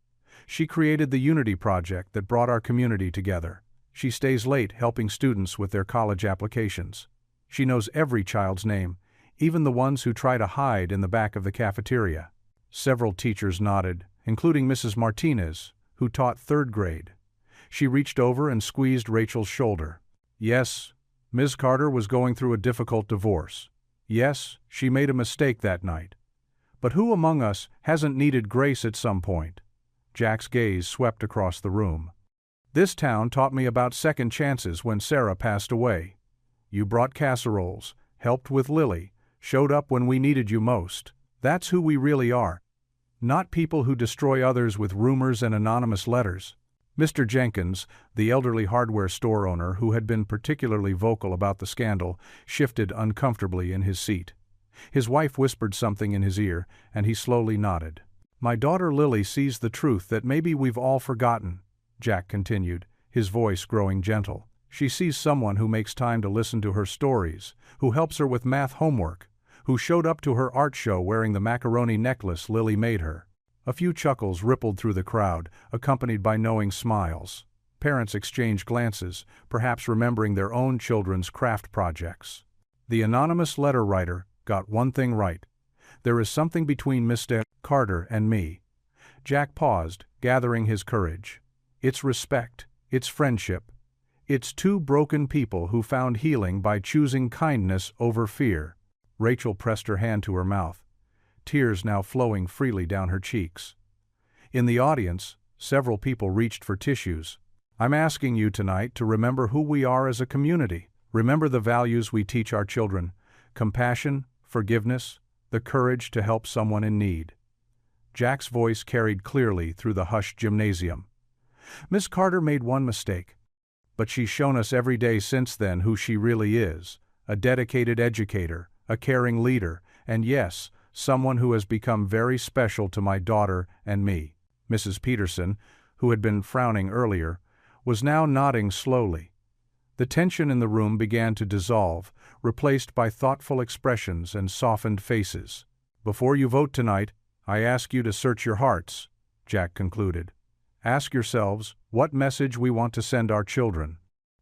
She created the Unity Project that brought our community together. She stays late helping students with their college applications. She knows every child's name, even the ones who try to hide in the back of the cafeteria." Several teachers nodded, including Mrs. Martinez, who taught 3rd grade. She reached over and squeezed Rachel's shoulder. "Yes, Ms. Carter was going through a difficult divorce. Yes, she made a mistake that night. But who among us hasn't needed grace at some point?" Jack's gaze swept across the room. "This town taught me about second chances when Sarah passed away. You brought casseroles, helped with Lily, showed up when we needed you most. That's who we really are. Not people who destroy others with rumors and anonymous letters." Mr. Jenkins, the elderly hardware store owner who had been particularly vocal about the scandal, shifted uncomfortably in his seat. His wife whispered something in his ear, and he slowly nodded. "My daughter Lily sees the truth that maybe we've all forgotten," Jack continued, his voice growing gentle. "She sees someone who makes time to listen to her stories, who helps her with math homework, who showed up to her art show wearing the macaroni necklace Lily made her." A few chuckles rippled through the crowd, accompanied by knowing smiles. Parents exchanged glances, perhaps remembering their own children's craft projects. The anonymous letter writer got one thing right. There is something between Mr. Carter and me." Jack paused, gathering his courage. "It's respect. It's friendship. It's two broken people who found healing by choosing kindness over fear." Rachel pressed her hand to her mouth, tears now flowing freely down her cheeks. In the audience, several people reached for tissues. "I'm asking you tonight to remember who we are as a community. Remember the values we teach our children: compassion, forgiveness, the courage to help someone in need." Jack's voice carried clearly through the hushed gymnasium. "Miss Carter made one mistake, but she's shown us every day since then who she really is: a dedicated educator, a caring leader, and yes, someone who has become very special to my daughter and me." Mrs. Peterson, who had been frowning earlier, was now nodding slowly. The tension in the room began to dissolve, replaced by thoughtful expressions and softened faces. "Before you vote tonight, I ask you to search your hearts," Jack concluded. "Ask yourselves what message we want to send our children.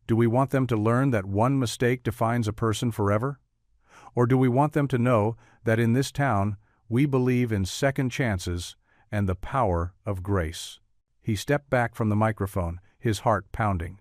Do we want them to learn that one mistake defines a person forever? Or do we want them to know that in this town we believe in second chances and the power of grace?" He stepped back from the microphone, his heart pounding.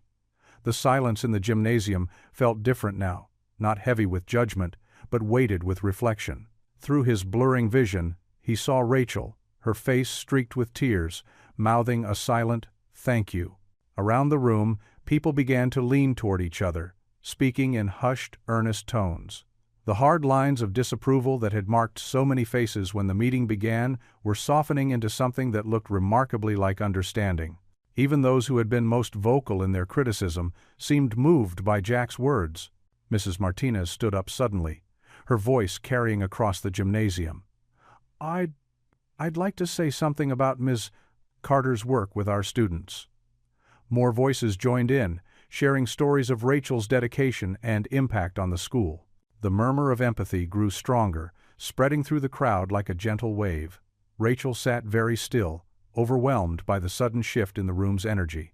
The silence in the gymnasium felt different now, not heavy with judgment, but weighted with reflection. Through his blurring vision, he saw Rachel, her face streaked with tears, mouthing a silent "thank you." Around the room, people began to lean toward each other, speaking in hushed, earnest tones. The hard lines of disapproval that had marked so many faces when the meeting began were softening into something that looked remarkably like understanding. Even those who had been most vocal in their criticism seemed moved by Jack's words. Mrs. Martinez stood up suddenly, her voice carrying across the gymnasium. I'd like to say something about Ms. Carter's work with our students." More voices joined in, sharing stories of Rachel's dedication and impact on the school. The murmur of empathy grew stronger, spreading through the crowd like a gentle wave. Rachel sat very still, overwhelmed by the sudden shift in the room's energy.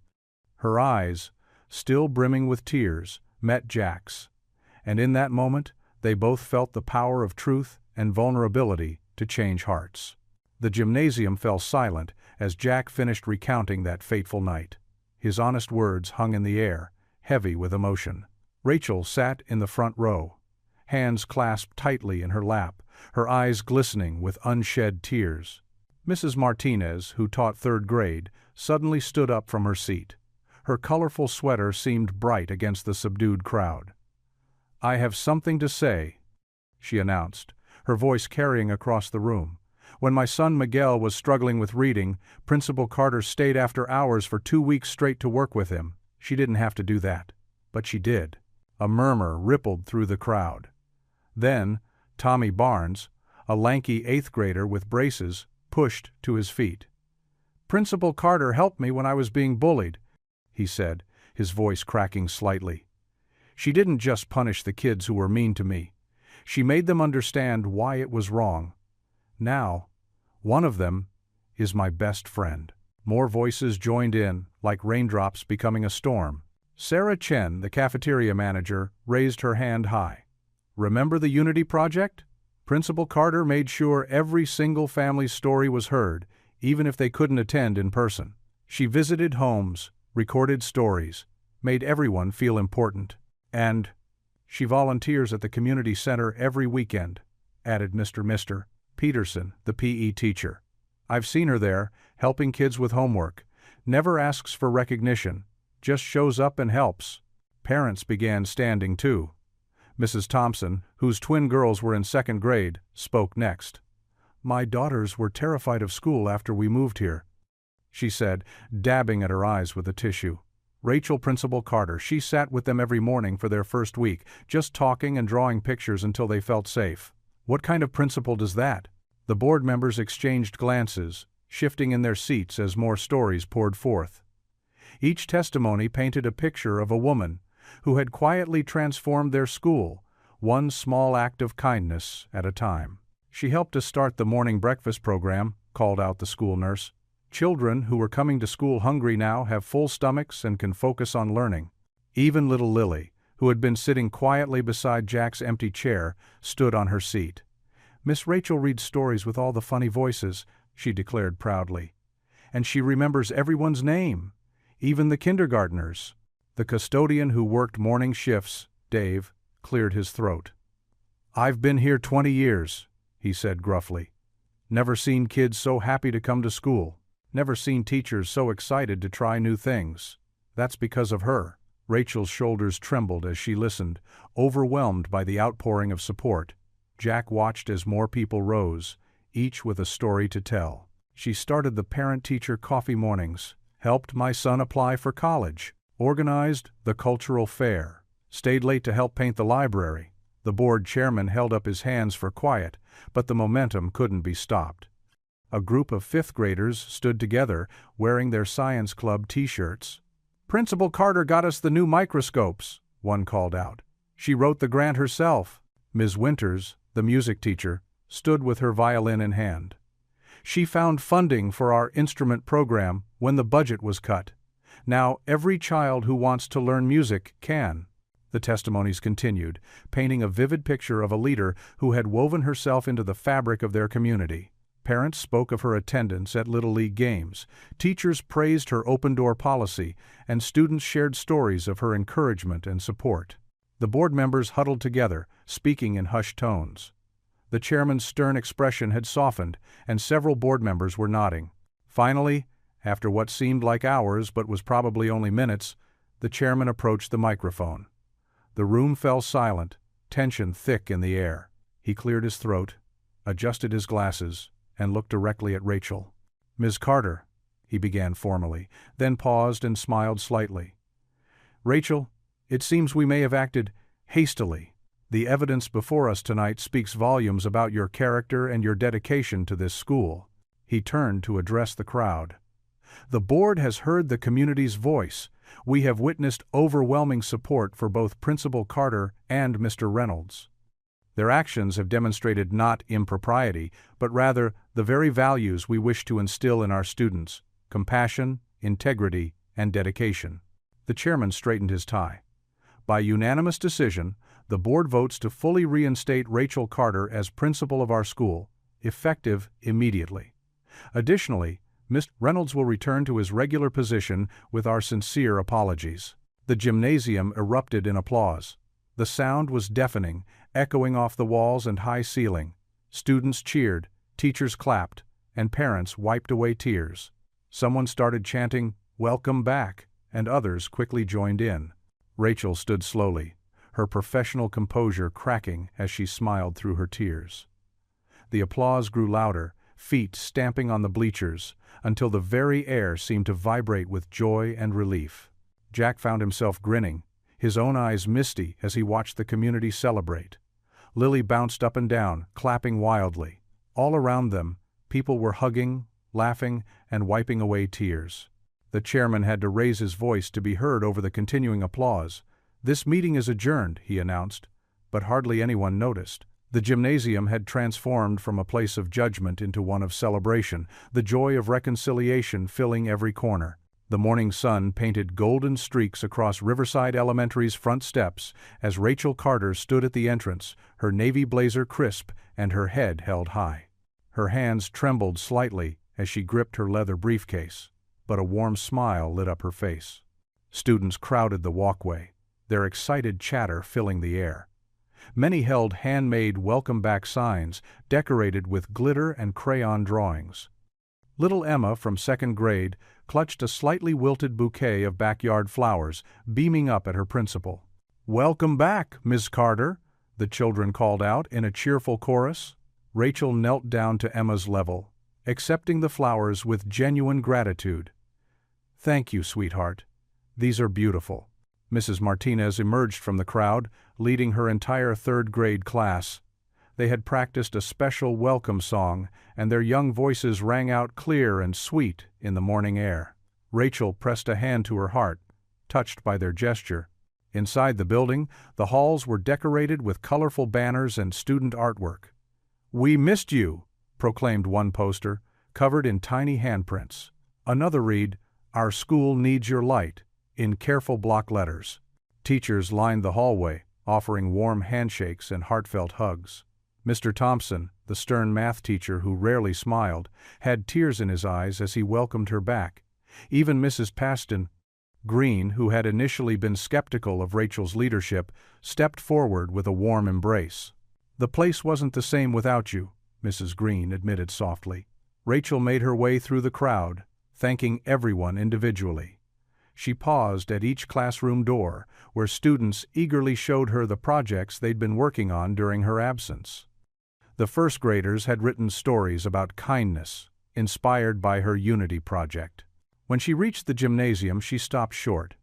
Her eyes, still brimming with tears, met Jack's, and in that moment they both felt the power of truth and vulnerability to change hearts. The gymnasium fell silent as Jack finished recounting that fateful night. His honest words hung in the air, heavy with emotion. Rachel sat in the front row, hands clasped tightly in her lap, her eyes glistening with unshed tears. Mrs. Martinez, who taught third grade, suddenly stood up from her seat. Her colorful sweater seemed bright against the subdued crowd. "I have something to say," she announced, her voice carrying across the room. "When my son Miguel was struggling with reading, Principal Carter stayed after hours for 2 weeks straight to work with him. She didn't have to do that, but she did." A murmur rippled through the crowd. Then, Tommy Barnes, a lanky 8th grader with braces, pushed to his feet. "Principal Carter helped me when I was being bullied," he said, his voice cracking slightly. "She didn't just punish the kids who were mean to me. She made them understand why it was wrong. Now, one of them is my best friend." More voices joined in, like raindrops becoming a storm. Sarah Chen, the cafeteria manager, raised her hand high. "Remember the Unity Project? Principal Carter made sure every single family's story was heard, even if they couldn't attend in person. She visited homes, recorded stories, made everyone feel important. And she volunteers at the community center every weekend," added Mr. Peterson, the PE teacher. "I've seen her there, helping kids with homework. Never asks for recognition, just shows up and helps." Parents began standing too. Mrs. Thompson, whose twin girls were in 2nd grade, spoke next. "My daughters were terrified of school after we moved here," she said, dabbing at her eyes with a tissue. "Rachel, Principal Carter, she sat with them every morning for their first week, just talking and drawing pictures until they felt safe. What kind of principal does that?" The board members exchanged glances, shifting in their seats as more stories poured forth. Each testimony painted a picture of a woman who had quietly transformed their school, one small act of kindness at a time. "She helped us start the morning breakfast program," called out the school nurse. "Children who were coming to school hungry now have full stomachs and can focus on learning." Even little Lily, who had been sitting quietly beside Jack's empty chair, stood on her seat. Miss Rachel reads stories with all the funny voices," she declared proudly. "And she remembers everyone's name, even the kindergartners." The custodian who worked morning shifts, Dave, cleared his throat. "I've been here 20 years, he said gruffly. "Never seen kids so happy to come to school. Never seen teachers so excited to try new things. That's because of her." Rachel's shoulders trembled as she listened, overwhelmed by the outpouring of support. Jack watched as more people rose, each with a story to tell. "She started the parent-teacher coffee mornings, helped my son apply for college, organized the cultural fair, stayed late to help paint the library." The board chairman held up his hands for quiet, but the momentum couldn't be stopped. A group of fifth graders stood together, wearing their science club t-shirts. "Principal Carter got us the new microscopes," one called out. "She wrote the grant herself." Ms. Winters, the music teacher, stood with her violin in hand. "She found funding for our instrument program when the budget was cut. Now every child who wants to learn music can." The testimonies continued, painting a vivid picture of a leader who had woven herself into the fabric of their community. Parents spoke of her attendance at Little League games, teachers praised her open-door policy, and students shared stories of her encouragement and support. The board members huddled together, speaking in hushed tones. The chairman's stern expression had softened, and several board members were nodding. Finally, after what seemed like hours but was probably only minutes, the chairman approached the microphone. The room fell silent, tension thick in the air. He cleared his throat, adjusted his glasses, and looked directly at Rachel. "Ms. Carter," he began formally, then paused and smiled slightly. "Rachel, it seems we may have acted hastily. The evidence before us tonight speaks volumes about your character and your dedication to this school." He turned to address the crowd. "The board has heard the community's voice. We have witnessed overwhelming support for both Principal Carter and Mr. Reynolds. Their actions have demonstrated not impropriety, but rather the very values we wish to instill in our students: compassion, integrity, and dedication." The chairman straightened his tie. "By unanimous decision, the board votes to fully reinstate Rachel Carter as principal of our school, effective immediately. Additionally, Mr. Reynolds will return to his regular position with our sincere apologies." The gymnasium erupted in applause. The sound was deafening, echoing off the walls and high ceiling. Students cheered, teachers clapped, and parents wiped away tears. Someone started chanting, "Welcome back," and others quickly joined in. Rachel stood slowly, her professional composure cracking as she smiled through her tears. The applause grew louder, feet stamping on the bleachers, until the very air seemed to vibrate with joy and relief. Jack found himself grinning, his own eyes misty as he watched the community celebrate. Lily bounced up and down, clapping wildly. All around them, people were hugging, laughing, and wiping away tears. The chairman had to raise his voice to be heard over the continuing applause. "This meeting is adjourned," he announced, but hardly anyone noticed. The gymnasium had transformed from a place of judgment into one of celebration, the joy of reconciliation filling every corner. The morning sun painted golden streaks across Riverside Elementary's front steps as Rachel Carter stood at the entrance, her navy blazer crisp and her head held high. Her hands trembled slightly as she gripped her leather briefcase, but a warm smile lit up her face. Students crowded the walkway, their excited chatter filling the air. Many held handmade welcome back signs decorated with glitter and crayon drawings. Little Emma from second grade clutched a slightly wilted bouquet of backyard flowers, beaming up at her principal. "Welcome back, Ms. Carter," the children called out in a cheerful chorus. Rachel knelt down to Emma's level, accepting the flowers with genuine gratitude. "Thank you, sweetheart. These are beautiful." Mrs. Martinez emerged from the crowd, leading her entire third-grade class. They had practiced a special welcome song, and their young voices rang out clear and sweet in the morning air. Rachel pressed a hand to her heart, touched by their gesture. Inside the building, the halls were decorated with colorful banners and student artwork. "We missed you," proclaimed one poster, covered in tiny handprints. Another read, "Our school needs your light," in careful block letters. Teachers lined the hallway, offering warm handshakes and heartfelt hugs. Mr. Thompson, the stern math teacher who rarely smiled, had tears in his eyes as he welcomed her back. Even Mrs. Paston Green, who had initially been skeptical of Rachel's leadership, stepped forward with a warm embrace. "The place wasn't the same without you," Mrs. Green admitted softly. Rachel made her way through the crowd, thanking everyone individually. She paused at each classroom door, where students eagerly showed her the projects they'd been working on during her absence. The first graders had written stories about kindness, inspired by her Unity project. When she reached the gymnasium, she stopped short.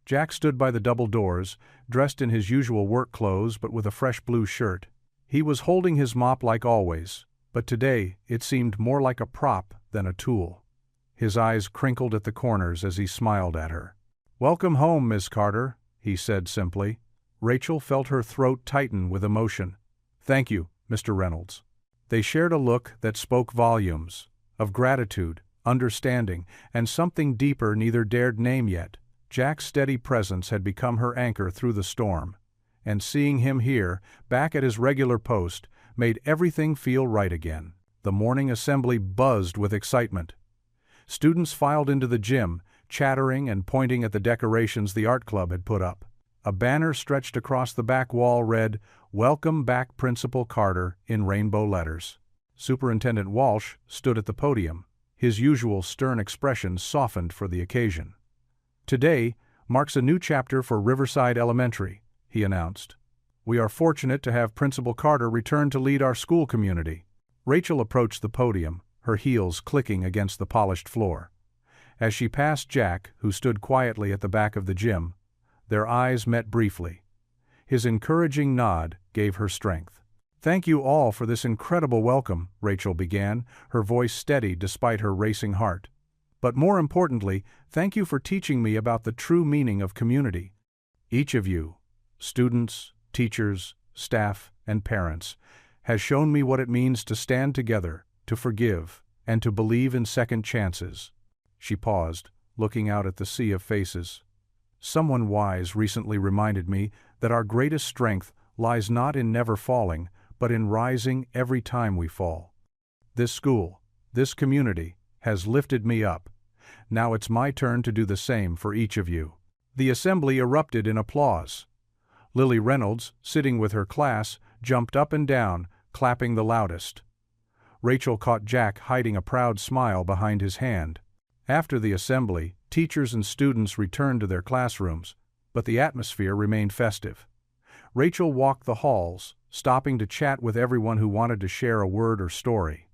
Jack stood by the double doors, dressed in his usual work clothes but with a fresh blue shirt. He was holding his mop like always, but today it seemed more like a prop than a tool. His eyes crinkled at the corners as he smiled at her. "Welcome home, Miss Carter," he said simply. Rachel felt her throat tighten with emotion. "Thank you, Mr. Reynolds." They shared a look that spoke volumes, of gratitude, understanding, and something deeper neither dared name yet. Jack's steady presence had become her anchor through the storm, and seeing him here, back at his regular post, made everything feel right again. The morning assembly buzzed with excitement. Students filed into the gym, chattering and pointing at the decorations the art club had put up. A banner stretched across the back wall read, "Welcome back, Principal Carter," in rainbow letters. Superintendent Walsh stood at the podium, his usual stern expression softened for the occasion. "Today marks a new chapter for Riverside Elementary," he announced. "We are fortunate to have Principal Carter return to lead our school community." Rachel approached the podium, her heels clicking against the polished floor. As she passed Jack, who stood quietly at the back of the gym, their eyes met briefly. His encouraging nod gave her strength. "Thank you all for this incredible welcome," Rachel began, her voice steady despite her racing heart. "But more importantly, thank you for teaching me about the true meaning of community. Each of you, students, teachers, staff, and parents, has shown me what it means to stand together, to forgive, and to believe in second chances." She paused, looking out at the sea of faces. "Someone wise recently reminded me that our greatest strength lies not in never falling, but in rising every time we fall. This school, this community, has lifted me up. Now it's my turn to do the same for each of you." The assembly erupted in applause. Lily Reynolds, sitting with her class, jumped up and down, clapping the loudest. Rachel caught Jack hiding a proud smile behind his hand. After the assembly, teachers and students returned to their classrooms, but the atmosphere remained festive. Rachel walked the halls, stopping to chat with everyone who wanted to share a word or story.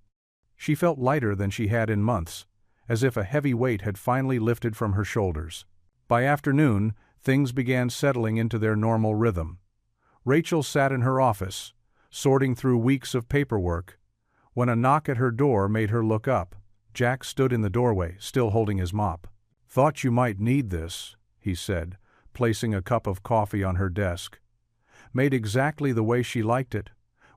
She felt lighter than she had in months, as if a heavy weight had finally lifted from her shoulders. By afternoon, things began settling into their normal rhythm. Rachel sat in her office, sorting through weeks of paperwork, when a knock at her door made her look up. Jack stood in the doorway, still holding his mop. "Thought you might need this," he said, placing a cup of coffee on her desk. Made exactly the way she liked it,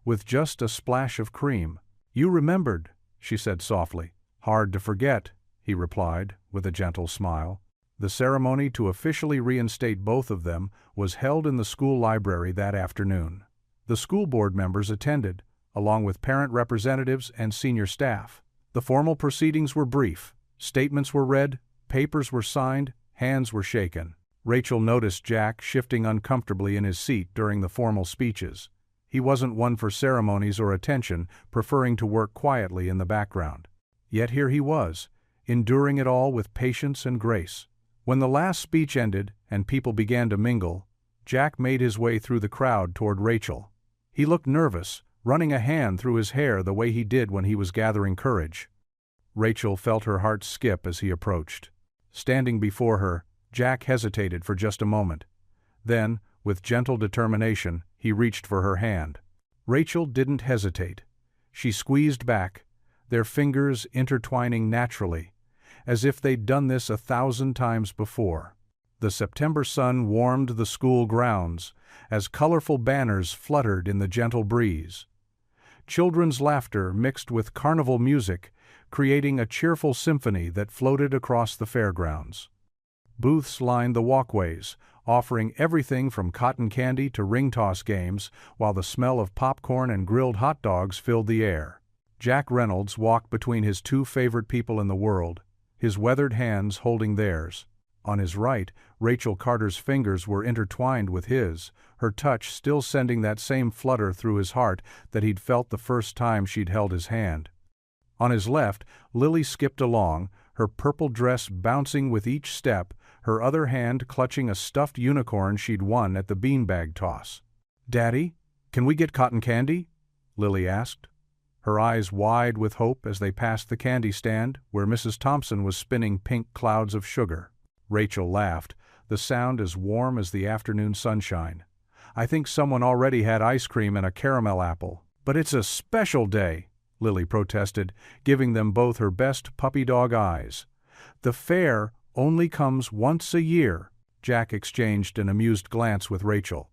with just a splash of cream. "You remembered," she said softly. "Hard to forget," he replied, with a gentle smile. The ceremony to officially reinstate both of them was held in the school library that afternoon. The school board members attended, along with parent representatives and senior staff. The formal proceedings were brief. Statements were read, papers were signed, hands were shaken. Rachel noticed Jack shifting uncomfortably in his seat during the formal speeches. He wasn't one for ceremonies or attention, preferring to work quietly in the background. Yet here he was, enduring it all with patience and grace. When the last speech ended and people began to mingle, Jack made his way through the crowd toward Rachel. He looked nervous, running a hand through his hair the way he did when he was gathering courage. Rachel felt her heart skip as he approached. Standing before her, Jack hesitated for just a moment. Then, with gentle determination, he reached for her hand. Rachel didn't hesitate. She squeezed back, their fingers intertwining naturally, as if they'd done this 1,000 times before. The September sun warmed the school grounds as colorful banners fluttered in the gentle breeze. Children's laughter mixed with carnival music, creating a cheerful symphony that floated across the fairgrounds. Booths lined the walkways, offering everything from cotton candy to ring toss games, while the smell of popcorn and grilled hot dogs filled the air. Jack Reynolds walked between his two favorite people in the world, his weathered hands holding theirs. On his right, Rachel Carter's fingers were intertwined with his, her touch still sending that same flutter through his heart that he'd felt the first time she'd held his hand. On his left, Lily skipped along, her purple dress bouncing with each step, her other hand clutching a stuffed unicorn she'd won at the beanbag toss. "Daddy, can we get cotton candy?" Lily asked, her eyes wide with hope as they passed the candy stand where Mrs. Thompson was spinning pink clouds of sugar. Rachel laughed, the sound as warm as the afternoon sunshine. "I think someone already had ice cream and a caramel apple." "But it's a special day," Lily protested, giving them both her best puppy dog eyes. "The fair only comes once a year." Jack exchanged an amused glance with Rachel.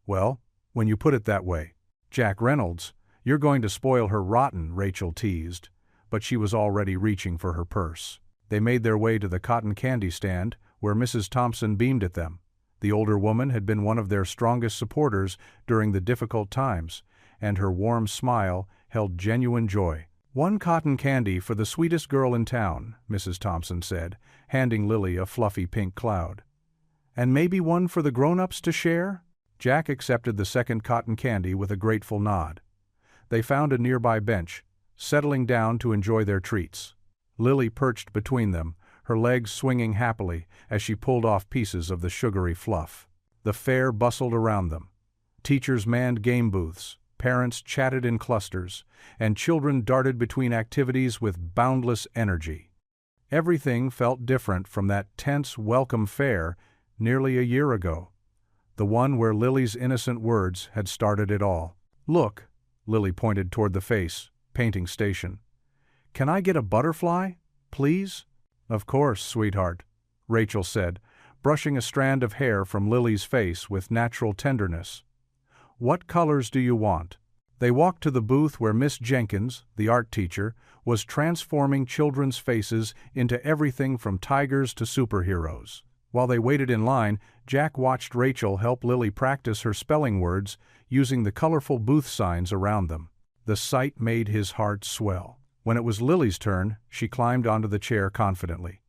"Well, when you put it that way. Jack Reynolds, you're going to spoil her rotten," Rachel teased, but she was already reaching for her purse. They made their way to the cotton candy stand, where Mrs. Thompson beamed at them. The older woman had been one of their strongest supporters during the difficult times, and her warm smile held genuine joy. "One cotton candy for the sweetest girl in town," Mrs. Thompson said, handing Lily a fluffy pink cloud. "And maybe one for the grown-ups to share?" Jack accepted the second cotton candy with a grateful nod. They found a nearby bench, settling down to enjoy their treats. Lily perched between them, her legs swinging happily as she pulled off pieces of the sugary fluff. The fair bustled around them. Teachers manned game booths, parents chatted in clusters, and children darted between activities with boundless energy. Everything felt different from that tense welcome fair nearly a year ago, the one where Lily's innocent words had started it all. "Look," Lily pointed toward the face, painting station. "Can I get a butterfly, please?" "Of course, sweetheart," Rachel said, brushing a strand of hair from Lily's face with natural tenderness. "What colors do you want?" They walked to the booth where Miss Jenkins, the art teacher, was transforming children's faces into everything from tigers to superheroes. While they waited in line, Jack watched Rachel help Lily practice her spelling words using the colorful booth signs around them. The sight made his heart swell. When it was Lily's turn, she climbed onto the chair confidently.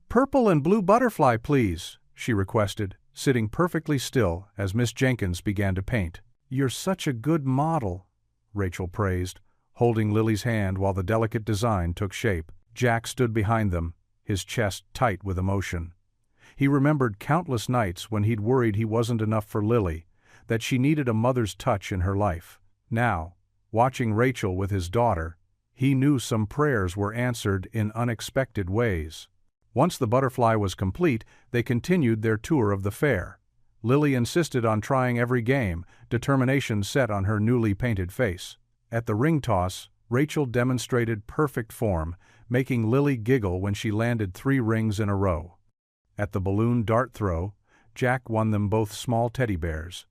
"Purple and blue butterfly, please," she requested, sitting perfectly still as Miss Jenkins began to paint. "You're such a good model," Rachel praised, holding Lily's hand while the delicate design took shape. Jack stood behind them, his chest tight with emotion. He remembered countless nights when he'd worried he wasn't enough for Lily, that she needed a mother's touch in her life. Now, watching Rachel with his daughter, he knew some prayers were answered in unexpected ways. Once the butterfly was complete, they continued their tour of the fair. Lily insisted on trying every game, determination set on her newly painted face. At the ring toss, Rachel demonstrated perfect form, making Lily giggle when she landed 3 rings in a row. At the balloon dart throw, Jack won them both small teddy bears,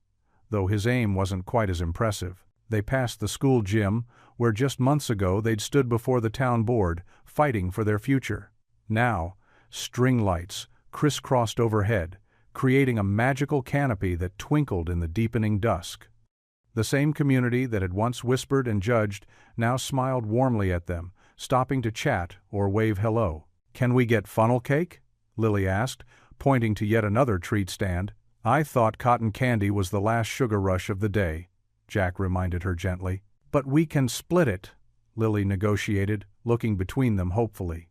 though his aim wasn't quite as impressive. They passed the school gym, where just months ago they'd stood before the town board, fighting for their future. Now, string lights crisscrossed overhead, creating a magical canopy that twinkled in the deepening dusk. The same community that had once whispered and judged now smiled warmly at them, stopping to chat or wave hello. "Can we get funnel cake?" Lily asked, pointing to yet another treat stand. "I thought cotton candy was the last sugar rush of the day," Jack reminded her gently. "But we can split it," Lily negotiated, looking between them hopefully.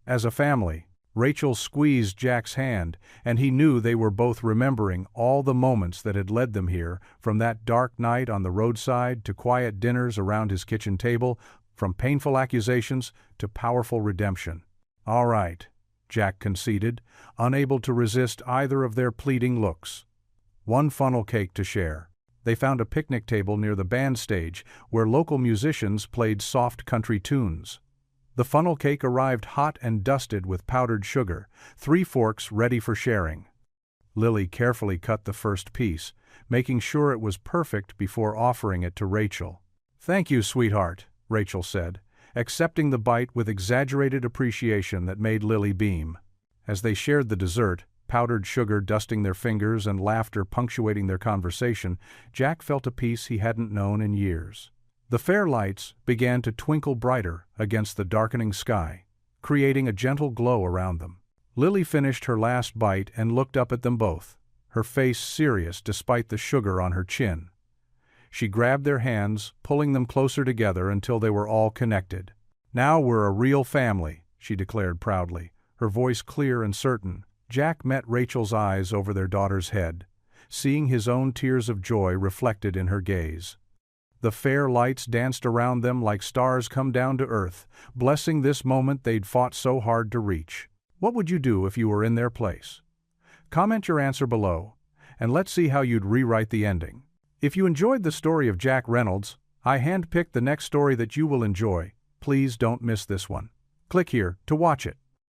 As a family, Rachel squeezed Jack's hand, and he knew they were both remembering all the moments that had led them here, from that dark night on the roadside to quiet dinners around his kitchen table, from painful accusations to powerful redemption. "All right," Jack conceded, unable to resist either of their pleading looks. "One funnel cake to share." They found a picnic table near the band stage where local musicians played soft country tunes. The funnel cake arrived hot and dusted with powdered sugar, 3 forks ready for sharing. Lily carefully cut the first piece, making sure it was perfect before offering it to Rachel. "Thank you, sweetheart," Rachel said, accepting the bite with exaggerated appreciation that made Lily beam. As they shared the dessert, powdered sugar dusting their fingers and laughter punctuating their conversation, Jack felt a peace he hadn't known in years. The fair lights began to twinkle brighter against the darkening sky, creating a gentle glow around them. Lily finished her last bite and looked up at them both, her face serious despite the sugar on her chin. She grabbed their hands, pulling them closer together until they were all connected. "Now we're a real family," she declared proudly, her voice clear and certain. Jack met Rachel's eyes over their daughter's head, seeing his own tears of joy reflected in her gaze. The fair lights danced around them like stars come down to earth, blessing this moment they'd fought so hard to reach. What would you do if you were in their place? Comment your answer below, and let's see how you'd rewrite the ending. If you enjoyed the story of Jack Reynolds, I handpicked the next story that you will enjoy. Please don't miss this one. Click here to watch it.